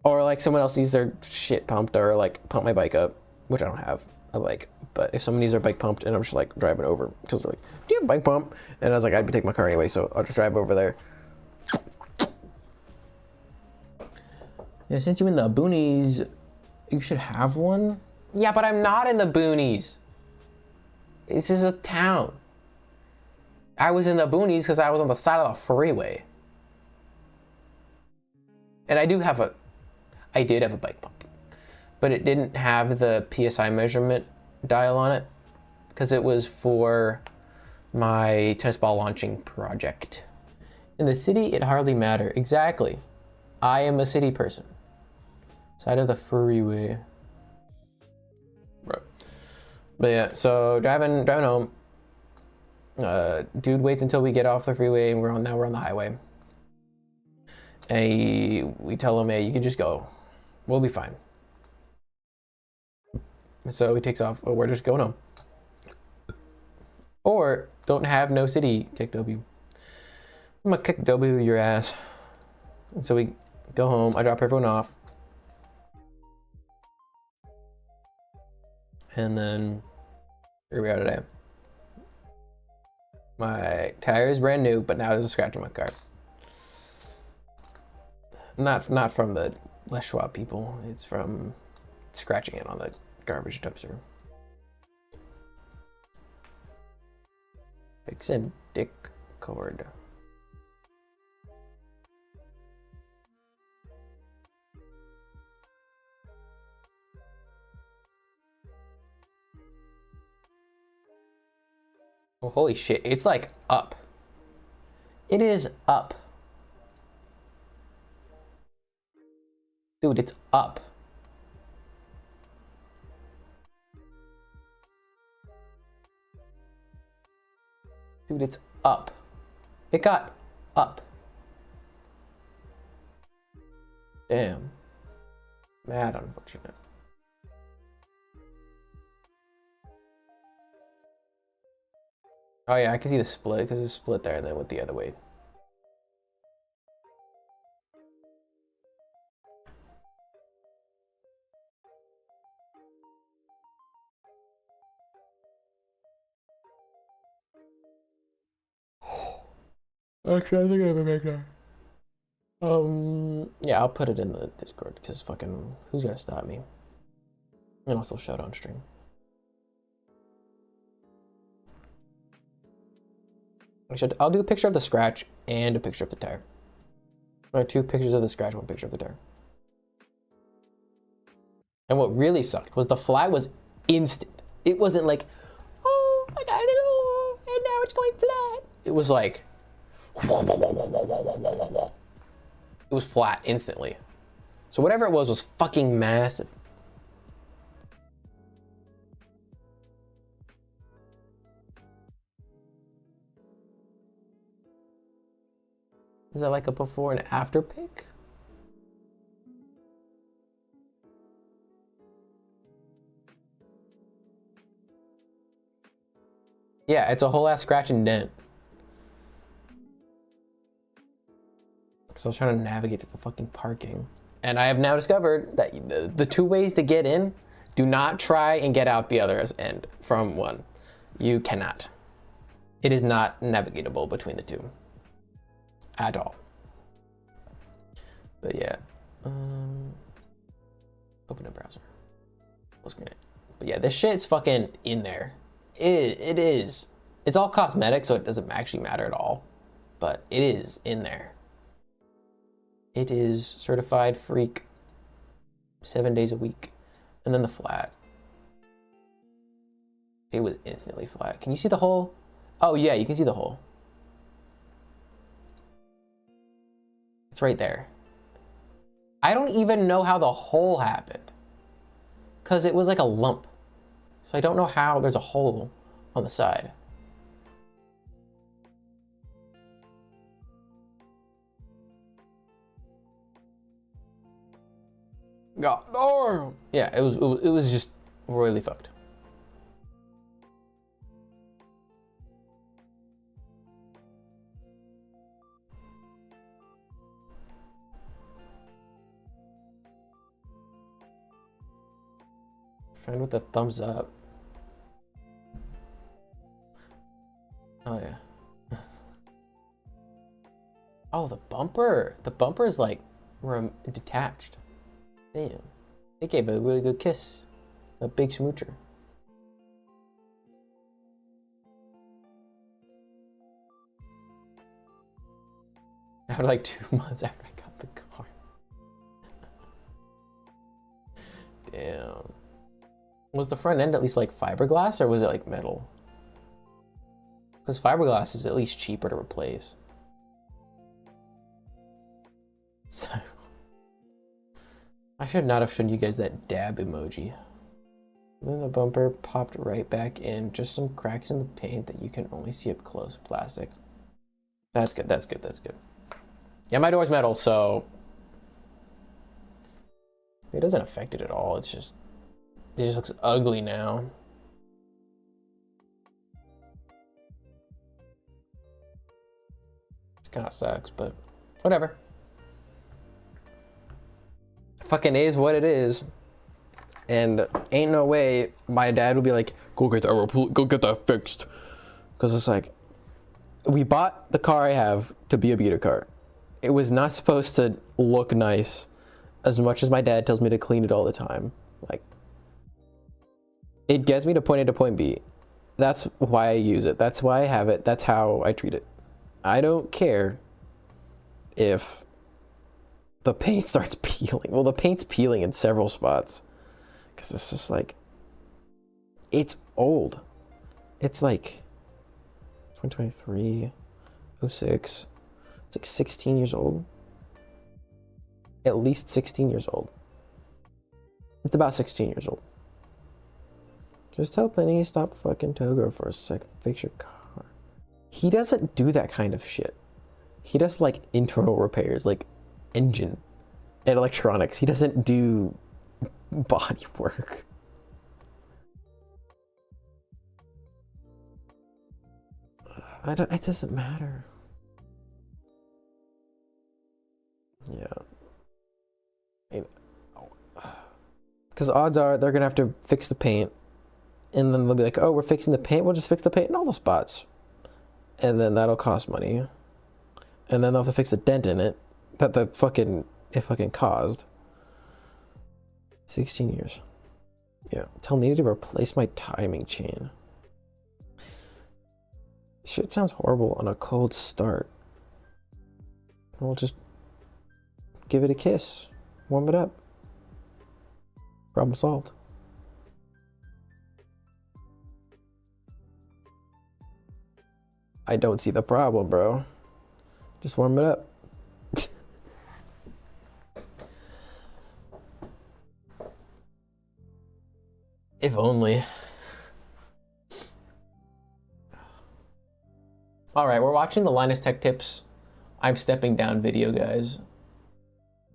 [SPEAKER 3] Or like someone else needs their shit pumped or like pump my bike up, which I don't have a bike. But if someone needs their bike pumped and I'm just like driving over because they're like, do you have a bike pump? And I was like, I'd be taking my car anyway, so I'll just drive over there. Yeah, since you're in the boonies, you should have one. Yeah, but I'm not in the boonies. This is a town. I was in the boonies because I was on the side of the freeway. And I did have a bike pump, but it didn't have the PSI measurement dial on it because it was for my tennis ball launching project. In the city, it hardly matter. Exactly. I am a city person. Side of the freeway. Right. But yeah, so driving home. Dude waits until we get off the freeway and we're on the highway. And we tell him, hey, you can just go. We'll be fine. So he takes off. Oh, we're just going home. Or don't have no city kick W. I'm gonna kick W your ass. And so we go home. I drop everyone off. And then here we are today. My tire is brand new, but now there's a scratch on my car. Not from the Les Schwab people. It's from scratching it on the garbage dumpster. Fixin' dick cord. Oh, holy shit, it's like up. It is up. Dude, it's up. Dude, it's up. It got up. Damn. Mad unfortunate. Oh yeah, I can see the split because there's a split there and then went the other way. Actually, I think I have a backup. Yeah, I'll put it in the Discord because fucking who's gonna stop me? And also shut on stream. I'll do a picture of the scratch and a picture of the tire. Or 2 pictures of the scratch, 1 picture of the tire. And what really sucked was the flat was instant. It wasn't like, oh, I got a little, and now it's going flat. It was like, it was flat instantly. So whatever it was fucking massive. Is that like a before and after pic? Yeah, it's a whole ass scratch and dent. Because I was trying to navigate to the fucking parking. And I have now discovered that the two ways to get in, do not try and get out the other end from one. You cannot. It is not navigatable between the two. At all. But yeah. Open a browser. Full screen it. But yeah, this shit's fucking in there. It is. It's all cosmetic, so it doesn't actually matter at all. But it is in there. It is certified freak 7 days a week. And then the flat. It was instantly flat. Can you see the hole? Oh yeah, you can see the hole. It's right there. I don't even know how the hole happened. Because it was like a lump. So I don't know how there's a hole on the side. God darn. Yeah, it was just royally fucked. Friend with the thumbs up. Oh yeah. Oh, the bumper. The bumper is like detached. Damn. It gave a really good kiss. A big smoocher. After like 2 months after I got the car. Damn. Was the front end at least like fiberglass or was it like metal? Because fiberglass is at least cheaper to replace. So I should not have shown you guys that dab emoji. And then the bumper popped right back in. Just some cracks in the paint that you can only see up close. Plastic. That's good, that's good, that's good. Yeah, my door's metal, so it doesn't affect it at all. It just looks ugly now. It kind of sucks, but whatever. Fucking is what it is. And ain't no way my dad would be like, go get that fixed. Because it's like, we bought the car I have to be a beater car. It was not supposed to look nice as much as my dad tells me to clean it all the time. Like, it gets me to point A to point B. That's why I use it. That's why I have it. That's how I treat it. I don't care if the paint starts peeling. Well, the paint's peeling in several spots. Because it's just like, it's old. It's like 2023, 06. It's like 16 years old. At least 16 years old. It's about 16 years old. Just tell Penny stop fucking Togo for a sec. Fix your car. He doesn't do that kind of shit. He does like internal repairs, like engine and electronics. He doesn't do body work. It doesn't matter. Yeah. Because odds are they're gonna have to fix the paint, and then they'll be like, oh, we're fixing the paint, we'll just fix the paint in all the spots. And then that'll cost money. And then they'll have to fix the dent in it that it fucking caused. 16 years. Yeah. Tell Nita to replace my timing chain. Shit sounds horrible on a cold start. We'll just give it a kiss. Warm it up. Problem solved. I don't see the problem, bro. Just warm it up. If only. All right, we're watching the Linus Tech Tips I'm stepping down video, guys.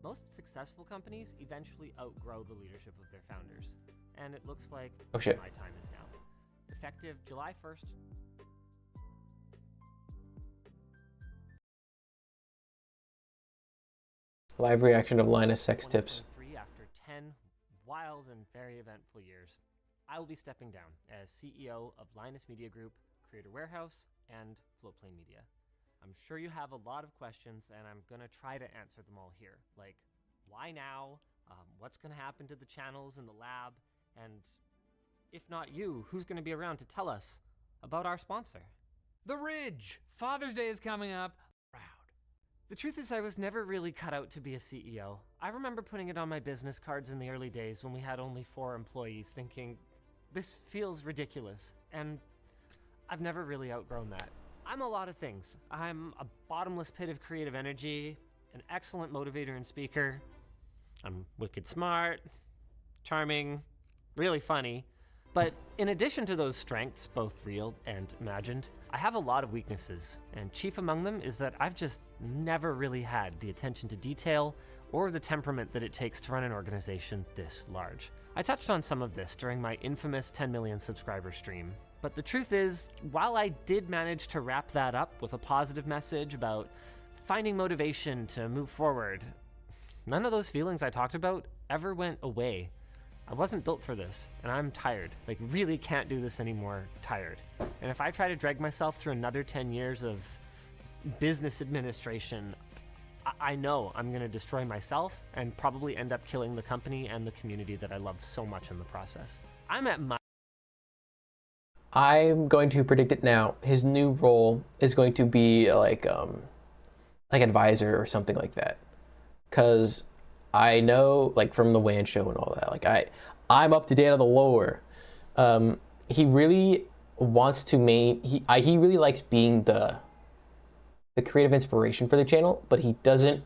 [SPEAKER 4] Most successful companies eventually outgrow the leadership of their founders, and it looks like
[SPEAKER 3] Oh shit.
[SPEAKER 4] my time is now. Effective July 1st.
[SPEAKER 3] Live reaction of Linus sex tips.
[SPEAKER 4] 2023, after 10 wild and very eventful years, I will be stepping down as CEO of Linus Media Group, Creator Warehouse, and Floatplane Media. I'm sure you have a lot of questions, and I'm going to try to answer them all here. Like, why now? What's going to happen to the channels in the lab? And if not you, who's going to be around to tell us about our sponsor?
[SPEAKER 5] The Ridge! Father's Day is coming up. Proud.
[SPEAKER 4] The truth is, I was never really cut out to be a CEO. I remember putting it on my business cards in the early days when we had only 4 employees, thinking, this feels ridiculous, and I've never really outgrown that. I'm a lot of things. I'm a bottomless pit of creative energy, an excellent motivator and speaker. I'm wicked smart, charming, really funny. But in addition to those strengths, both real and imagined, I have a lot of weaknesses, and chief among them is that I've just never really had the attention to detail or the temperament that it takes to run an organization this large. I touched on some of this during my infamous 10 million subscriber stream, but the truth is, while I did manage to wrap that up with a positive message about finding motivation to move forward, none of those feelings I talked about ever went away. I wasn't built for this, and I'm tired. Like, really can't do this anymore, tired. And if I try to drag myself through another 10 years of business administration, I know I'm gonna destroy myself and probably end up killing the company and the community that I love so much in the process.
[SPEAKER 3] I'm going to predict it now. His new role is going to be like advisor or something like that. Cause I know, like, from the WAN show and all that, like I'm up to date on the lore. He really wants to he really likes being the creative inspiration for the channel, but he doesn't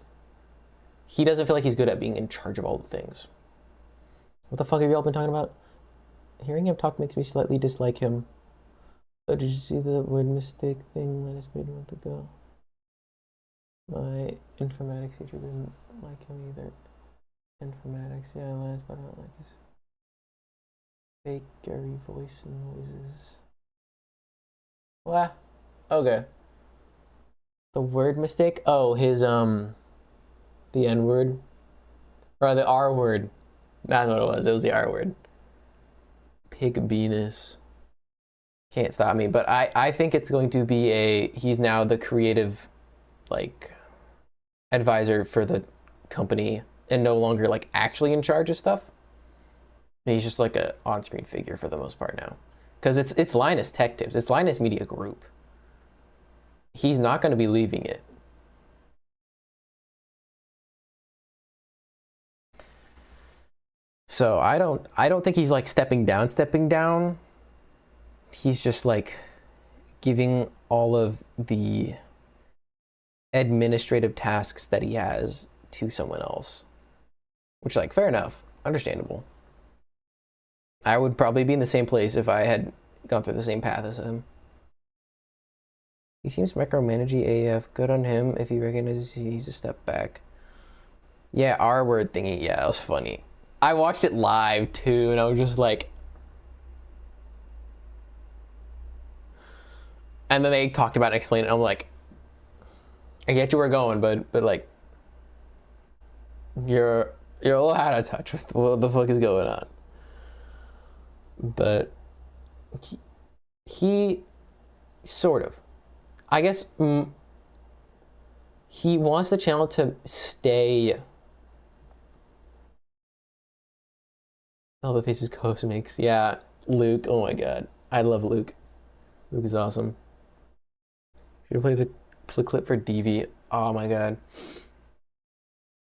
[SPEAKER 3] feel like he's good at being in charge of all the things. What the fuck have y'all been talking about? Hearing him talk makes me slightly dislike him. Oh, did you see the word mistake thing Linus made a month ago? My informatics teacher didn't like him either. Informatics, yeah, Linus, but I don't like his fake Gary voice and noises. What? Okay. The word mistake? Oh, his, the N-word? Or the R-word. That's what it was. It was the R-word. Pig Venus. Can't stop me. But I think it's going to be he's now the creative, like, advisor for the company and no longer, like, actually in charge of stuff. He's just like a on-screen figure for the most part now. Because it's Linus Tech Tips. It's Linus Media Group. He's not going to be leaving it. So I don't think he's like stepping down. He's just like giving all of the administrative tasks that he has to someone else. Which, like, fair enough. Understandable. I would probably be in the same place if I had gone through the same path as him. He seems micromanaging AF. Good on him if he recognizes he needs to step back. Yeah, R-word thingy. Yeah, that was funny. I watched it live too, and I was just like... And then they talked about it and explained it, and I'm like... I get you where we're going, but like... You're a little out of touch with what the fuck is going on. But... He sort of. I guess he wants the channel to stay. Oh, the faces Coast makes. Yeah, Luke. Oh my god. I love Luke. Luke is awesome. Should have played the clip for DV. Oh my god.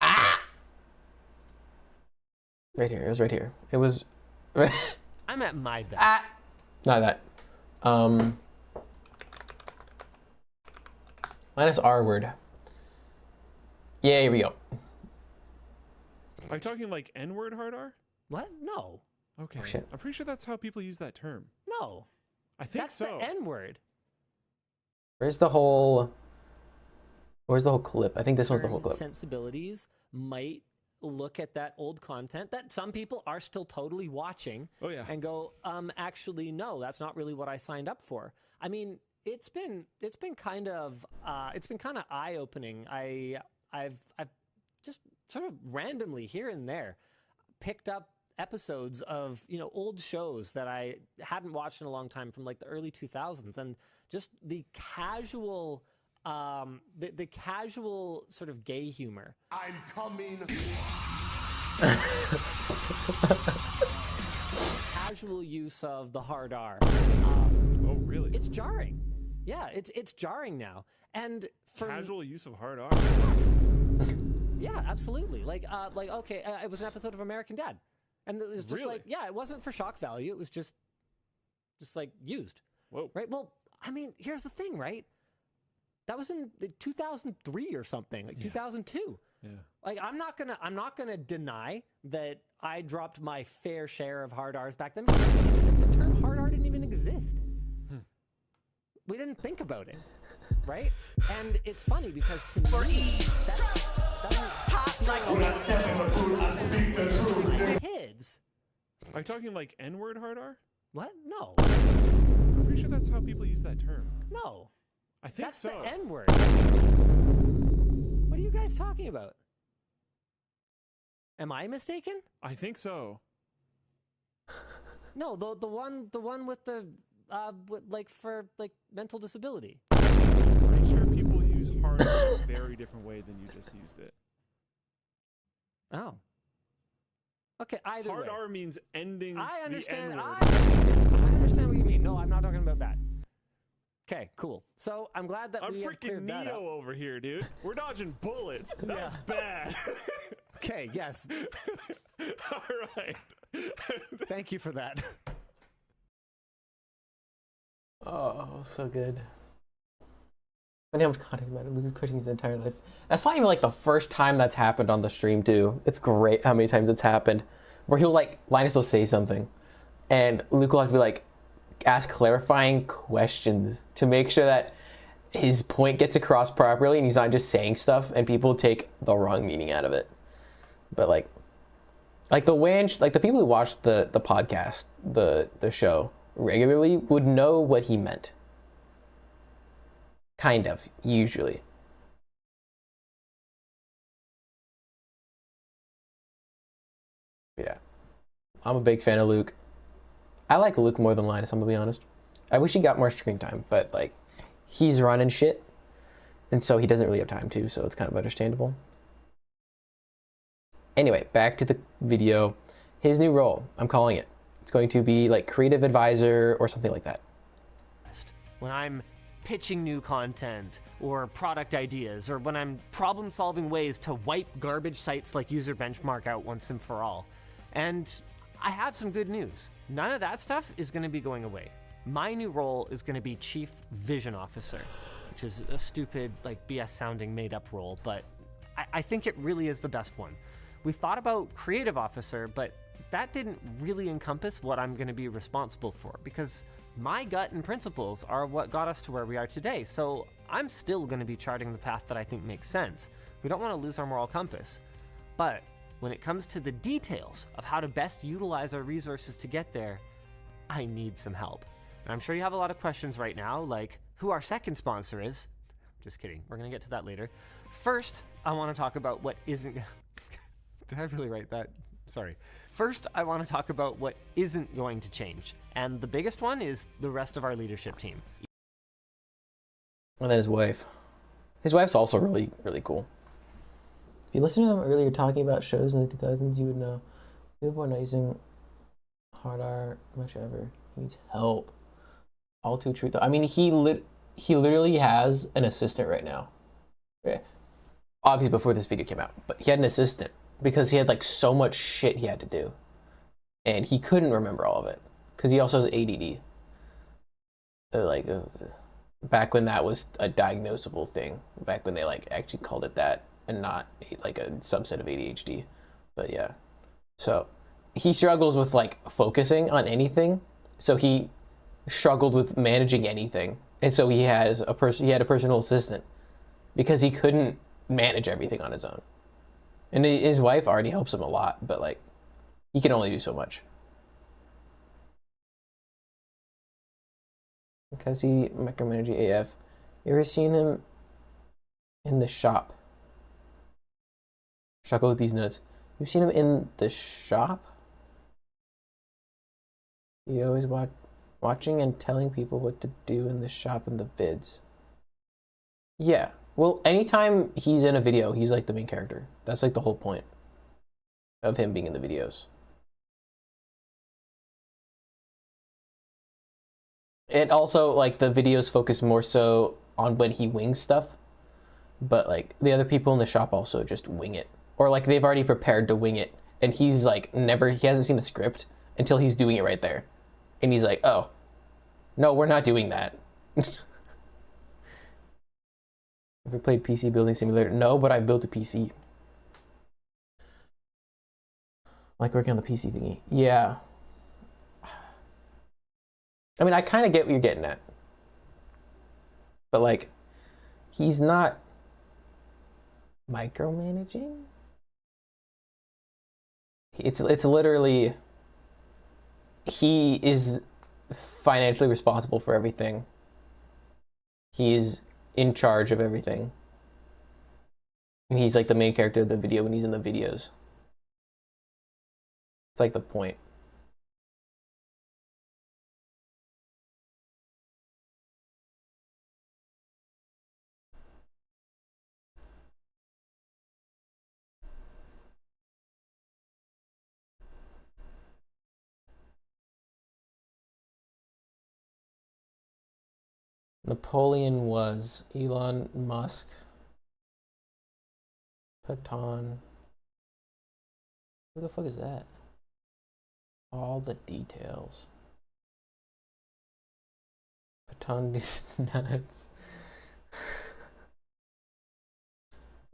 [SPEAKER 3] Ah! Right here. It was right here. It was.
[SPEAKER 4] I'm at my best.
[SPEAKER 3] Ah! Not that. Minus R word. Yeah, here we go.
[SPEAKER 6] Are you talking like N-word hard R?
[SPEAKER 4] What? No.
[SPEAKER 6] Okay.
[SPEAKER 3] Oh, shit.
[SPEAKER 6] I'm pretty sure that's how people use that term.
[SPEAKER 4] No.
[SPEAKER 6] I think
[SPEAKER 4] That's
[SPEAKER 6] so.
[SPEAKER 4] the N-word.
[SPEAKER 3] Where's the whole Where's the whole clip? I think this was the whole clip.
[SPEAKER 7] Sensibilities might look at that old content that some people are still totally watching and go, actually, no, that's not really what I signed up for. I mean, it's been kind of eye-opening. I've just sort of randomly here and there picked up episodes of, you know, old shows that I hadn't watched in a long time from like the early 2000s, and just the casual the casual sort of gay humor.
[SPEAKER 2] I'm coming.
[SPEAKER 7] Casual use of the hard R.
[SPEAKER 6] Oh, really?
[SPEAKER 7] It's jarring. Yeah, it's jarring now. And for
[SPEAKER 6] Casual use of hard R.
[SPEAKER 7] yeah, absolutely. Like okay, it was an episode of American Dad, and it was just
[SPEAKER 6] Really?
[SPEAKER 7] like, yeah, it wasn't for shock value. It was just like used.
[SPEAKER 6] Whoa.
[SPEAKER 7] Right. Well, I mean, here's the thing, right? That was in 2003 or something, like 2002.
[SPEAKER 6] Yeah.
[SPEAKER 7] Like, I'm not gonna deny that I dropped my fair share of hard R's back then. The term hard R didn't even exist. We didn't think about it, right? And it's funny because to me, that kids.
[SPEAKER 6] Are you talking like N-word hard R?
[SPEAKER 7] What? No,
[SPEAKER 6] I'm pretty sure that's how people use that term.
[SPEAKER 7] no.
[SPEAKER 6] I think
[SPEAKER 7] That's
[SPEAKER 6] so.
[SPEAKER 7] the N-word. What are you guys talking about? Am I mistaken?
[SPEAKER 6] I think so.
[SPEAKER 7] No, the one with the for mental disability.
[SPEAKER 6] Pretty sure people use hard R a very different way than you just used it.
[SPEAKER 7] Oh. Okay, either
[SPEAKER 6] Hard
[SPEAKER 7] way.
[SPEAKER 6] R means ending
[SPEAKER 7] I understand.
[SPEAKER 6] the N-word.
[SPEAKER 7] I understand what you mean. No, I'm not talking about that. Okay, cool. So I'm glad that
[SPEAKER 6] I'm
[SPEAKER 7] we have
[SPEAKER 6] freaking
[SPEAKER 7] cleared that
[SPEAKER 6] Neo
[SPEAKER 7] up.
[SPEAKER 6] over here, dude. We're dodging bullets. That
[SPEAKER 7] Yeah.
[SPEAKER 6] was bad.
[SPEAKER 7] Okay, yes.
[SPEAKER 6] All right.
[SPEAKER 7] Thank you for that.
[SPEAKER 3] Oh, so good. Funny how much content about it. Luke's questioning his entire life. That's not even like the first time that's happened on the stream too. It's great how many times it's happened. Where he'll like, Linus will say something, and Luke will have to be like, ask clarifying questions to make sure that his point gets across properly and he's not just saying stuff and people take the wrong meaning out of it. But like the Wanch, like the people who watch the podcast, the show regularly would know what he meant. Kind of, usually. Yeah. I'm a big fan of Luke. I like Luke more than Linus, I'm gonna be honest. I wish he got more screen time, but like, he's running shit, and so he doesn't really have time to, so it's kind of understandable. Anyway, back to the video. His new role, I'm calling it. It's going to be like creative advisor or something like that.
[SPEAKER 4] When I'm pitching new content or product ideas, or when I'm problem solving ways to wipe garbage sites like User Benchmark out once and for all. And I have some good news. None of that stuff is going to be going away. My new role is going to be Chief Vision Officer, which is a stupid, like BS sounding made up role, but I think it really is the best one. We thought about Creative Officer, but that didn't really encompass what I'm going to be responsible for, because my gut and principles are what got us to where we are today. So I'm still going to be charting the path that I think makes sense. We don't want to lose our moral compass. But when it comes to the details of how to best utilize our resources to get there, I need some help. And I'm sure you have a lot of questions right now, like who our second sponsor is. Just kidding. We're going to get to that later. First, I want to talk about what isn't... Did I really write that? Sorry. First, I want to talk about what isn't going to change. And the biggest one is the rest of our leadership team.
[SPEAKER 3] And then his wife. His wife's also really, really cool. If you listen to him earlier talking about shows in the 2000s, you would know. People are not using hard R much ever. He needs help. All too true, though. I mean, he literally has an assistant right now. Okay. Obviously, before this video came out. But he had an assistant because he had, like, so much shit he had to do. And he couldn't remember all of it. Because he also has ADD. Back when that was a diagnosable thing. Back when they, like, actually called it that. And not like a subset of ADHD. But yeah. So he struggles with like focusing on anything. So he struggled with managing anything. And so he had a personal assistant because he couldn't manage everything on his own. And his wife already helps him a lot, but like he can only do so much. Because he micromanaging AF. You ever seen him in the shop? Chuckle with these nuts. You've seen him in the shop? He always watching and telling people what to do in the shop in the vids. Yeah. Well, anytime he's in a video, he's like the main character. That's like the whole point of him being in the videos. And also, like, the videos focus more so on when he wings stuff. But, like, the other people in the shop also just wing it. Or, like, they've already prepared to wing it. And he's, like, he hasn't seen the script until he's doing it right there. And he's like, oh, no, we're not doing that. Ever played PC Building Simulator? No, but I've built a PC. Like working on the PC thingy. Yeah. I mean, I kind of get what you're getting at. But, like, he's not micromanaging? It's literally, he is financially responsible for everything. He's in charge of everything. And he's, like, the main character of the video when he's in the videos. It's, like, the point. Napoleon was Elon Musk, Patton. Who the fuck is that? All the details. Patton is nuts.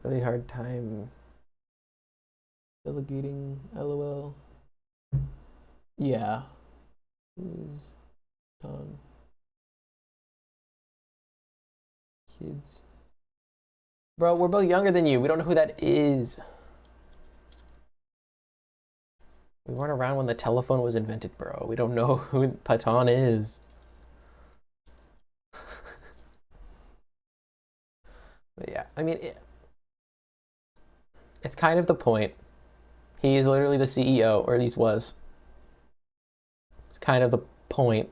[SPEAKER 3] Really hard time delegating, LOL. Yeah. Who's Patton? Kids. Bro, we're both younger than you. We don't know who that is. We weren't around when the telephone was invented, bro. We don't know who Patton is. But yeah, I mean, it's kind of the point. He is literally the CEO, or at least was. It's kind of the point.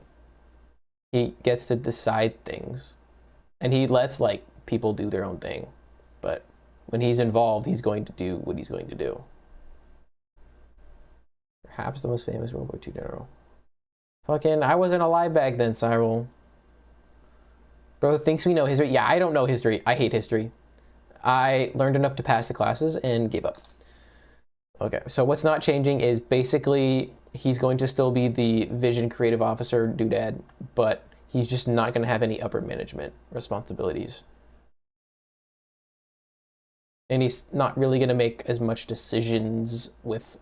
[SPEAKER 3] He gets to decide things. And he lets, like, people do their own thing. But when he's involved, he's going to do what he's going to do. Perhaps the most famous World War II general. Fucking, I wasn't alive back then, Cyril. Bro thinks we know history. Yeah, I don't know history. I hate history. I learned enough to pass the classes and gave up. Okay, so what's not changing is basically he's going to still be the vision creative officer doodad, but he's just not going to have any upper management responsibilities. And he's not really going to make as much decisions with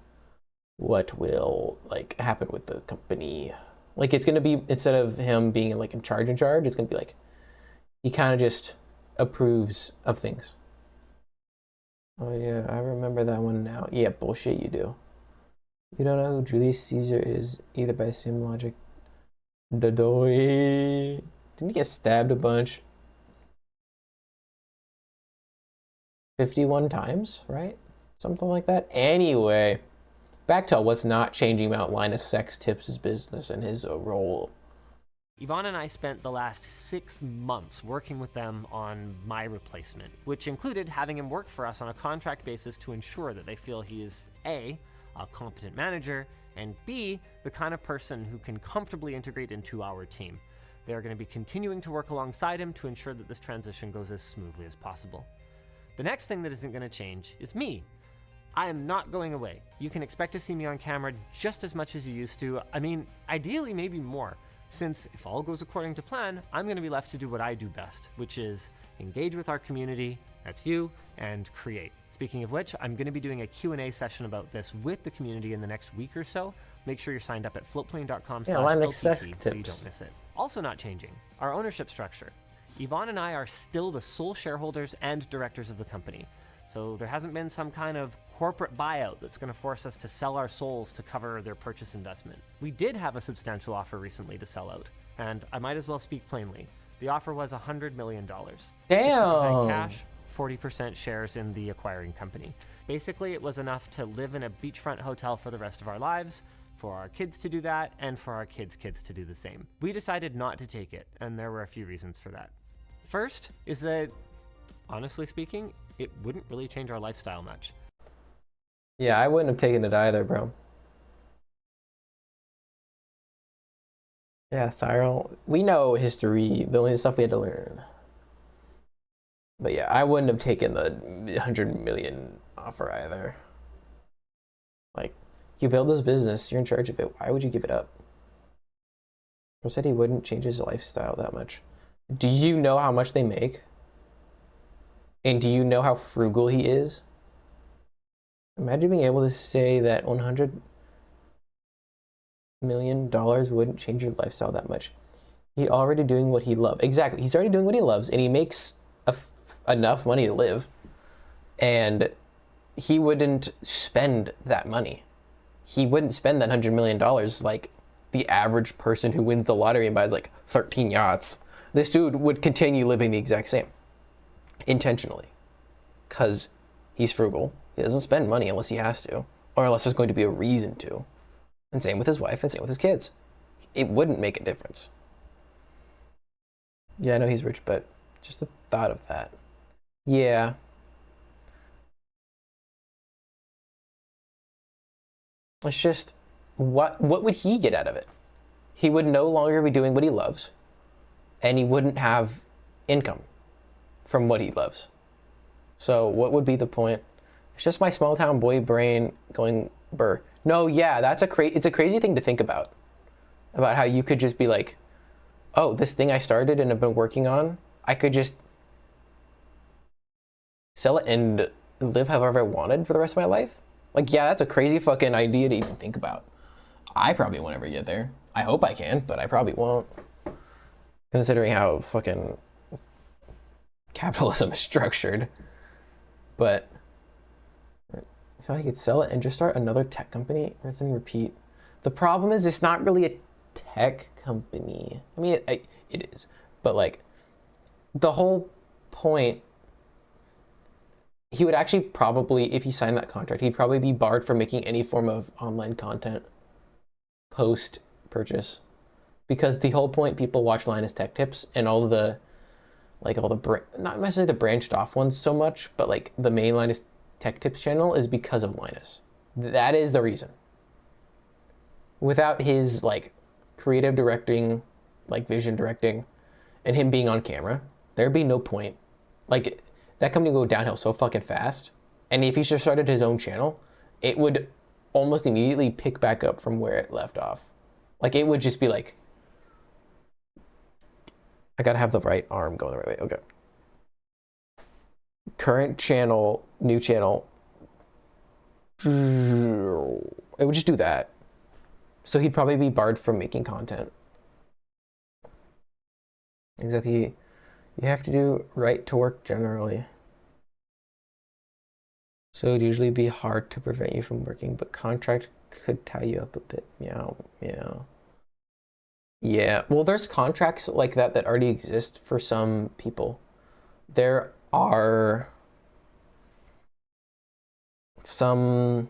[SPEAKER 3] what will, like, happen with the company. Like, it's going to be, instead of him being, like, in charge, it's going to be like, he kind of just approves of things. Oh yeah, I remember that one now. Yeah, bullshit, you do. You don't know who Julius Caesar is, either by the same logic. Didn't he get stabbed a bunch? 51 times, right? Something like that. Anyway, back to what's not changing about Linus Sex Tips' business and his role.
[SPEAKER 7] Yvonne and I spent the last 6 months working with them on my replacement, which included having him work for us on a contract basis to ensure that they feel he is A, a competent manager, and B, the kind of person who can comfortably integrate into our team. They are going to be continuing to work alongside him to ensure that this transition goes as smoothly as possible. The next thing that isn't going to change is me. I am not going away. You can expect to see me on camera just as much as you used to. I mean, ideally maybe more, since if all goes according to plan, I'm going to be left to do what I do best, which is engage with our community, that's you, and create. Speaking of which, I'm going to be doing a Q&A session about this with the community in the next week or so. Make sure you're signed up at floatplane.com/LPT so you don't miss it. Also not changing, our ownership structure.
[SPEAKER 4] Yvonne and I are still the sole shareholders and directors of the company. So there hasn't been some kind of corporate buyout that's going to force us to sell our souls to cover their purchase investment. We did have a substantial offer recently to sell out, and I might as well speak plainly. The offer was $100 million.
[SPEAKER 3] Damn.
[SPEAKER 4] 60% cash, 40% shares in the acquiring company. Basically, it was enough to live in a beachfront hotel for the rest of our lives, for our kids to do that, and for our kids' kids to do the same. We decided not to take it, and there were a few reasons for that. First is that, honestly speaking, it wouldn't really change our lifestyle much.
[SPEAKER 3] Yeah, I wouldn't have taken it either, bro. Yeah, Cyril, we know history, the only stuff we had to learn. But yeah, I wouldn't have taken the 100 million offer either. Like, you build this business, you're in charge of it, why would you give it up? He said he wouldn't change his lifestyle that much. Do you know how much they make? And do you know how frugal he is? Imagine being able to say that $100 million wouldn't change your lifestyle that much. He's already doing what he loves. Exactly. He's already doing what he loves, and he makes enough money to live. And he wouldn't spend that money. He wouldn't spend that $100 million like the average person who wins the lottery and buys like 13 yachts. This dude would continue living the exact same. Intentionally. Because he's frugal. He doesn't spend money unless he has to, or unless there's going to be a reason to. And same with his wife, and same with his kids. It wouldn't make a difference. Yeah, I know he's rich, but just the thought of that. Yeah. It's just, what would he get out of it? He would no longer be doing what he loves, and he wouldn't have income from what he loves. So what would be the point? It's just my small town boy brain going burr. No, yeah, it's a crazy thing to think about how you could just be like, oh, this thing I started and have been working on, I could just sell it and live however I wanted for the rest of my life. Like, yeah, that's a crazy fucking idea to even think about. I probably won't ever get there. I hope I can, but I probably won't. Considering how fucking capitalism is structured. But so I could sell it and just start another tech company, rinse and repeat. The problem is it's not really a tech company. I mean, it is, but like the whole point, he would actually probably, if he signed that contract, he'd probably be barred from making any form of online content post purchase, because the whole point people watch Linus Tech Tips and all the not necessarily the branched off ones so much, but like the main Linus Tech Tips channel is because of Linus. That is the reason. Without his like creative directing, like vision directing, and him being on camera, there'd be no point. Like, that company would go downhill so fucking fast. And if he just started his own channel, it would almost immediately pick back up from where it left off. Like, it would just be like, I gotta have the right arm going the right way. Okay. Current channel, new channel. It would just do that. So he'd probably be barred from making content. Exactly. You have to do right to work generally. So it'd usually be hard to prevent you from working, but contract could tie you up a bit. Meow, meow. Yeah, well, there's contracts like that that already exist for some people. There are some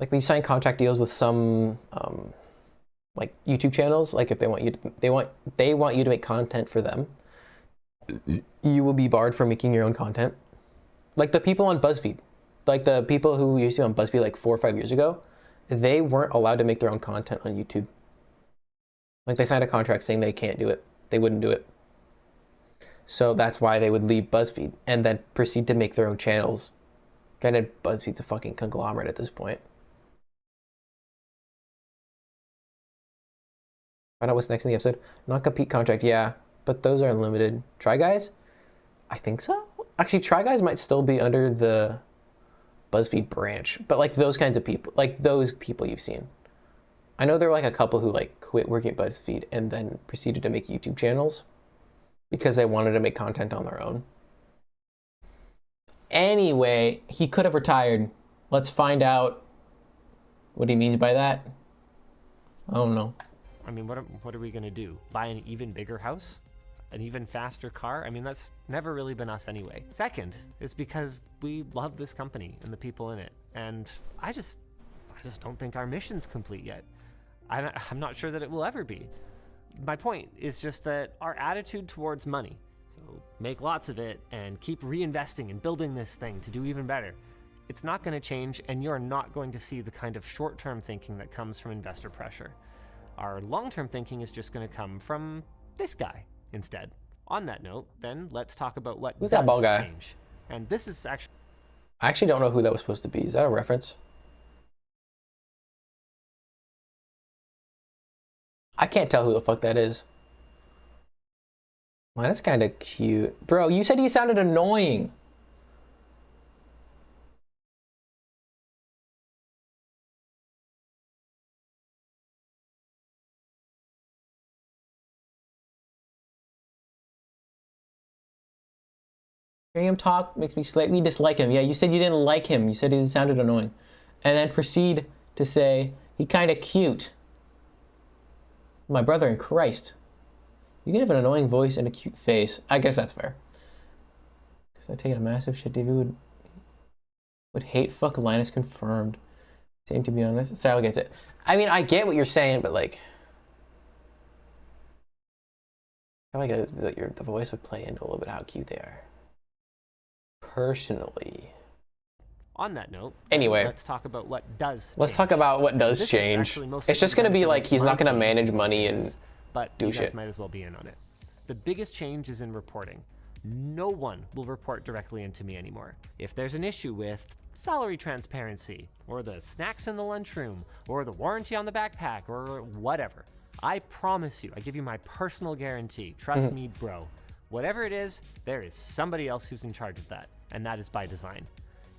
[SPEAKER 3] like when you sign contract deals with some like YouTube channels, like if they want you to make content for them, you will be barred from making your own content. Like the people on BuzzFeed, like the people who used to be on BuzzFeed like 4 or 5 years ago, they weren't allowed to make their own content on YouTube. Like they signed a contract saying they can't do it. They wouldn't do it. So that's why they would leave BuzzFeed and then proceed to make their own channels. Granted, BuzzFeed's a fucking conglomerate at this point. Find out what's next in the episode. Non-compete contract, yeah, but those are unlimited. Try Guys? I think so. Actually, Try Guys might still be under the BuzzFeed branch, but like those kinds of people, like those people you've seen. I know there were like a couple who like quit working at BuzzFeed and then proceeded to make YouTube channels because they wanted to make content on their own. Anyway, he could have retired. Let's find out what he means by that. I don't know.
[SPEAKER 4] I mean, what are we gonna do? Buy an even bigger house? An even faster car? I mean, that's never really been us anyway. Second is because we love this company and the people in it. And I just don't think our mission's complete yet. I'm not sure that it will ever be. My point is just that our attitude towards money, so make lots of it and keep reinvesting and building this thing to do even better. It's not going to change, and you're not going to see the kind of short-term thinking that comes from investor pressure. Our long-term thinking is just going to come from this guy instead. On that note, then let's talk about what
[SPEAKER 3] Who's that bald guy?
[SPEAKER 4] Change. And this is actually...
[SPEAKER 3] I actually don't know who that was supposed to be. Is that a reference? I can't tell who the fuck that is. Man, that's kind of cute. Bro, you said he sounded annoying. Hearing him talk makes me slightly dislike him. Yeah, you said you didn't like him. You said he sounded annoying. And then proceed to say, he kind of cute. My brother in Christ. You can have an annoying voice and a cute face. I guess that's fair. Because I take it a massive shit. David would hate fuck Linus confirmed. Same, to be honest. Sal gets it. I mean, I get what you're saying, but like... I feel like the voice would play into a little bit how cute they are. Personally.
[SPEAKER 4] On that note,
[SPEAKER 3] anyway,
[SPEAKER 4] let's talk about what does
[SPEAKER 3] Let's talk about what does change. It's just going to be like he's not going to manage money and do
[SPEAKER 4] you
[SPEAKER 3] shit.
[SPEAKER 4] guys might as well be in on it. The biggest change is in reporting. No one will report directly into me anymore. If there's an issue with salary transparency, or the snacks in the lunchroom, or the warranty on the backpack, or whatever, I promise you, I give you my personal guarantee. Trust me, bro. Whatever it is, there is somebody else who's in charge of that, and that is by design.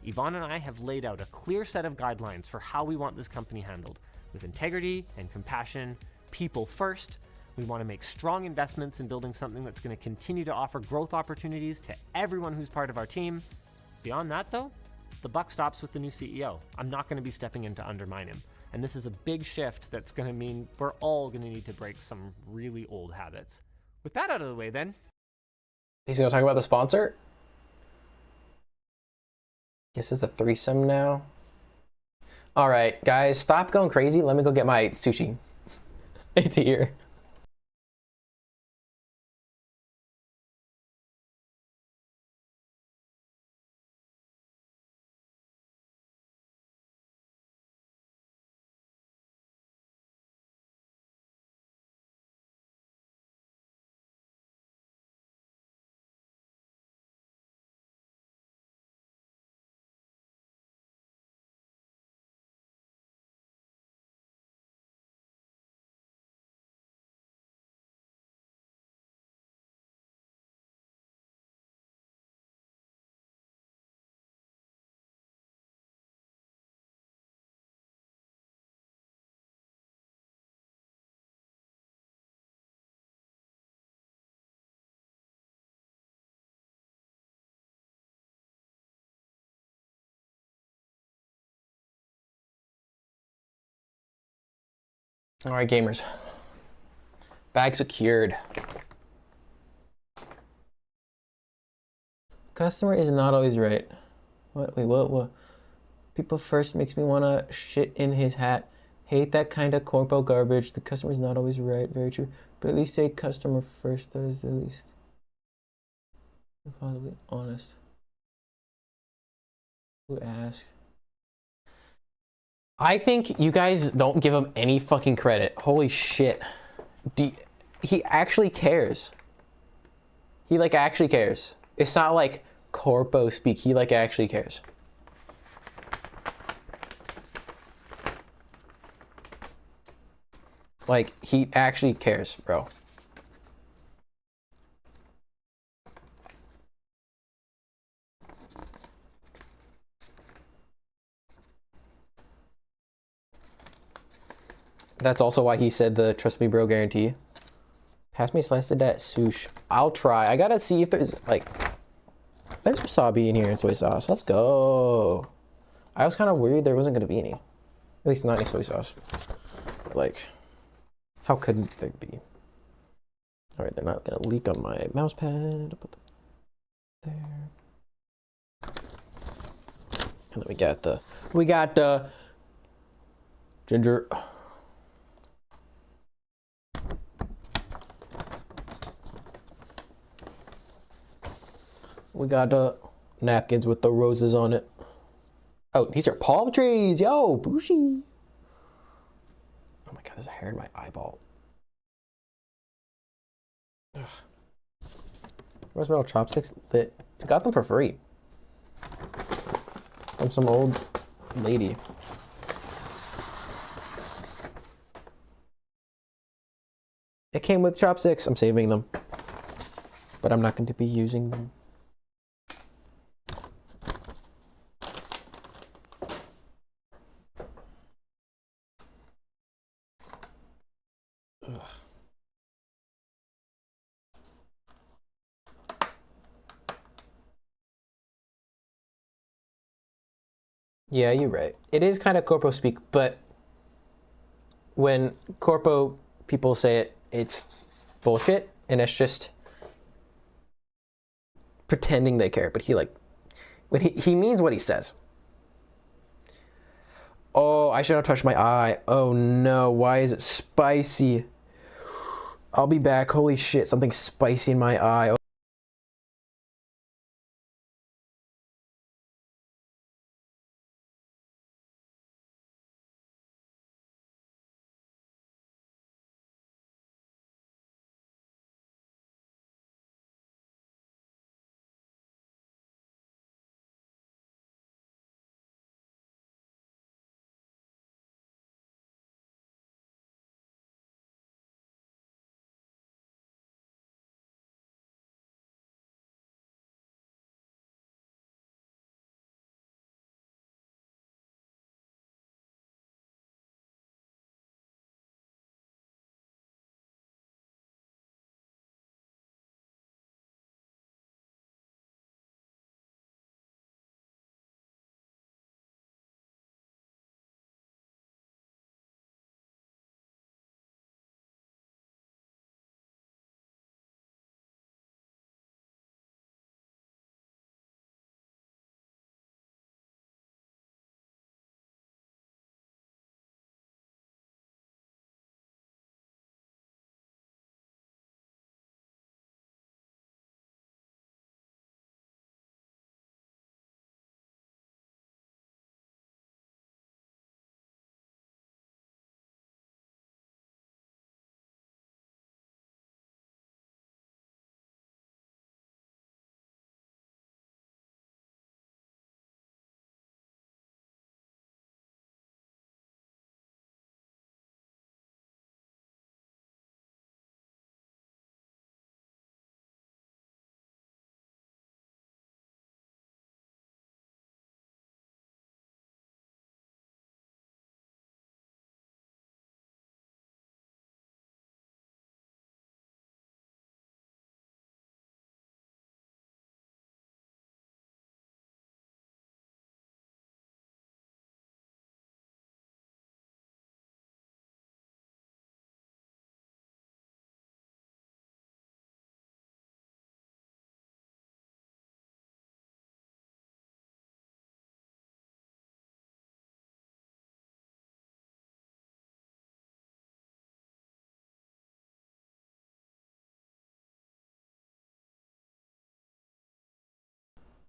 [SPEAKER 4] Yvonne and I have laid out a clear set of guidelines for how we want this company handled, with integrity and compassion, people first. We want to make strong investments in building something that's going to continue to offer growth opportunities to everyone who's part of our team. Beyond that, though, the buck stops with the new CEO. I'm not going to be stepping in to undermine him. And this is a big shift that's going to mean we're all going to need to break some really old habits. With that out of the way, then.
[SPEAKER 3] He's going to talk about the sponsor? Guess it's a threesome now. All right, guys, stop going crazy. Let me go get my sushi. It's here. All right, gamers. Bag secured. Customer is not always right. What? Wait, what? People first makes me want to shit in his hat. Hate that kind of corpo garbage. The customer is not always right. Very true. But at least say customer first. That is the least. Possibly honest. Who asked? I think you guys don't give him any fucking credit. Holy shit. He actually cares. He like actually cares. It's not like corpo speak. He like actually cares. Like he actually cares, bro. That's also why he said the trust me bro guarantee. Pass me a slice of that sushi. I'll try. I gotta see if there's like, there's wasabi in here and soy sauce. Let's go. I was kind of worried there wasn't gonna be any. At least not any soy sauce. But like, how couldn't there be? All right, they're not gonna leak on my mouse pad. I'll put them there. And then we got the ginger. We got the napkins with the roses on it. Oh, these are palm trees. Yo, bougie. Oh my God, there's a hair in my eyeball. Ugh. Rose metal chopsticks lit. Got them for free. From some old lady. It came with chopsticks. I'm saving them. But I'm not going to be using them. Ugh. Yeah, you're right. It is kind of corpo speak, but when corpo people say it, it's bullshit, and it's just pretending they care. But he like, when he means what he says. Oh, I shouldn't have touched my eye. Oh no, why is it spicy? I'll be back. Holy shit, something spicy in my eye.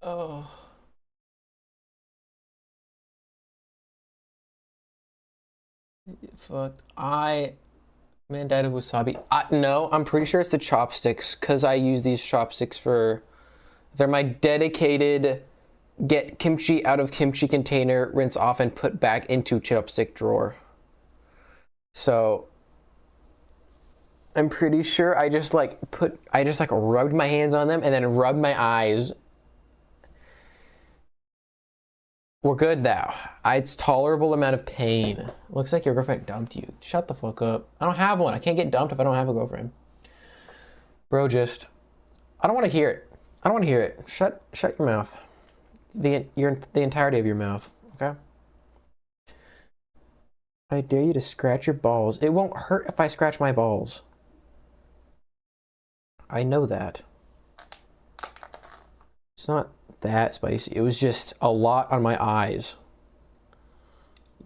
[SPEAKER 3] Oh. Fuck. Mandated wasabi. No, I'm pretty sure it's the chopsticks, because I use these chopsticks for... They're my dedicated get kimchi out of kimchi container, rinse off, and put back into chopstick drawer. So... I'm pretty sure I just rubbed my hands on them and then rubbed my eyes. We're good now. It's tolerable amount of pain. Looks like your girlfriend dumped you. Shut the fuck up. I don't have one. I can't get dumped if I don't have a girlfriend. Bro, just... I don't want to hear it. I don't want to hear it. Shut your mouth. The entirety of your mouth, okay? I dare you to scratch your balls. It won't hurt if I scratch my balls. I know that. It's not that spicy. It was just a lot on my eyes.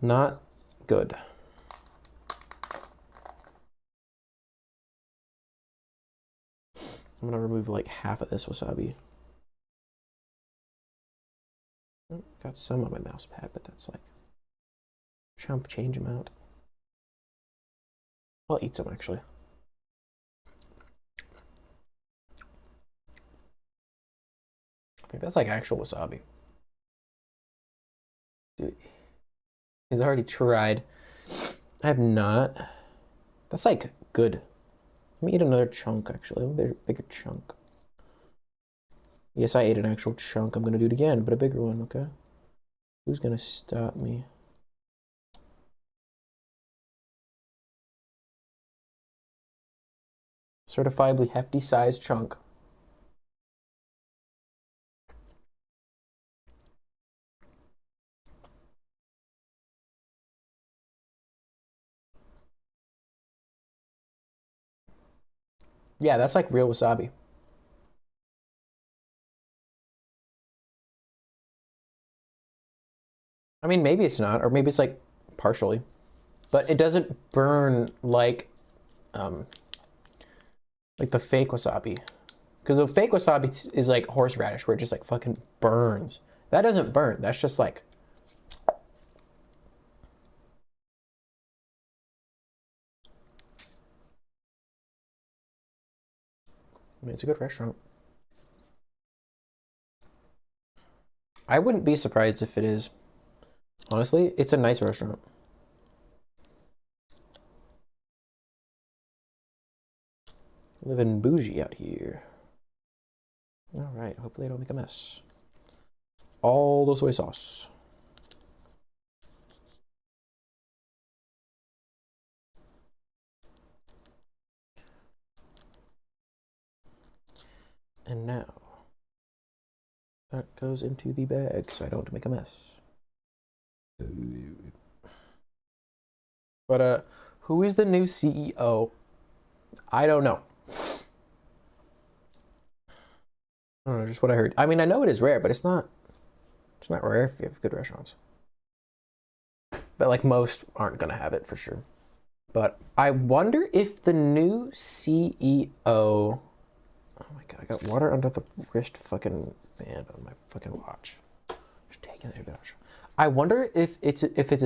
[SPEAKER 3] Not good. I'm gonna remove like half of this wasabi. Oh, got some on my mouse pad, but that's like chump change amount. I'll eat some actually. I think that's like actual wasabi. Dude, he's already tried. I have not. That's like good. Let me eat another chunk actually, a bigger chunk. Yes, I ate an actual chunk. I'm gonna do it again, but a bigger one, okay? Who's gonna stop me? Certifiably hefty sized chunk. Yeah, that's like real wasabi. I mean, maybe it's not, or maybe it's like partially, but it doesn't burn like the fake wasabi. Because the fake wasabi is like horseradish, where it just like fucking burns. That doesn't burn. That's just like. I mean, it's a good restaurant. I wouldn't be surprised if it is. Honestly, it's a nice restaurant. Living bougie out here. All right, hopefully I don't make a mess. All the soy sauce. And now, that goes into the bag so I don't make a mess. But, who is the new CEO? I don't know. I don't know, just what I heard. I mean, I know it is rare, but it's not rare if you have good restaurants. But like most aren't gonna have it for sure. But I wonder if the new CEO, oh my God, I got water under the wrist fucking band on my fucking watch. Just taking it out. I wonder if it's his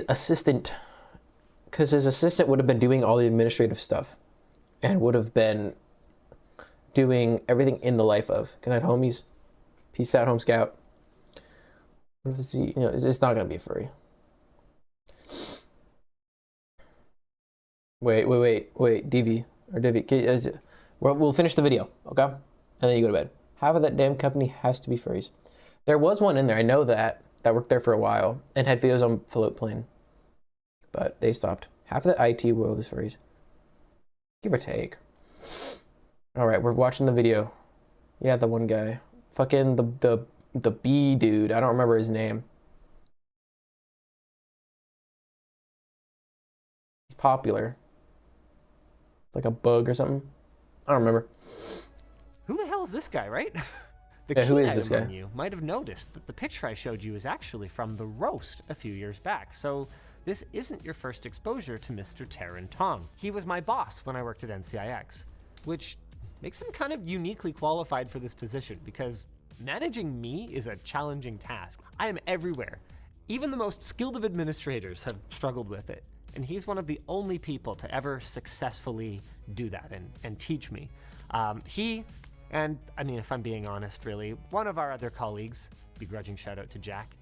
[SPEAKER 3] assistant, because his assistant would have been doing all the administrative stuff and would have been doing everything in the life of. Good night, homies. Peace out, home scout. You know, it's not gonna be a furry. Wait, DV or Divi. We'll finish the video, okay? And then you go to bed. Half of that damn company has to be furries. There was one in there, I know that worked there for a while and had videos on Float Plane, but they stopped. Half of the IT world is furries, give or take. All right, we're watching the video. Yeah, the one guy, fucking the B dude. I don't remember his name. He's popular. It's like a bug or something. I don't remember.
[SPEAKER 4] Who the hell is this guy, right?
[SPEAKER 3] Yeah, who is this guy?
[SPEAKER 4] You might have noticed that the picture I showed you is actually from the roast a few years back, so this isn't your first exposure to Mr. Taran Tong. He was my boss when I worked at NCIX, which makes him kind of uniquely qualified for this position because managing me is a challenging task. I am everywhere. Even the most skilled of administrators have struggled with it, and he's one of the only people to ever successfully do that and teach me. He, and I mean, if I'm being honest, really, one of our other colleagues, begrudging shout out to Jack,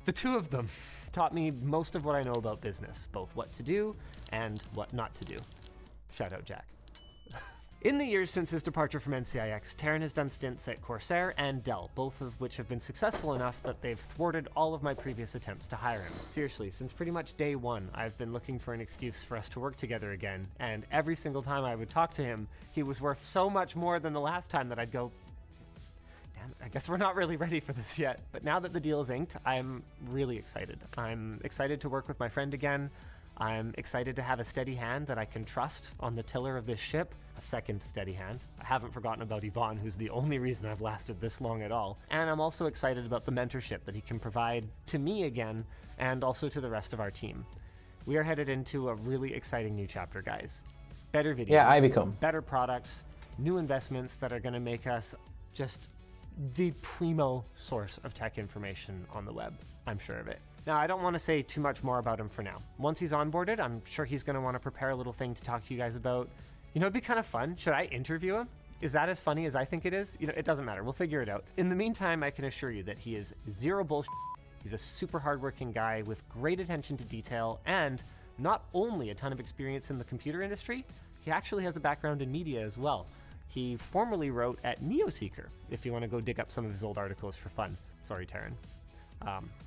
[SPEAKER 4] the two of them taught me most of what I know about business, both what to do and what not to do. Shout out Jack. In the years since his departure from NCIX, Taryn has done stints at Corsair and Dell, both of which have been successful enough that they've thwarted all of my previous attempts to hire him. Seriously, since pretty much day one, I've been looking for an excuse for us to work together again, and every single time I would talk to him, he was worth so much more than the last time that I'd go, damn it, I guess we're not really ready for this yet. But now that the deal is inked, I'm really excited. I'm excited to work with my friend again. I'm excited to have a steady hand that I can trust on the tiller of this ship, a second steady hand. I haven't forgotten about Yvonne, who's the only reason I've lasted this long at all. And I'm also excited about the mentorship that he can provide to me again, and also to the rest of our team. We are headed into a really exciting new chapter, guys. Better videos, better products, new investments that are going to make us just the primo source of tech information on the web. I'm sure of it. Now, I don't want to say too much more about him for now. Once he's onboarded, I'm sure he's going to want to prepare a little thing to talk to you guys about. You know, it'd be kind of fun. Should I interview him? Is that as funny as I think it is? You know, it doesn't matter. We'll figure it out. In the meantime, I can assure you that he is zero bullshit. He's a super hardworking guy with great attention to detail and not only a ton of experience in the computer industry, he actually has a background in media as well. He formerly wrote at NeoSeeker, if you want to go dig up some of his old articles for fun. Sorry, Taryn.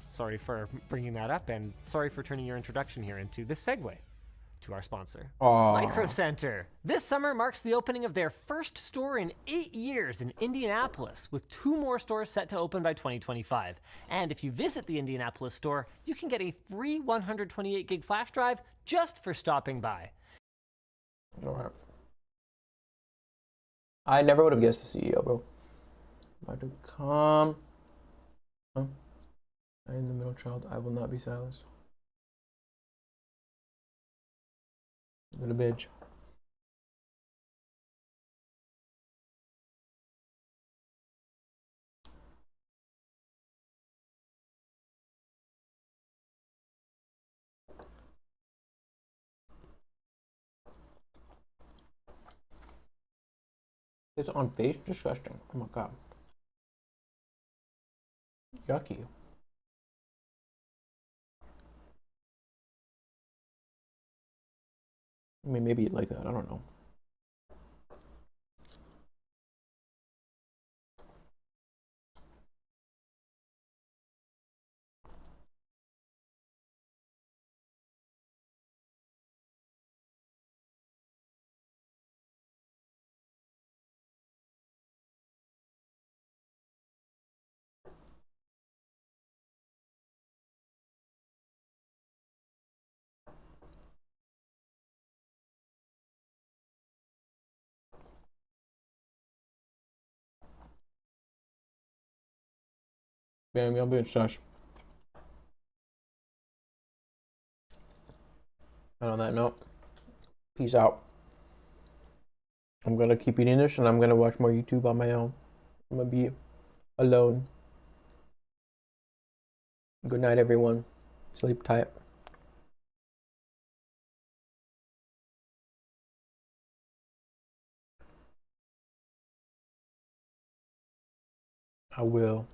[SPEAKER 4] Sorry for bringing that up, and sorry for turning your introduction here into this segue to our sponsor. Micro Center. This summer marks the opening of their first store in 8 years in Indianapolis, with 2 more stores set to open by 2025. And if you visit the Indianapolis store, you can get a free 128 gig flash drive just for stopping by.
[SPEAKER 3] All right. I never would have guessed the CEO, bro. About to come. I am the middle child. I will not be silenced. Little bitch. It's on face? Disgusting. Oh my god. Yucky. I mean, maybe like that. I don't know. Bam, y'all being sus. And on that note, peace out. I'm gonna keep eating this and I'm gonna watch more YouTube on my own. I'm gonna be alone. Good night, everyone. Sleep tight. I will.